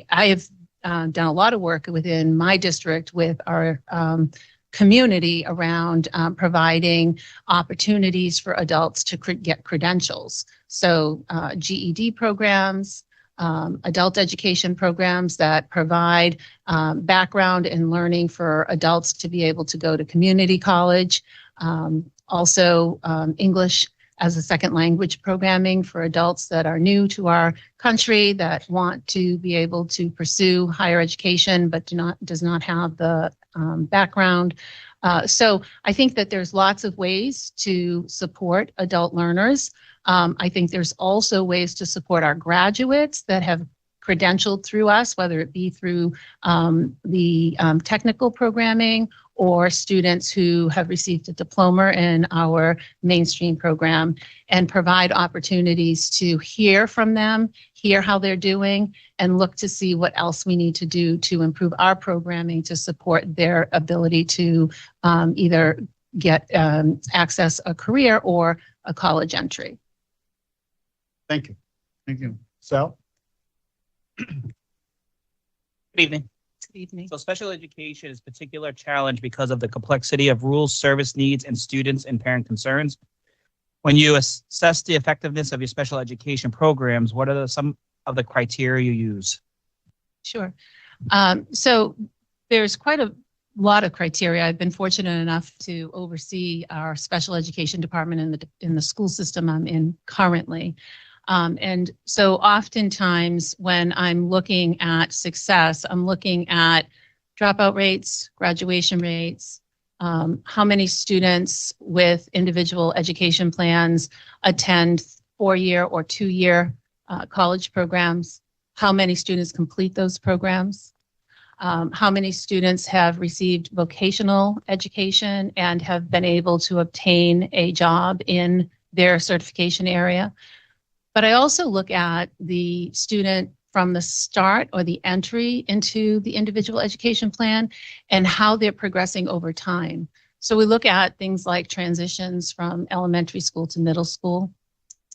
I have done a lot of work within my district with our community around providing opportunities for adults to get credentials. So GED programs, adult education programs that provide background and learning for adults to be able to go to community college. Also English as a second language programming for adults that are new to our country that want to be able to pursue higher education but does not have the background. So I think that there's lots of ways to support adult learners. I think there's also ways to support our graduates that have credentialed through us, whether it be through the technical programming or students who have received a diploma in our mainstream program, and provide opportunities to hear from them, hear how they're doing, and look to see what else we need to do to improve our programming to support their ability to either get access a career or a college entry. Thank you. Thank you. Sal? Good evening. Good evening. So special education is a particular challenge because of the complexity of rules, service needs, and students and parent concerns. When you assess the effectiveness of your special education programs, what are some of the criteria you use? Sure. So there's quite a lot of criteria. I've been fortunate enough to oversee our special education department in the school system I'm in currently. And so oftentimes when I'm looking at success, I'm looking at dropout rates, graduation rates, how many students with individual education plans attend 4-year or 2-year college programs, how many students complete those programs, how many students have received vocational education and have been able to obtain a job in their certification area. But I also look at the student from the start or the entry into the individual education plan and how they're progressing over time. So we look at things like transitions from elementary school to middle school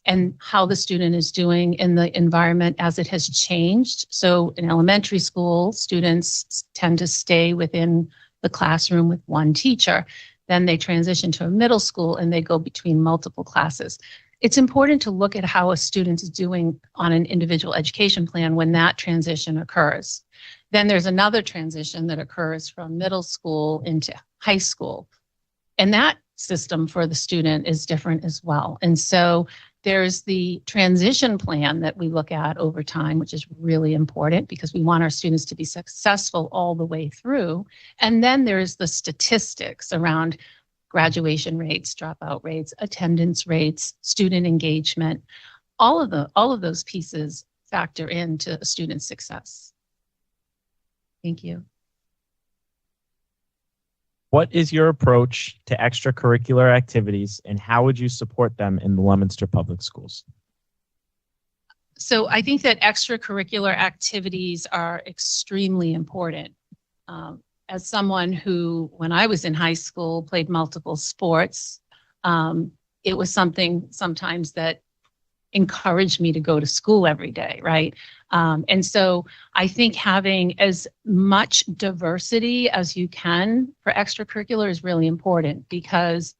and how the student is doing in the environment as it has changed. So in elementary school, students tend to stay within the classroom with one teacher. Then they transition to a middle school and they go between multiple classes. It's important to look at how a student is doing on an individual education plan when that transition occurs. Then there's another transition that occurs from middle school into high school. And that system for the student is different as well. And so there's the transition plan that we look at over time, which is really important because we want our students to be successful all the way through. And then there's the statistics around graduation rates, dropout rates, attendance rates, student engagement. All of those pieces factor into a student's success. Thank you. What is your approach to extracurricular activities and how would you support them in the Leominster Public Schools? So I think that extracurricular activities are extremely important. As someone who, when I was in high school, played multiple sports, it was something sometimes that encouraged me to go to school every day, right? And so I think having as much diversity as you can for extracurricular is really important because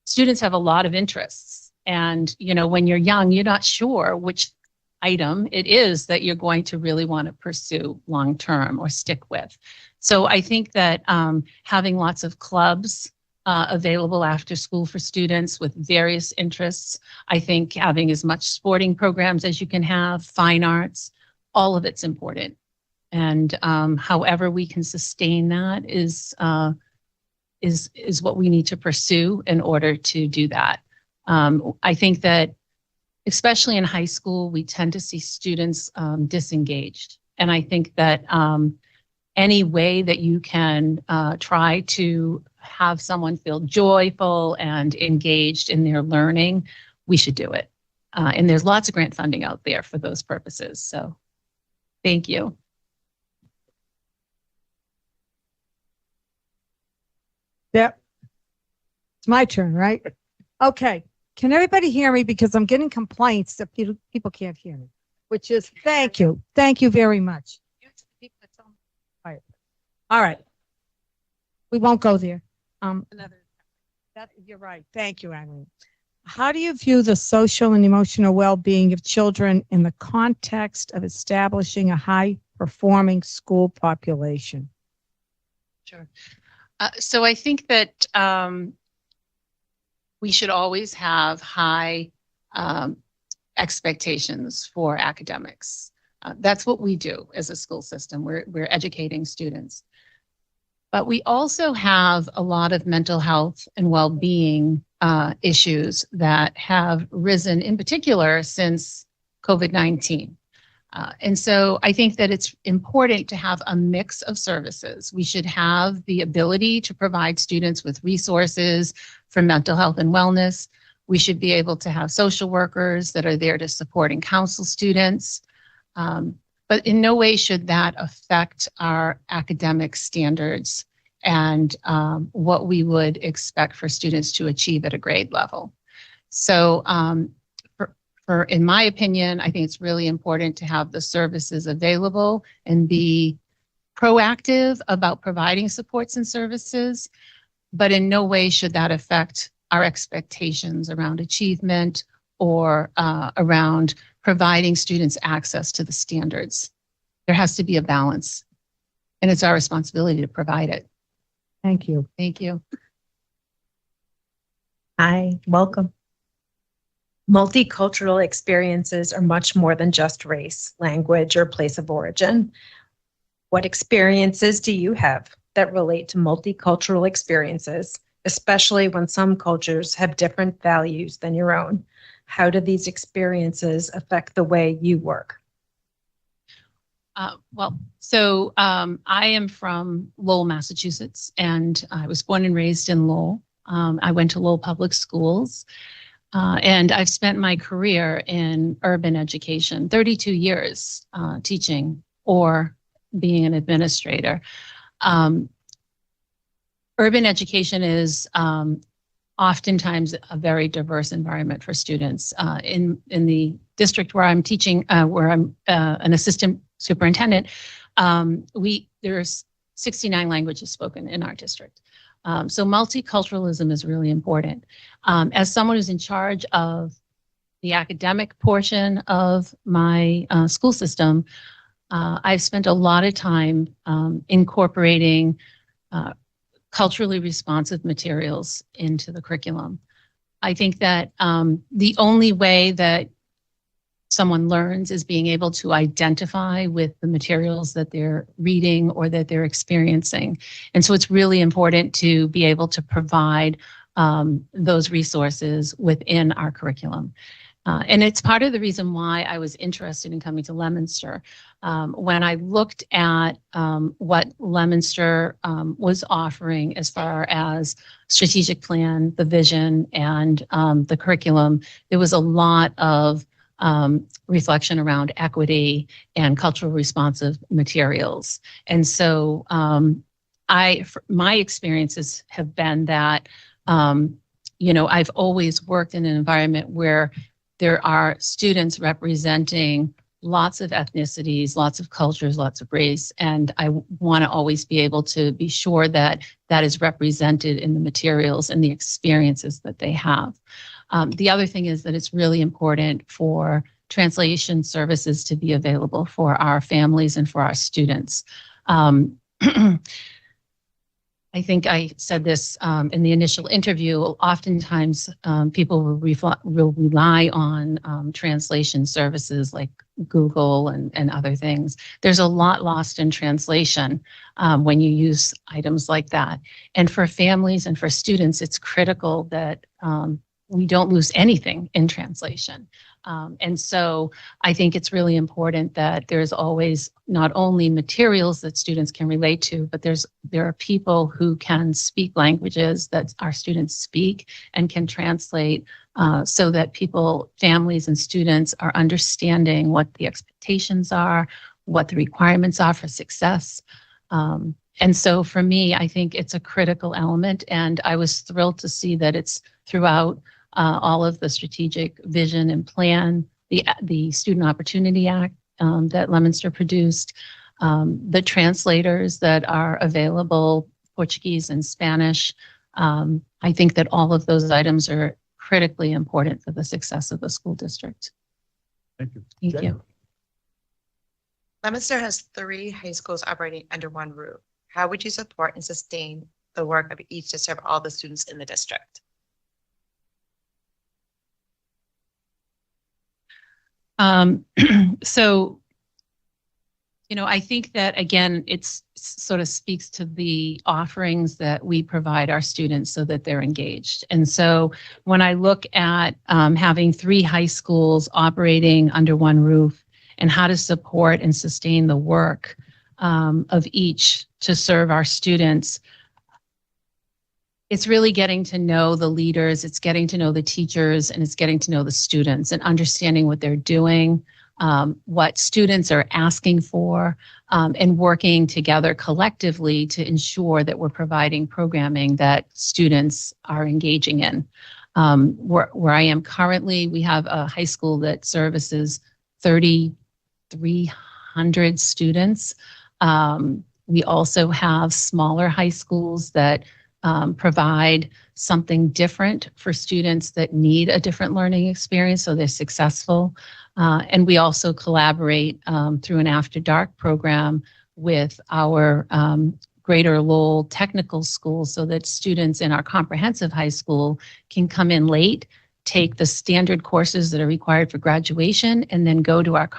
students have a lot of interests. And, you know, when you're young, you're not sure which item it is that you're going to really want to pursue long term or stick with. So I think that having lots of clubs available after school for students with various interests, I think having as much sporting programs as you can have, fine arts, all of it's important. And however we can sustain that is what we need to pursue in order to do that. I think that especially in high school, we tend to see students disengaged. And I think that any way that you can try to have someone feel joyful and engaged in their learning, we should do it. And there's lots of grant funding out there for those purposes. So thank you. Yep. It's my turn, right? Okay. Can everybody hear me? Because I'm getting complaints that people can't hear me, which is thank you. Thank you very much. All right. We won't go there. You're right. Thank you, Eileen. How do you view the social and emotional well-being of children in the context of establishing a high-performing school population? Sure. So I think that we should always have high expectations for academics. That's what we do as a school system. We're educating students. But we also have a lot of mental health and well-being issues that have risen in particular since COVID-19. And so I think that it's important to have a mix of services. We should have the ability to provide students with resources for mental health and wellness. We should be able to have social workers that are there to support and counsel students. But in no way should that affect our academic standards and what we would expect for students to achieve at a grade level. So in my opinion, I think it's really important to have the services available and be proactive about providing supports and services, but in no way should that affect our expectations around achievement or around providing students access to the standards. There has to be a balance, and it's our responsibility to provide it. Thank you. Thank you. Hi, welcome. Multicultural experiences are much more than just race, language, or place of origin. What experiences do you have that relate to multicultural experiences, especially when some cultures have different values than your own? How do these experiences affect the way you work? I am from Lowell, Massachusetts, and I was born and raised in Lowell. I went to Lowell Public Schools, and I've spent my career in urban education, 32 years teaching or being an administrator. Urban education is oftentimes a very diverse environment for students. In the district where I'm teaching, where I'm an assistant superintendent, there's 69 languages spoken in our district. So multiculturalism is really important. As someone who's in charge of the academic portion of my school system, I've spent a lot of time incorporating culturally responsive materials into the curriculum. I think that the only way that someone learns is being able to identify with the materials that they're reading or that they're experiencing. And so it's really important to be able to provide those resources within our curriculum. And it's part of the reason why I was interested in coming to Leominster. When I looked at what Leominster was offering as far as strategic plan, the vision, and the curriculum, there was a lot of reflection around equity and cultural responsive materials. And so my experiences have been that, I've always worked in an environment where there are students representing lots of ethnicities, lots of cultures, lots of race, and I want to always be able to be sure that that is represented in the materials and the experiences that they have. The other thing is that it's really important for translation services to be available for our families and for our students. I think I said this in the initial interview. Oftentimes, people will rely on translation services like Google and other things. There's a lot lost in translation when you use items like that. And for families and for students, it's critical that we don't lose anything in translation. And so I think it's really important that there's always not only materials that students can relate to, but there are people who can speak languages that our students speak and can translate so that people, families and students are understanding what the expectations are, what the requirements are for success. And so for me, I think it's a critical element, and I was thrilled to see that it's throughout all of the strategic vision and plan, the Student Opportunity Act that Leominster produced, the translators that are available, Portuguese and Spanish. I think that all of those items are critically important for the success of the school district. Thank you. Thank Jen? you. Leominster has 3 high schools operating under one roof. How would you support and sustain the work of each to serve all the students in the district? So, I think that, again, it's sort of speaks to the offerings that we provide our students so that they're engaged. And so when I look at having 3 high schools operating under one roof and how to support and sustain the work of each to serve our students, it's really getting to know the leaders, it's getting to know the teachers, and it's getting to know the students and understanding what they're doing, what students are asking for, and working together collectively to ensure that we're providing programming that students are engaging in. Where I am currently, we have a high school that services 3,300 students. We also have smaller high schools that provide something different for students that need a different learning experience so they're successful. And we also collaborate through an After Dark program with our Greater Lowell Technical School so that students in our comprehensive high school can come in late, take the standard courses that are required for graduation, and then go to our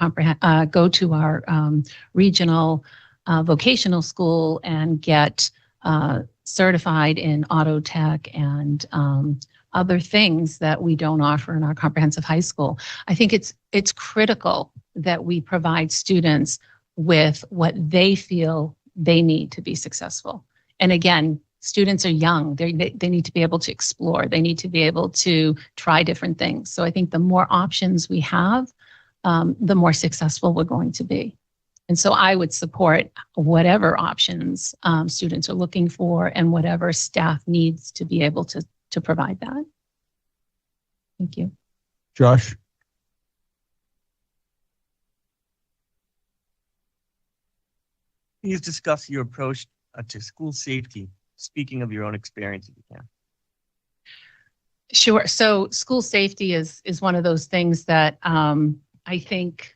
regional vocational school and get certified in auto tech and other things that we don't offer in our comprehensive high school. I think it's critical that we provide students with what they feel they need to be successful. And again, students are young. They need to be able to explore. They need to be able to try different things. So I think the more options we have, the more successful we're going to be. And so I would support whatever options students are looking for and whatever staff needs to be able to provide that. Thank you. Josh? Please discuss your approach to school safety, speaking of your own experience if you can. Sure. So school safety is one of those things that I think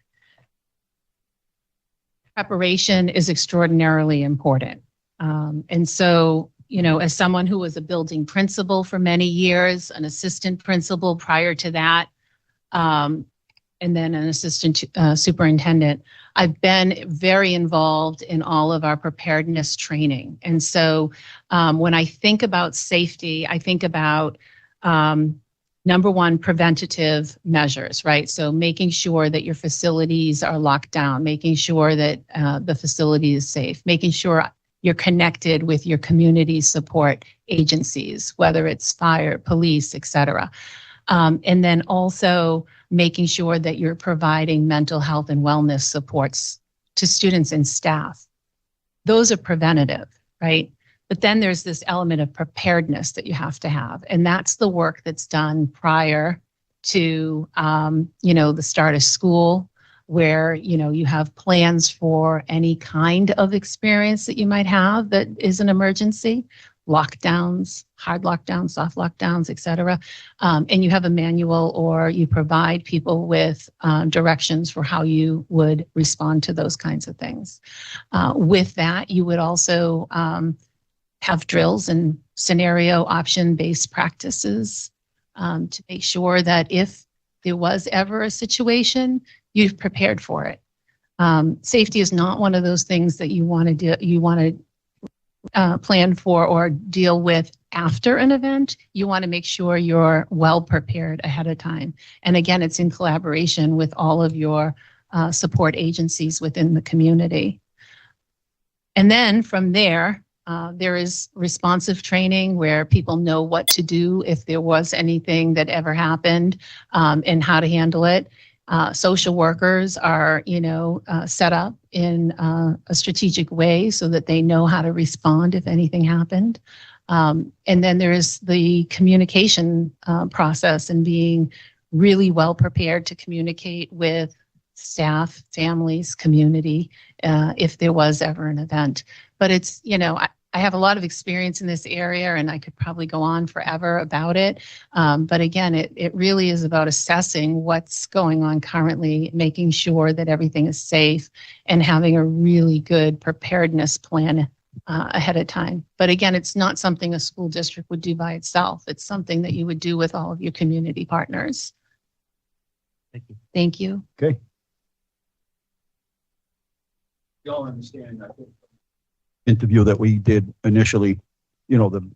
preparation is extraordinarily important. And so, as someone who was a building principal for many years, an assistant principal prior to that, and then an assistant superintendent, I've been very involved in all of our preparedness training. And so when I think about safety, I think about number one, preventative measures, right? So making sure that your facilities are locked down, making sure that the facility is safe, making sure you're connected with your community support agencies, whether it's fire, police, et cetera. And then also making sure that you're providing mental health and wellness supports to students and staff. Those are preventative, right? But then there's this element of preparedness that you have to have. And that's the work that's done prior to, the start of school, where, you have plans for any kind of experience that you might have that is an emergency, lockdowns, hard lockdowns, soft lockdowns, et cetera. And you have a manual or you provide people with directions for how you would respond to those kinds of things. With that, you would also have drills and scenario option-based practices to make sure that if there was ever a situation, you've prepared for it. Safety is not one of those things that you want to do, you want to plan for or deal with after an event, you want to make sure you're well prepared ahead of time. And again, it's in collaboration with all of your support agencies within the community. And then from there, there is responsive training where people know what to do if there was anything that ever happened, and how to handle it. Social workers are, set up in a strategic way so that they know how to respond if anything happened. And then there's the communication process and being really well prepared to communicate with staff, families, community, if there was ever an event. But it's, I have a lot of experience in this area and I could probably go on forever about it. But again, it really is about assessing what's going on currently, making sure that everything is safe and having a really good preparedness plan ahead of time. But again, it's not something a school district would do by itself. It's something that you would do with all of your community partners. Thank you. Thank you. Okay. Y'all understand, I think, interview that we did initially, the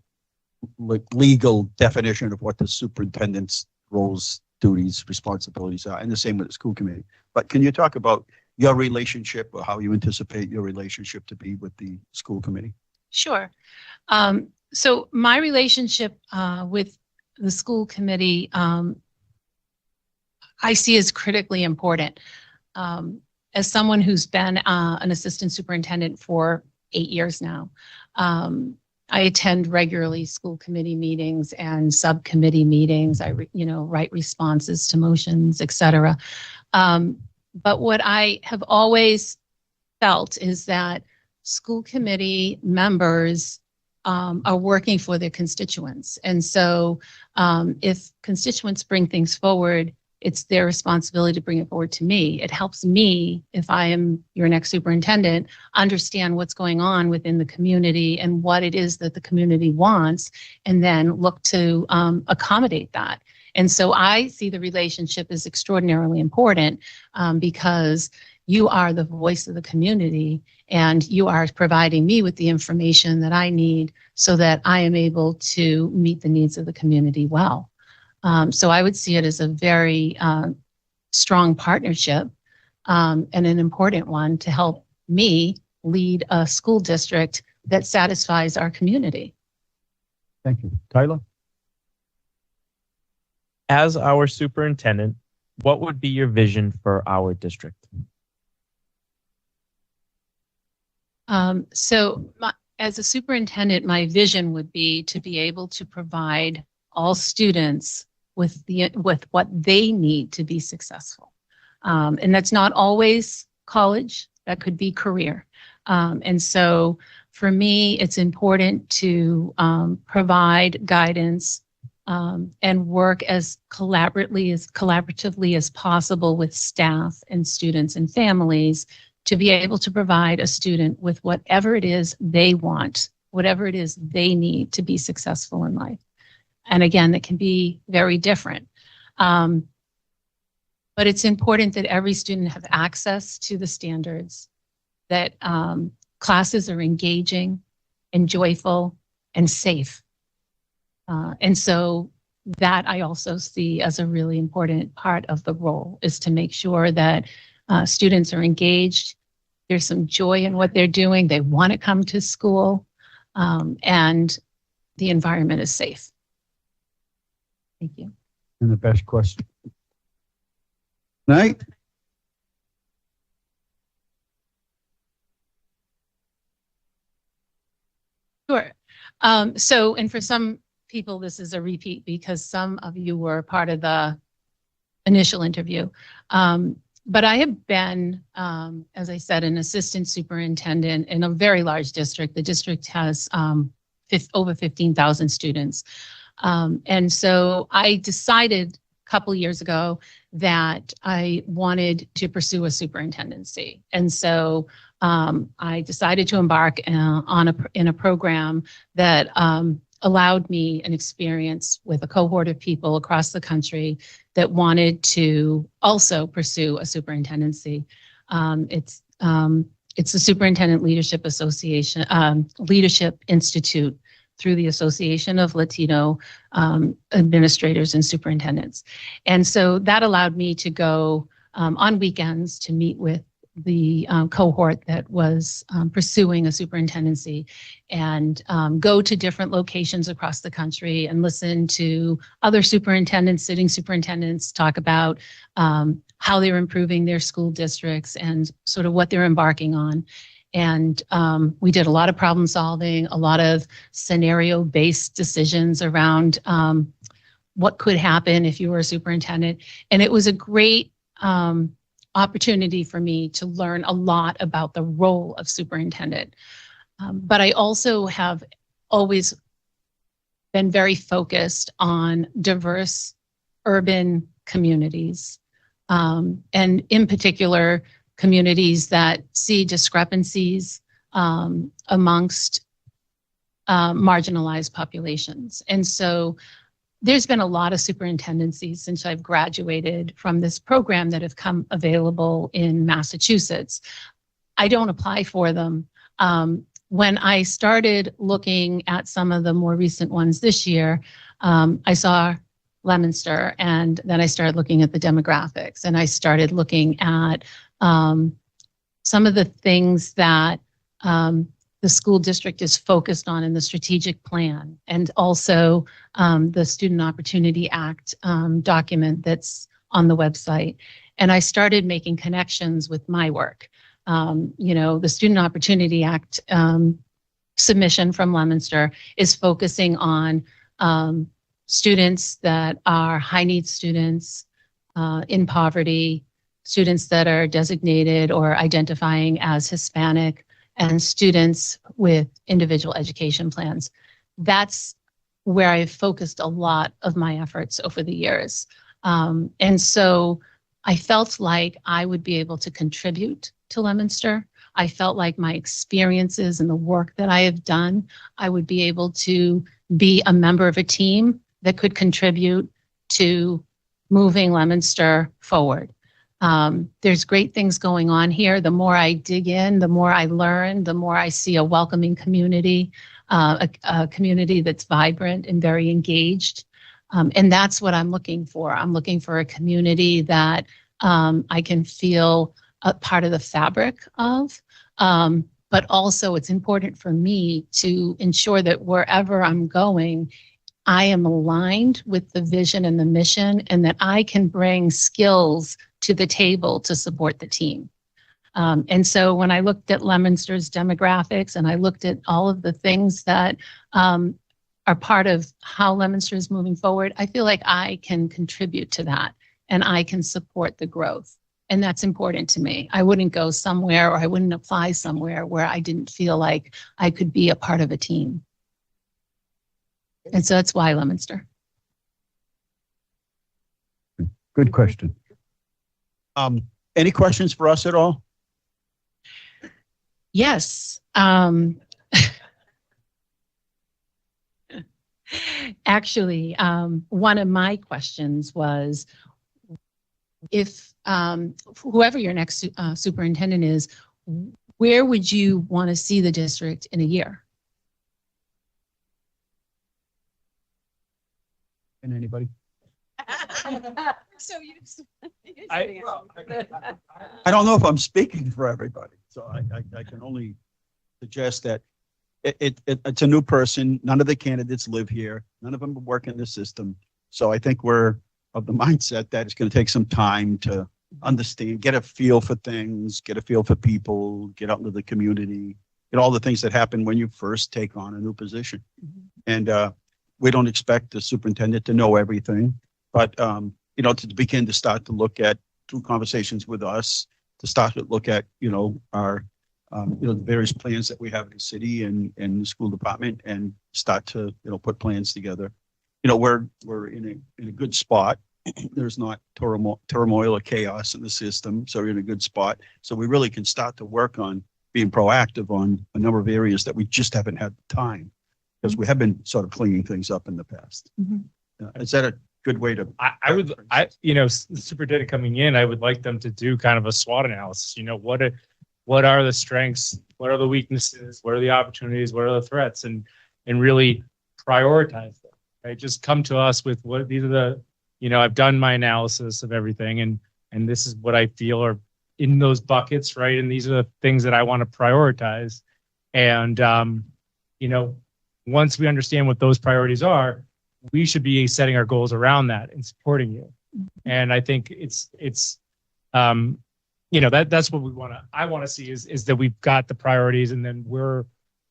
legal definition of what the superintendent's roles, duties, responsibilities are, and the same with the school committee. But can you talk about your relationship or how you anticipate your relationship to be with the school committee? Sure. So my relationship with the school committee, I see as critically important. As someone who's been an assistant superintendent for 8 years now, I attend regularly school committee meetings and subcommittee meetings. I write responses to motions, etc. But what I have always felt is that school committee members are working for their constituents. And so if constituents bring things forward, it's their responsibility to bring it forward to me. It helps me, if I am your next superintendent, understand what's going on within the community and what it is that the community wants, and then look to accommodate that. And so I see the relationship as extraordinarily important because you are the voice of the community and you are providing me with the information that I need so that I am able to meet the needs of the community well. So I would see it as a very strong partnership and an important one to help me lead a school district that satisfies our community. Thank you. Tyler? As our superintendent, what would be your vision for our district? As a superintendent, my vision would be to be able to provide all students with what they need to be successful. And that's not always college, that could be career. And so for me, it's important to provide guidance and work as collaboratively as possible with staff and students and families to be able to provide a student with whatever it is they want, whatever it is they need to be successful in life. And again, that can be very different. But it's important that every student have access to the standards, that classes are engaging and joyful and safe. And so that I also see as a really important part of the role, is to make sure that students are engaged, there's some joy in what they're doing, they want to come to school, and the environment is safe. Thank you. And the best question. Night? Sure. And for some people, this is a repeat because some of you were part of the initial interview. But I have been, as I said, an assistant superintendent in a very large district. The district has over 15,000 students. And so I decided a couple years ago that I wanted to pursue a superintendency. And so I decided to embark in a program that allowed me an experience with a cohort of people across the country that wanted to also pursue a superintendency. It's the Superintendent Leadership Association, Leadership Institute through the Association of Latino Administrators and Superintendents. And so that allowed me to go on weekends to meet with the cohort that was pursuing a superintendency and go to different locations across the country and listen to other superintendents, sitting superintendents talk about how they're improving their school districts and sort of what they're embarking on. And we did a lot of problem solving, a lot of scenario-based decisions around what could happen if you were a superintendent. And it was a great opportunity for me to learn a lot about the role of superintendent. But I also have always been very focused on diverse urban communities, and in particular, communities that see discrepancies amongst marginalized populations. And so there's been a lot of superintendencies since I've graduated from this program that have come available in Massachusetts. I don't apply for them. When I started looking at some of the more recent ones this year, I saw Leominster, and then I started looking at the demographics, and I started looking at some of the things that the school district is focused on in the strategic plan, and also the Student Opportunity Act document that's on the website. And I started making connections with my work. The Student Opportunity Act submission from Leominster is focusing on students that are high needs students in poverty, students that are designated or identifying as Hispanic, and students with individual education plans. That's where I've focused a lot of my efforts over the years. And so I felt like I would be able to contribute to Leominster. I felt like my experiences and the work that I have done, I would be able to be a member of a team that could contribute to moving Leominster forward. There's great things going on here. The more I dig in, the more I learn, the more I see a welcoming community, a community that's vibrant and very engaged. And that's what I'm looking for. I'm looking for a community that I can feel a part of the fabric of. But also it's important for me to ensure that wherever I'm going, I am aligned with the vision and the mission, and that I can bring skills to the table to support the team. And so when I looked at Leominster's demographics and I looked at all of the things that are part of how Leominster is moving forward, I feel like I can contribute to that and I can support the growth. And that's important to me. I wouldn't go somewhere, or I wouldn't apply somewhere where I didn't feel like I could be a part of a team. And so that's why Leominster. Good question. Any questions for us at all? Yes. Actually, one of my questions was, if whoever your next superintendent is, where would you want to see the district in a year? And anybody? So I don't know if I'm speaking for everybody, so I can only suggest that it's a new person. None of the candidates live here. None of them work in the system. So I think we're of the mindset that it's going to take some time to understand, get a feel for things, get a feel for people, get out into the community, get all the things that happen when you first take on a new position. And we don't expect the superintendent to know everything, but to begin to start to look at, through conversations with us, to start to look at, our, the various plans that we have in the city and the school department, and start to, put plans together. We're in a good spot. There's not turmoil or chaos in the system, so we're in a good spot. So we really can start to work on being proactive on a number of areas that we just haven't had the time, because we have been sort of cleaning things up in the past. Is that a good way to? The superintendent coming in, I would like them to do kind of a SWOT analysis. What are the strengths? What are the weaknesses? What are the opportunities? What are the threats? And and really prioritize them, right? Just come to us with what these are the, I've done my analysis of everything and this is what I feel are in those buckets, right? And these are the things that I want to prioritize. And, once we understand what those priorities are, we should be setting our goals around that and supporting you. And I think that's what I want to see is that we've got the priorities and then we're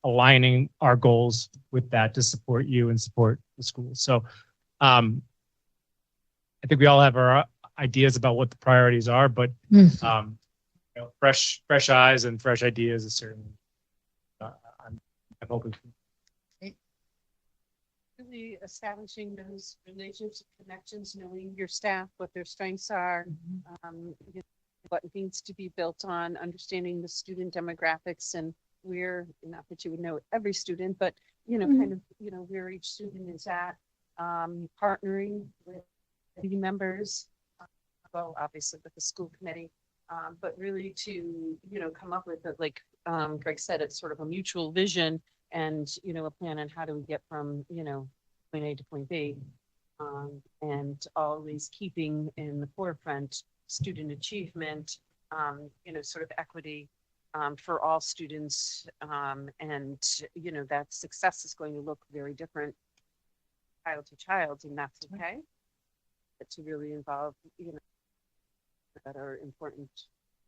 aligning our goals with that to support you and support the school. So, I think we all have our ideas about what the priorities are, but, fresh eyes and fresh ideas is certainly, I'm hoping. Really establishing those relationships, connections, knowing your staff, what their strengths are, what needs to be built on, understanding the student demographics and where, not that you would know every student, but, kind of, where each student is at, partnering with committee members, well, obviously with the school committee, but really to, come up with, like Greg said, it's sort of a mutual vision and, a plan on how do we get from, point A to point B, and always keeping in the forefront student achievement, sort of equity for all students. And, that success is going to look very different child to child, and that's okay. But to really involve, that are important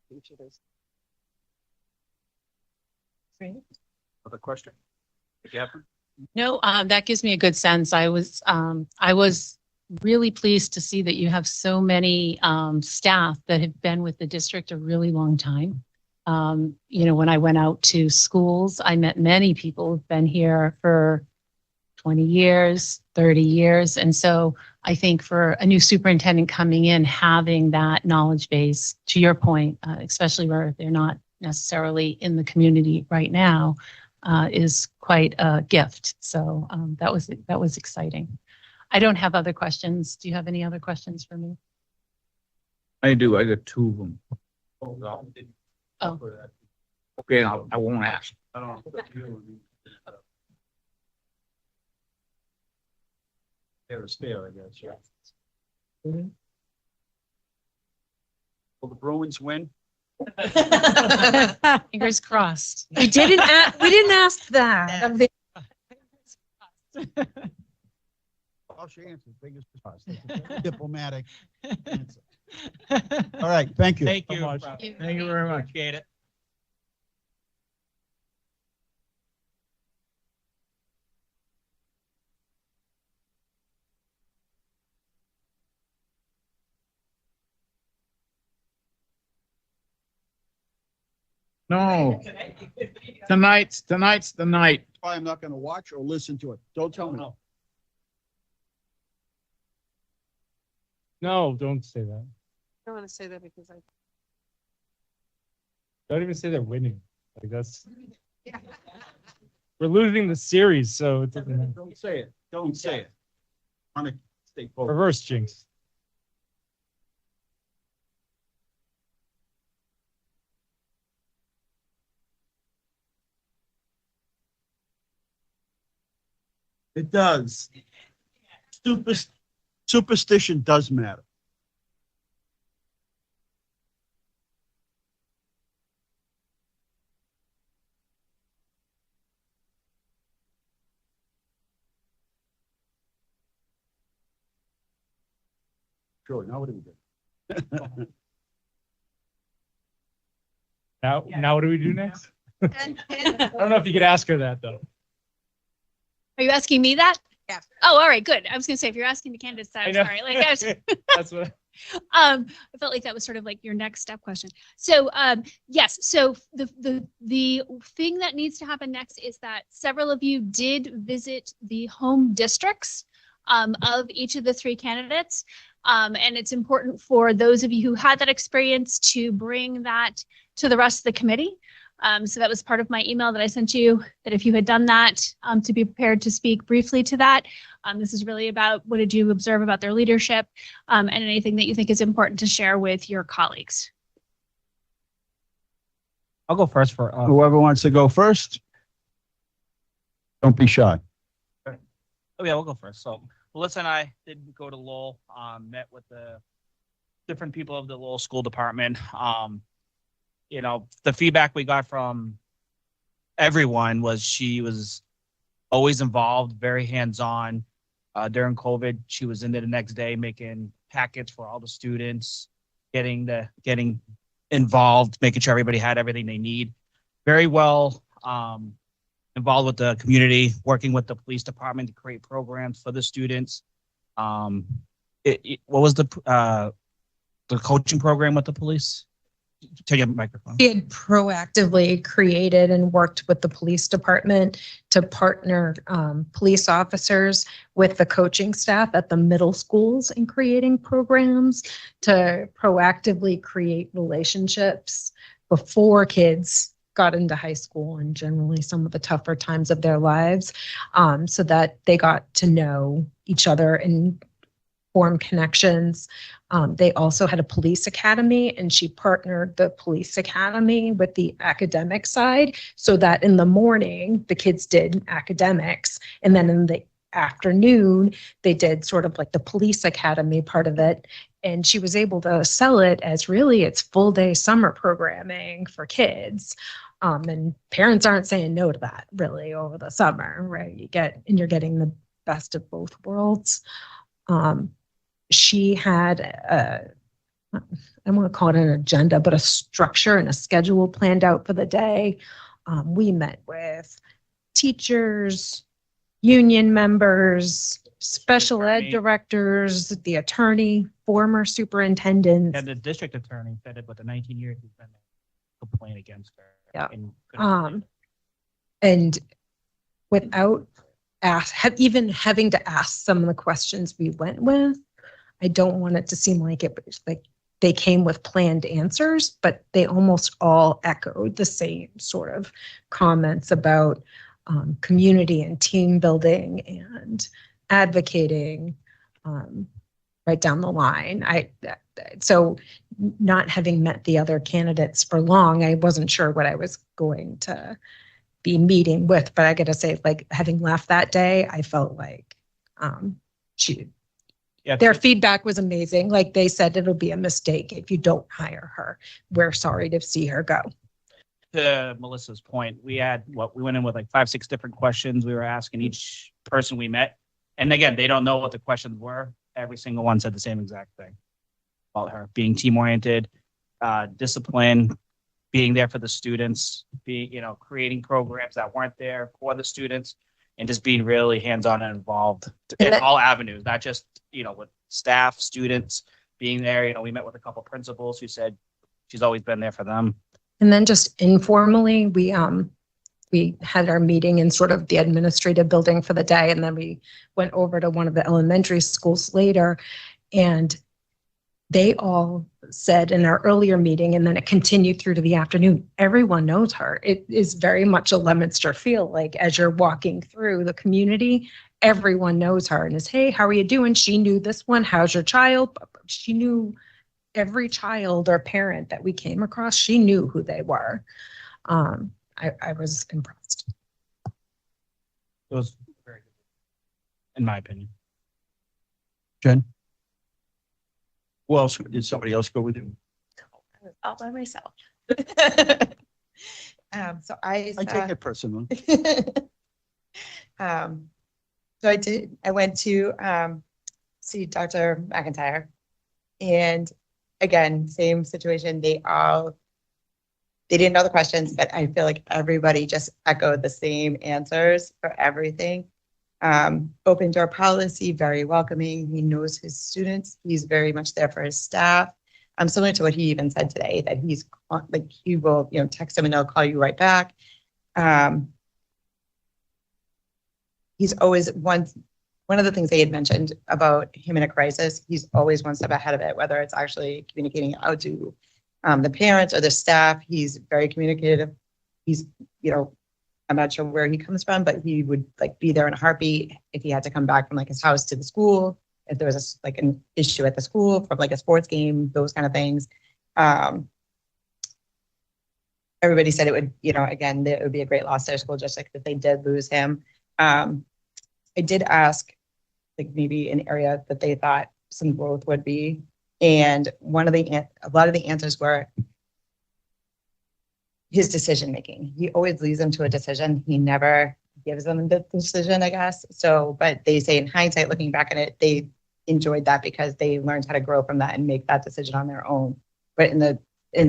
to each of those. Great. Other question? Catherine? No, that gives me a good sense. I was really pleased to see that you have so many staff that have been with the district a really long time. When I went out to schools, I met many people who've been here for 20 years, 30 years. And so I think for a new superintendent coming in, having that knowledge base, to your point, especially where they're not necessarily in the community right now, is quite a gift. So that was exciting. I don't have other questions. Do you have any other questions for me? I do. I got two of them. Oh. Okay, I won't ask. Fair is fair, I guess, yeah. Will the Bruins win? Fingers crossed. We didn't ask that. Oh, she answered. Fingers crossed. That's a very diplomatic answer. All right, thank you. Thank you. so much. Thank you very much. Appreciate it. No. Tonight's the night. I'm not going to watch or listen to it. Don't tell me. No, don't say that. I don't want to say that because I. Don't even say they're winning. Like that's. We're losing the series, so it doesn't matter. Don't say it. Don't say it. I want to stay focused. Reverse jinx. It does. Superstition does matter. Sure, now what do we do? Now what do we do next? I don't know if you could ask her that though. Are you asking me that? Yeah. Oh, all right, good. I was gonna say if you're asking the candidates, I'm sorry. Like I was, That's what. I felt like that was sort of like your next step question. So yes, so the thing that needs to happen next is that several of you did visit the home districts of each of the three candidates. And it's important for those of you who had that experience to bring that to the rest of the committee. So that was part of my email that I sent you, that if you had done that, to be prepared to speak briefly to that. This is really about what did you observe about their leadership, and anything that you think is important to share with your colleagues. I'll go first for Whoever wants to go first. Don't be shy. Oh yeah, we'll go first. So Melissa and I did go to Lowell, met with the different people of the Lowell School Department. The feedback we got from everyone was she was always involved, very hands-on. During COVID, she was in there the next day making packets for all the students, getting involved, making sure everybody had everything they need. Very well involved with the community, working with the police department to create programs for the students. What was the coaching program with the police? Take a microphone. We had proactively created and worked with the police department to partner police officers with the coaching staff at the middle schools in creating programs to proactively create relationships before kids got into high school and generally some of the tougher times of their lives, so that they got to know each other and form connections. They also had a police academy, and she partnered the police academy with the academic side so that in the morning the kids did academics, and then in the afternoon they did sort of like the police academy part of it. And she was able to sell it as really it's full day summer programming for kids. And parents aren't saying no to that really over the summer, right? You're getting the best of both worlds. She had I want to call it an agenda, but a structure and a schedule planned out for the day. We met with teachers, union members, special ed directors, the attorney, former superintendents. And the district attorney said it with the 19 years he's been there, complaint against her. Yeah. And and without even having to ask some of the questions we went with, I don't want it to seem like it was like they came with planned answers, but they almost all echoed the same sort of comments about community and team building and advocating right down the line. So not having met the other candidates for long, I wasn't sure what I was going to be meeting with, but I got to say, like having left that day, I felt like their feedback was amazing. Like they said, it'll be a mistake if you don't hire her. We're sorry to see her go. To Melissa's point, we went in with like 5-6 different questions we were asking each person we met. And again, they don't know what the questions were. Every single one said the same exact thing about her being team-oriented, discipline, being there for the students, creating programs that weren't there for the students, and just being really hands-on and involved in all avenues, not just, with staff, students being there. We met with a couple principals who said she's always been there for them. And then just informally, we had our meeting in sort of the administrative building for the day. And then we went over to one of the elementary schools later, and they all said in our earlier meeting, and then it continued through to the afternoon, everyone knows her. It is very much a Leominster feel. Like as you're walking through the community, everyone knows her and is, hey, how are you doing? She knew this one. How's your child? She knew every child or parent that we came across. She knew who they were. I was impressed. It was very good, in my opinion. Jen? Who else? Did somebody else go with you? I was all by myself. So I take it personally. So I did. I went to see Dr. McIntyre, and again, same situation. They didn't know the questions, but I feel like everybody just echoed the same answers for everything. Open door policy, very welcoming. He knows his students. He's very much there for his staff. Similar to what he even said today, that he's like, he will, text them and they'll call you right back. He's always one of the things they had mentioned about him in a crisis, he's always one step ahead of it, whether it's actually communicating out to the parents or the staff. He's very communicative. He's, I'm not sure where he comes from, but he would like be there in a heartbeat if he had to come back from like his house to the school, if there was an issue at the school from like a sports game, those kind of things. Everybody said it would, again, it would be a great loss to their school, just like if they did lose him. I did ask, like maybe an area that they thought some growth would be. And a lot of the answers were his decision making. He always leads them to a decision. He never gives them the decision, I guess. So, but they say in hindsight, looking back at it, they enjoyed that because they learned how to grow from that and make that decision on their own. But in the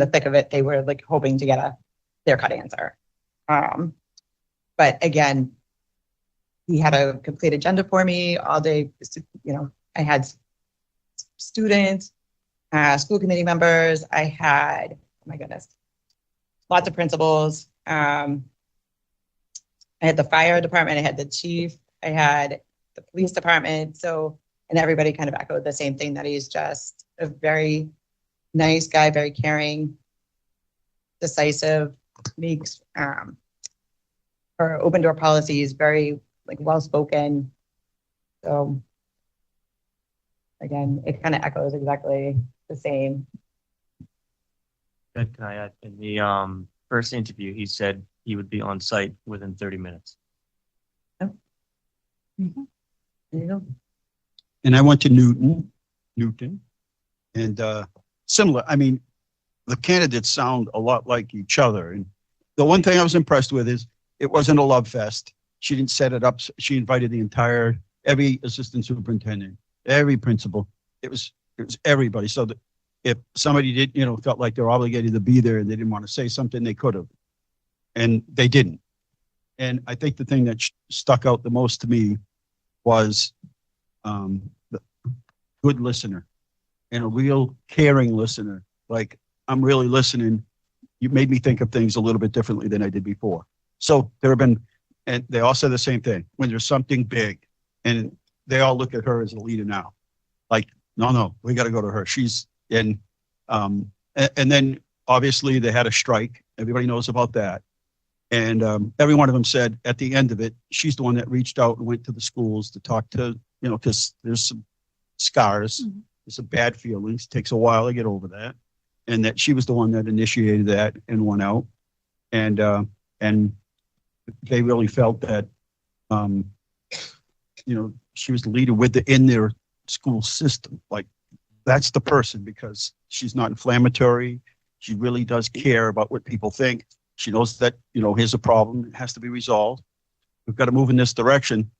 thick of it, they were like hoping to get a clear-cut answer. But again, he had a complete agenda for me all day. You know, I had students, school committee members. I had, oh my goodness, lots of principals. I had the fire department. I had the chief. I had the police department. So, and everybody kind of echoed the same thing, that he's just a very nice guy, very caring, decisive, makes our open door policies very like well-spoken. So again, it kind of echoes exactly the same. Can I add, in the first interview, he said he would be on site within 30 minutes. There you go. And I went to Newton, and similar. I mean, the candidates sound a lot like each other. And the one thing I was impressed with is it wasn't a love fest. She didn't set it up. She invited every assistant superintendent, every principal. It was everybody. So that if somebody did, felt like they're obligated to be there and they didn't want to say something, they could have, and they didn't. And I think the thing that stuck out the most to me was the good listener and a real caring listener. Like, I'm really listening. You made me think of things a little bit differently than I did before. So there have been, and they all say the same thing, when there's something big, and they all look at her as a leader now. Like, no, we got to go to her. She's in, and then obviously they had a strike. Everybody knows about that. And every one of them said at the end of it, she's the one that reached out and went to the schools to talk to, because there's some scars, there's some bad feelings, takes a while to get over that. And that she was the one that initiated that and went out. And they really felt that, she was the leader in their school system. Like, that's the person, because she's not inflammatory. She really does care about what people think. She knows that, here's a problem, it has to be resolved. We've got to move in this direction.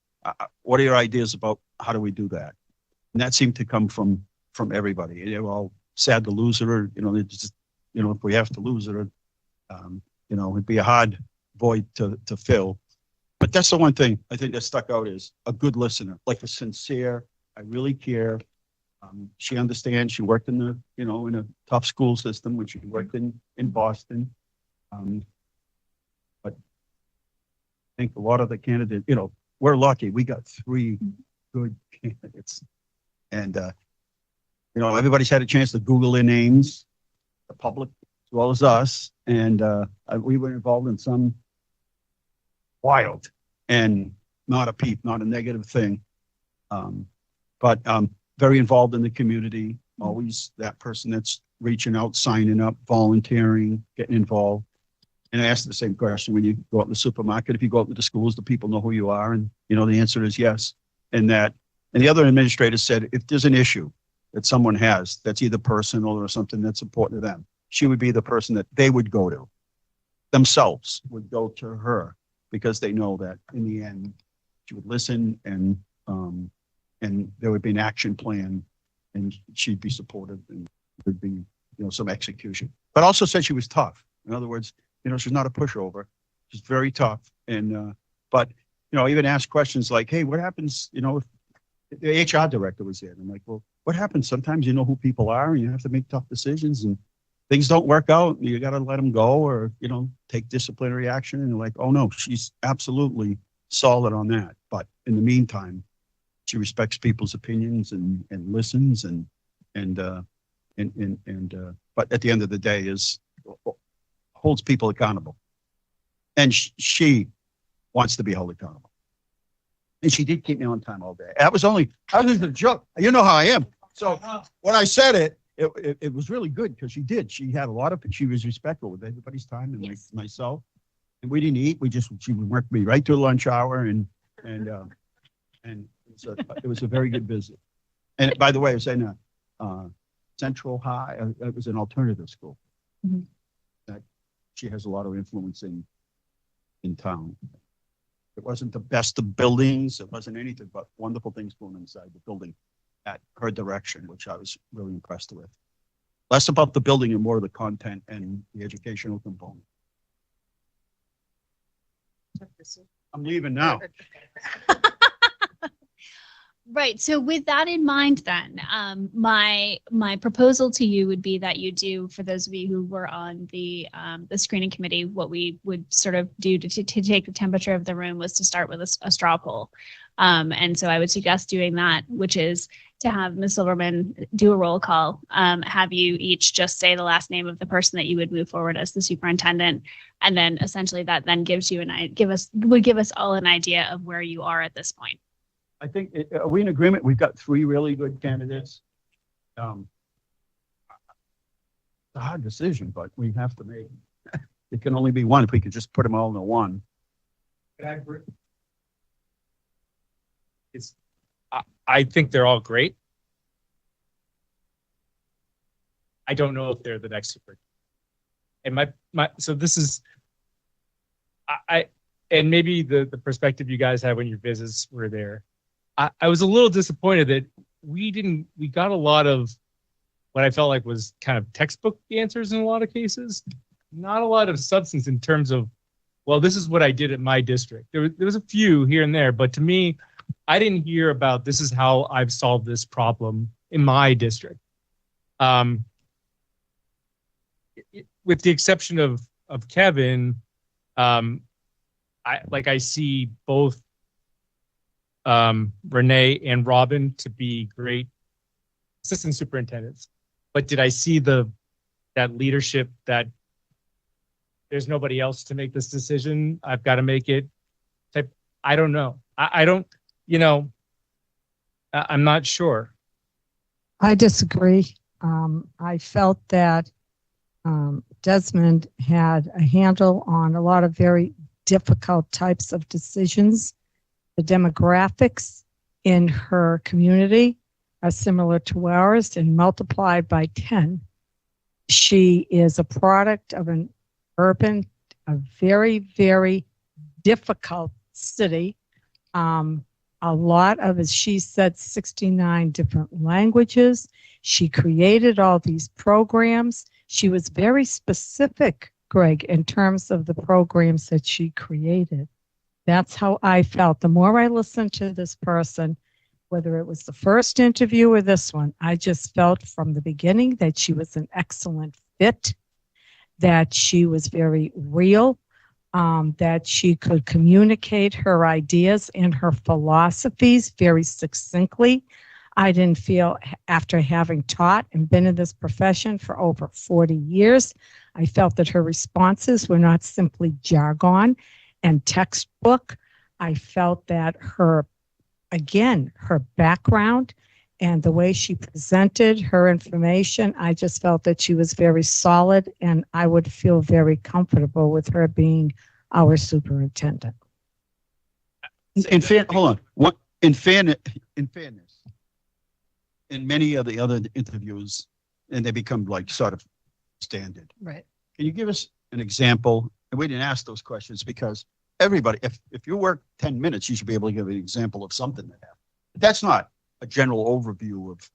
What are your ideas about how do we do that? And that seemed to come from everybody. They were all sad to lose her. If we have to lose her, it'd be a hard void to fill. But that's the one thing I think that stuck out, is a good listener, like a sincere, I really care. She understands. She worked in in a tough school system when she worked in Boston. But I think a lot of the candidates, we're lucky. We got 3 good candidates. And, everybody's had a chance to Google their names, the public as well as us. And we were involved in some wild, and not a negative thing. But very involved in the community, always that person that's reaching out, signing up, volunteering, getting involved. And I asked the same question when you go out in the supermarket. If you go out to the schools, do people know who you are? And, the answer is yes. And the other administrators said, if there's an issue that someone has that's either personal or something that's important to them, she would be the person that they would go to. Themselves would go to her, because they know that in the end, she would listen, and there would be an action plan, and she'd be supportive, and there'd be, some execution. But also said she was tough. In other words, she's not a pushover. She's very tough. And, but, even ask questions like, hey, what happens, if the HR director was there? And I'm like, well, what happens? Sometimes you know who people are, and you have to make tough decisions, and things don't work out. You got to let them go, or, take disciplinary action. And you're like, oh no, she's absolutely solid on that. But in the meantime, she respects people's opinions and listens but at the end of the day holds people accountable. And she wants to be held accountable. And she did keep me on time all day. I was just a joke. You know how I am. So when I said it was really good, because she did. She had she was respectful with everybody's time, and myself. And we didn't eat. She worked me right through lunch hour, and And it was a very good visit. And by the way, I was in a Central High, it was an alternative school. Mhm. That she has a lot of influence in town. It wasn't the best of buildings, it wasn't anything but wonderful things going inside the building at her direction, which I was really impressed with. Less about the building and more of the content and the educational component. I'm leaving now. Right. So with that in mind, then, my proposal to you would be that you do, for those of you who were on the screening committee, what we would sort of do to take the temperature of the room was to start with a straw poll. And so I would suggest doing that, which is to have Ms. Silverman do a roll call, have you each just say the last name of the person that you would move forward as the superintendent. And then essentially that then gives you would give us all an idea of where you are at this point. I think, are we in agreement? We've got 3 really good candidates. It's a hard decision, but we have to make, it can only be one if we could just put them all into one. I think they're all great. I don't know if they're the next super. And so this is, and maybe the perspective you guys had when your visits were there. I was a little disappointed that we got a lot of what I felt like was kind of textbook answers in a lot of cases, not a lot of substance in terms of, well, this is what I did at my district. There was a few here and there, but to me, I didn't hear about this is how I've solved this problem in my district. With the exception of Kevin, I see both Renee and Robin to be great assistant superintendents. But did I see that leadership that there's nobody else to make this decision? I've got to make it type. I don't know. I don't, I'm not sure. I disagree. I felt that Desmond had a handle on a lot of very difficult types of decisions. The demographics in her community are similar to ours and multiplied by 10. She is a product of an urban, a very, very difficult city. A lot of, as she said, 69 different languages. She created all these programs. She was very specific, Greg, in terms of the programs that she created. That's how I felt. The more I listened to this person, whether it was the first interview or this one, I just felt from the beginning that she was an excellent fit, that she was very real, that she could communicate her ideas and her philosophies very succinctly. I didn't feel, after having taught and been in this profession for over 40 years, I felt that her responses were not simply jargon and textbook. I felt that her background and the way she presented her information, I just felt that she was very solid, and I would feel very comfortable with her being our superintendent. Hold on. In fairness, in many of the other interviews, and they become like sort of standard. Right. Can you give us an example? And we didn't ask those questions because everybody, if you work 10 minutes, you should be able to give an example of something that happened. But that's not a general overview of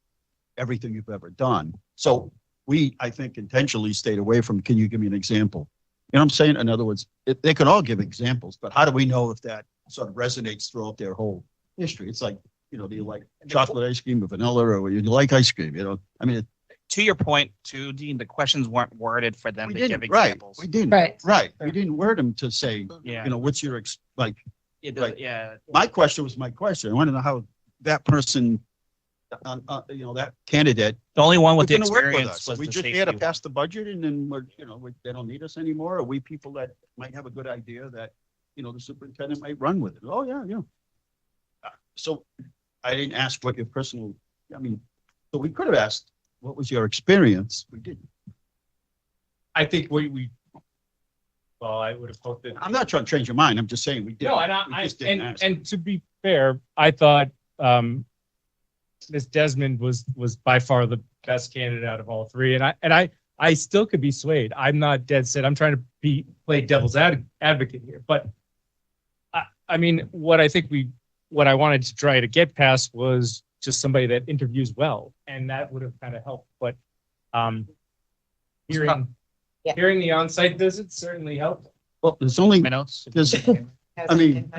everything you've ever done. So we, I think, intentionally stayed away from, can you give me an example? You know what I'm saying? In other words, they can all give examples, but how do we know if that sort of resonates throughout their whole history? It's like, do you like chocolate ice cream or vanilla, or you like ice cream? I mean, To your point, too, Dean, the questions weren't worded for them we to give didn't, right? examples. We didn't, right? We didn't word them to say, Yeah. What's your like? Right. Yeah. My question was my question. I want to know how that person, that candidate. The only one with the was gonna work with experience us. was We the just safety had to one. pass the budget, and then they don't need us anymore. Are we people that might have a good idea that the superintendent might run with it? Oh yeah. So I didn't ask what your personal. So we could have asked, what was your experience? We didn't. I think Well, I would have hoped that. I'm not trying to change your mind. I'm just saying we did. No, and We just didn't ask. and to be fair, I thought Ms. Desmond was by far the best candidate out of all three, and I still could be swayed. I'm not dead set. I'm trying to play devil's advocate here, but I mean, what I wanted to try to get past was just somebody that interviews well, and that would have kind of helped. But hearing the on-site visits certainly helped. Well, there's only, there's, I mean,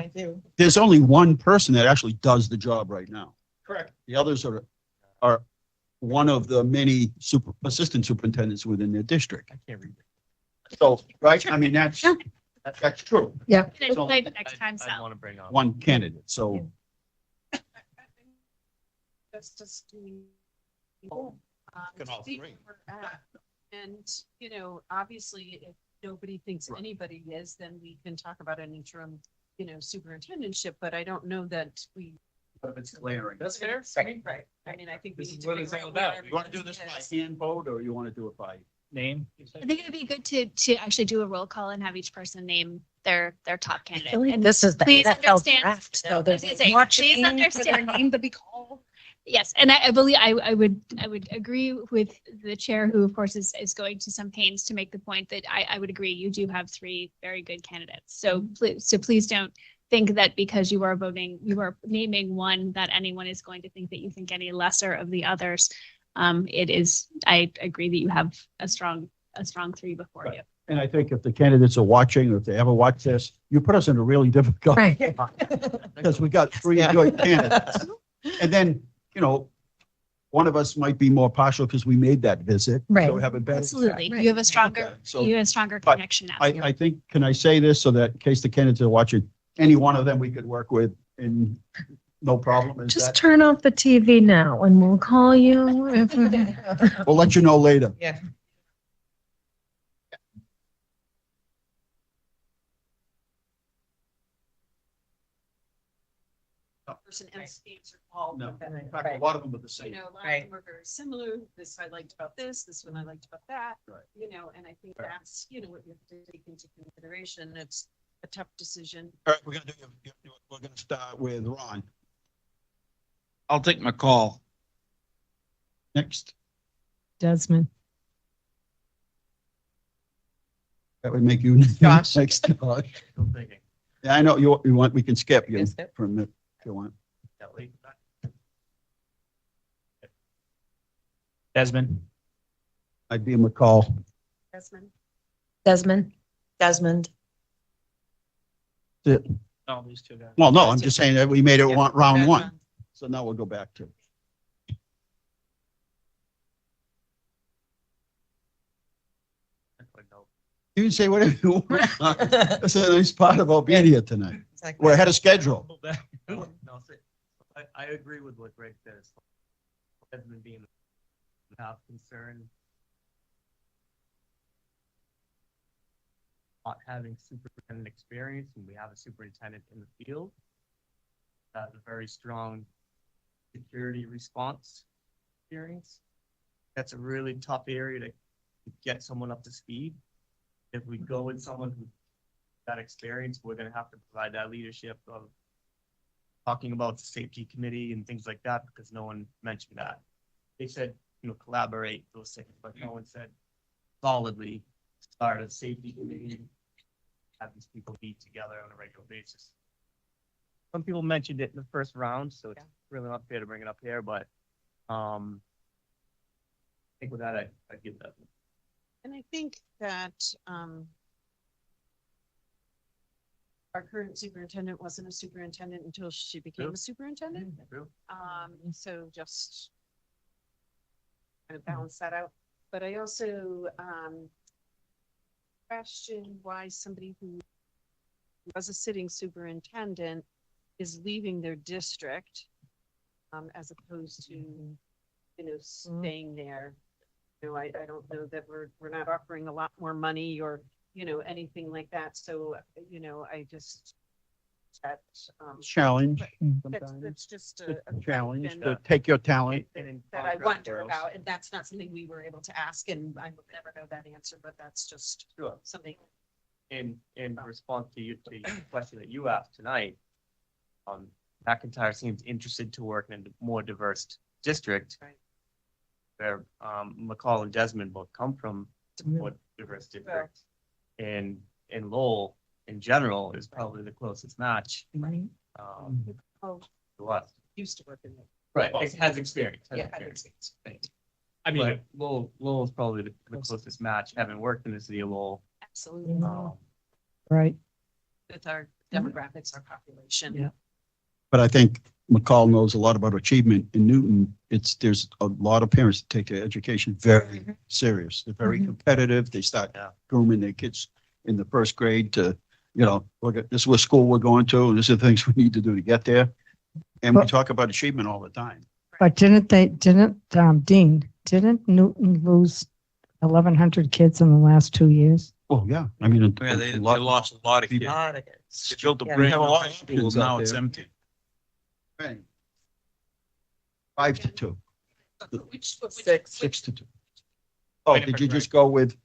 there's only one person that actually does the job right now. Correct. The others are one of the many assistant superintendents within their district. I can't read it. So, right, I mean, that's true. Yeah. So- Next time, I Sal. want to bring on. One candidate, so. That's just Look at all see three. where we're at. And, you know, obviously, if nobody thinks anybody is, then we can talk about an interim, you know, superintendentship, but I don't know that we. But it's glaring. That's fair. Right. I mean, I think we This need is to. what it's figure all out where about. You want to do this everybody is. by hand vote or you want to do it by Name. I think it would be good to actually do a roll call and have each person name their top I candidate. feel like And this is the please NFL understand- draft, I so was there's gonna say, watching please for their understand. name to be called. Yes, and I believe I would agree with the chair, who of course is going to some pains to make the point that I would agree you do have three very good candidates. So please don't think that because you are naming one that anyone is going to think that you think any lesser of the others. I agree that you have a strong three before you. And I think if the candidates are watching, or if they ever watch this, you put us in a really difficult. Right. Because we got three Yeah. good candidates. And then, you know, one of us might be more partial because we made that visit. Right. So we have a better. Absolutely, Right. you have a stronger Okay, so- you have a stronger but connection now. I think, can I say this so that in case the candidates are watching, any one of them we could work with and no problem? Is Just that, turn off the TV now and we'll call you. we'll let you know later. Yeah. Person answered all No, of them. in fact, a lot of them are the You same. know, a lot of Right. them were very similar. This I liked about this one I liked about that. Right. You know, and I think Right. that's, you know, what you have to take into consideration. It's a tough decision. All right, we're gonna start with Ron I'll take my call. next. Desmond. That would make you. Josh. Next. Still thinking. Yeah, I know you want, we can skip you Can skip. for a minute if you want. Kelly. Desmond. I'd be a McCall. Desmond. Desmond. Desmond. That's it. No, these two guys. Well, no, I'm just saying that we made it Yeah. round one. So now we'll go back to. You can say whatever you want. That's a nice part about being here tonight. Exactly. We're ahead of schedule. No, I agree with what Greg says. Desmond being without concern. Not having superintendent experience, and we have a superintendent in the field. Has a very strong security response experience. That's a really tough area to get someone up to speed. If we go with someone who that experience, we're gonna have to provide that leadership of talking about the safety committee and things like that, because no one mentioned that. They said, you know, collaborate those things, but no one said solidly start a safety committee, have these people meet together on a regular basis. Some people mentioned it in the first round, so it's really not fair to bring it up here, but I think with that, I'd give that. And I think that our current superintendent wasn't a superintendent until she became a superintendent. So just kind of balance that out. But I also question why somebody who was a sitting superintendent is leaving their district as opposed to, you know, staying there. You know, I don't know that we're not offering a lot more money or, you know, anything like that. So, you know, I just, that, Challenge. that's just a Challenge question to take your talent. that I wonder about, and that's not something we were able to ask, and I will never know that answer, but that's just something. in response to the question that you asked tonight, McIntyre seems interested to work in a more diverse district. Where McCall and Desmond both come from more diverse districts. And Lowell in general is probably the closest match. To us. Used to work in there. Right, it has experience. Yeah. I mean, But Lowell is probably the closest match, having worked in the city of Lowell. Absolutely. Right. With our demographics, our population. Yeah. But I think McCall knows a lot about achievement. In Newton, there's a lot of parents that take their education very serious. They're very competitive. They start grooming their kids in the first grade to, look at this is what school we're going to, and this are the things we need to do to get there. And we But- talk about achievement all the time. But Dean, didn't Newton lose 1,100 kids in the last 2 years? Oh, yeah. I mean, They lost a lot of kids. They built a brand new high school, now it's empty. Right. 5-2. Which 6-2. Oh, did you just go with?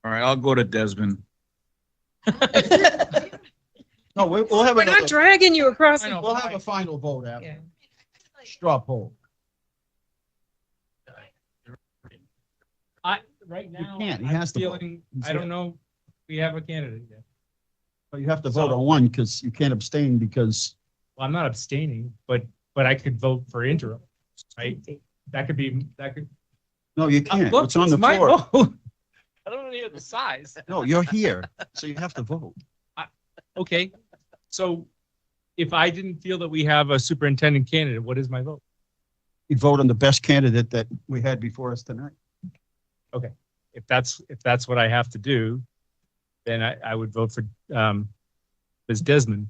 All right, I'll go to Desmond. No, we'll have We're not another, dragging you across. we'll have a final vote after. Straw poll. Right now, can't. He I'm has to vote. feeling, He's I don't there. know, we have a candidate yet. But you have to vote on one because you can't abstain because Well, I'm not abstaining, but I could vote for interim, right? That could. no, you can't. Look, It's on the my floor. vote. I don't know the size. No, you're here, so you have to vote. Okay, so if I didn't feel that we have a superintendent candidate, what is my vote? You vote on the best candidate that we had before us tonight. Okay, if that's what I have to do, then I would vote for Ms. Desmond.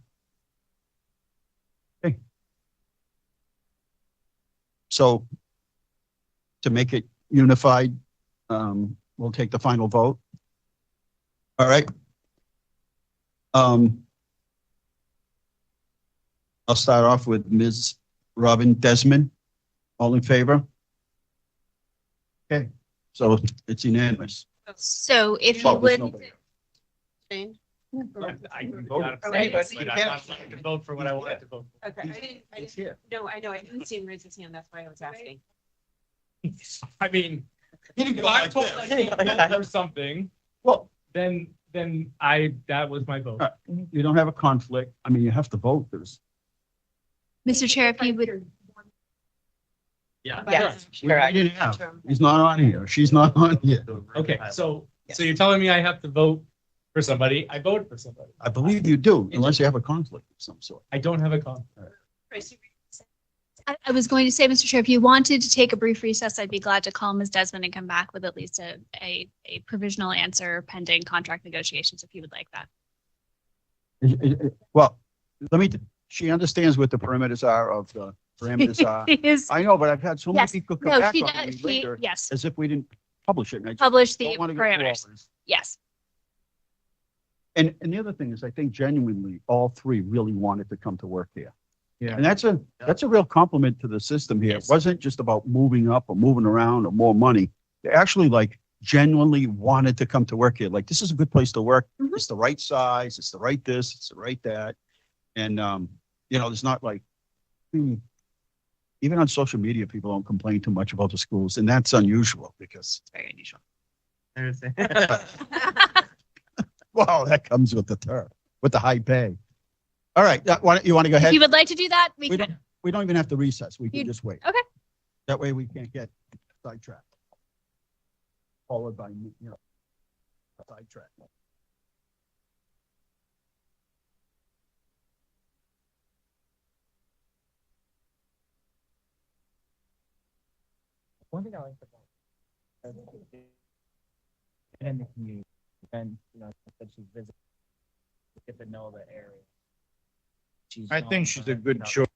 So to make it unified, we'll take the final vote. All right. I'll start off with Ms. Robin Desmond. All in favor? Okay, so it's unanimous. So if you Well, there's would, nobody. Jane? I can vote Oh, abstain, right. but I'm not going to vote for what I want to vote for. Okay, I didn't, no, I know, I didn't see him raise his hand, that's why I was asking. I mean, He didn't if go I'm like told this. I can't vote for something, Well, then that was my vote. you don't have a conflict. I mean, you have to vote. There's. Mr. Chair, if you would, Yeah. Yes, We correct. didn't have. He's not on here. She's not on here. Okay, so you're telling me I have to vote for somebody, I voted for somebody. I believe you do, unless you have a conflict of some sort. I don't have a conflict. I was going to say, Mr. Chair, if you wanted to take a brief recess, I'd be glad to call Ms. Desmond and come back with at least a provisional answer pending contract negotiations, if you would like that. Well, she understands what the parameters are of the parameters are. Is, I know, but I've had so many yes, people come no, back she on does, me she, later yes, as if we didn't publish it. And I just publish the don't wanna go through all parameters. this. Yes. And the other thing is, I think genuinely, all three really wanted to come to work here. Yeah. And that's a real compliment to the system here. It Yes. wasn't just about moving up or moving around or more money. They actually genuinely wanted to come to work here. Like, this is a good place to work. Mhm. It's the right size. It's the right this, it's the right that. And, there's not even on social media, people don't complain too much about the schools, and that's unusual because, It's very unusual. well, that comes with the turf, with the high pay. All right, you want to go If ahead? you would like to do that, we We can. We don't even have to recess. We can You- just wait. Okay. That way we can't get sidetracked. Followed by, sidetracked. One thing I like about and the community, and that she visits, get to know the area. I think she's a good choice.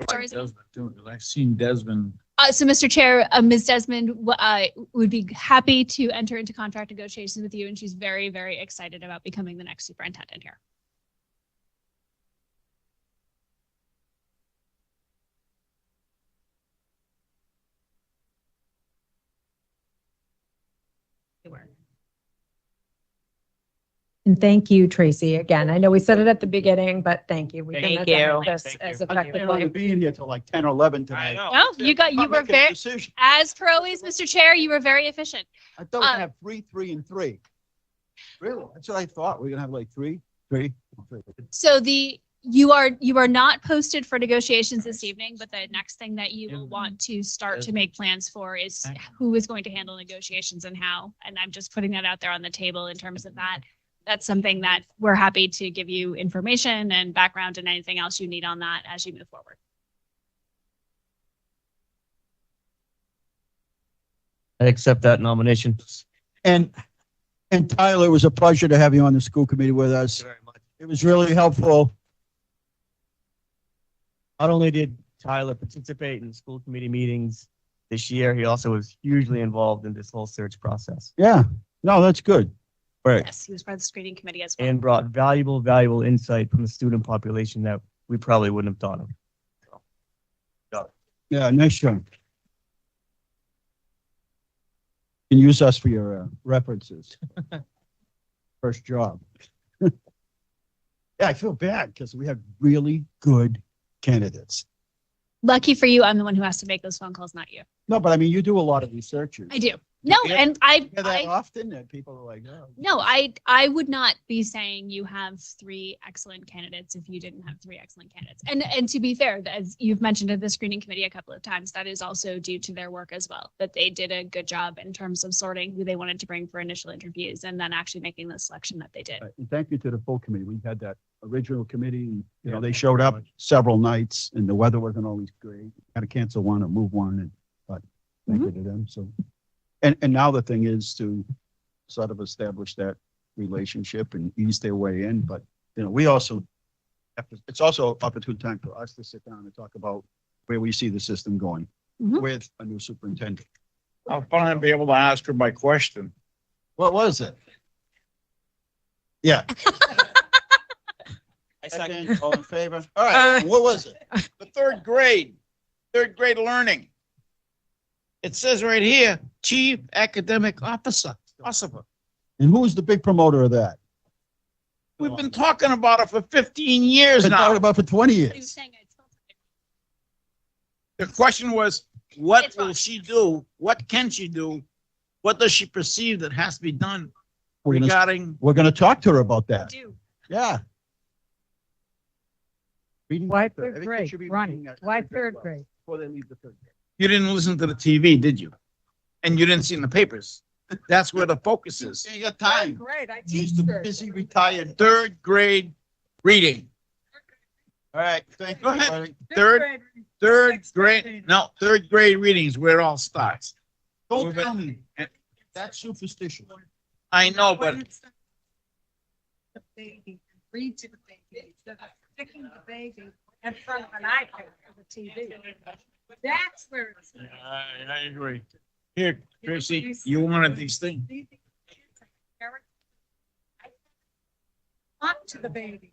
Sorry. I've seen Desmond. So, Mr. Chair, Ms. Desmond would be happy to enter into contract negotiations with you, and she's very, very excited about becoming the next superintendent here. And thank you, Tracy, again. I know we said it at the beginning, but thank you. We couldn't have Thank done you. this Thank as you. I didn't want to effectively. be in here till like 10 or 11 tonight. Well, you were very, Decision. as per always, Mr. Chair, you were very efficient. I thought we would have 3, 3, and 3. Really? That's what I thought. We're gonna have like 3, 3, and 3. So you are not posted for negotiations this evening, but the next thing that you will want to start to make plans for is who is going to handle negotiations and how. And I'm just putting that out there on the table in terms of that. That's something that we're happy to give you information and background and anything else you need on that as you move forward. I accept that nomination. And Tyler, it was a pleasure to have you on the school committee with us. Very much. It was really helpful. Not only did Tyler participate in school committee meetings this year, he also was hugely involved in this whole search process Yeah, no, that's good. Right. Yes, he was part of the screening committee as well. and brought valuable insight from the student population that we probably wouldn't have thought of. Yeah, nice job. You can use us for your references. First job. Yeah, I feel bad because we have really good candidates. Lucky for you, I'm the one who has to make those phone calls, not you. No, but I mean, you do a lot of research. I do. No, Yeah. and Hear that often that people are like, oh. No, I would not be saying you have 3 excellent candidates if you didn't have 3 excellent candidates. And to be fair, as you've mentioned at the screening committee a couple of times, that is also due to their work as well, that they did a good job in terms of sorting who they wanted to bring for initial interviews and then actually making the selection that they did. And thank you to the full committee. We had that original committee, and, you know, they showed up several nights and the weather wasn't always great. Had to cancel one or move one, but thank you to them. So, and now the thing is to sort of establish that relationship and ease their way in. But, you know, we also have to, it's also opportune time for us to sit down and talk about where we see the system going with a new superintendent. I'll finally be able to ask her my question. What was it? Yeah. I second. Second, all in favor? All right, what was it? The third grade learning. It says right here, Chief Academic Officer. And who was the big promoter of that? We've been talking about it for 15 years Been talking now. about for 20 He was years. saying it's The question was, what It's will fine. she do? What can she do? What does she perceive that has to be done We're gonna, regarding? we're gonna talk to her about that. do. Yeah. Reading- Why everything third grade? should be Ronnie, reading at why grade third level grade? Before they leave the third grade. You didn't listen to the TV, did you? And you didn't see in the papers. That's where the focus is. You got time. Great, I He's the busy retired. Third grade reading. All right, thank you. Go ahead. everybody. Third grade, no, third grade reading is where it all starts. Don't tell me. That's superstition. I know, but The baby, read to the baby, instead of sticking the baby in front of an iPad or the TV. That's where it's. I agree. Here, Tracy, you wanted these things. Up to the baby.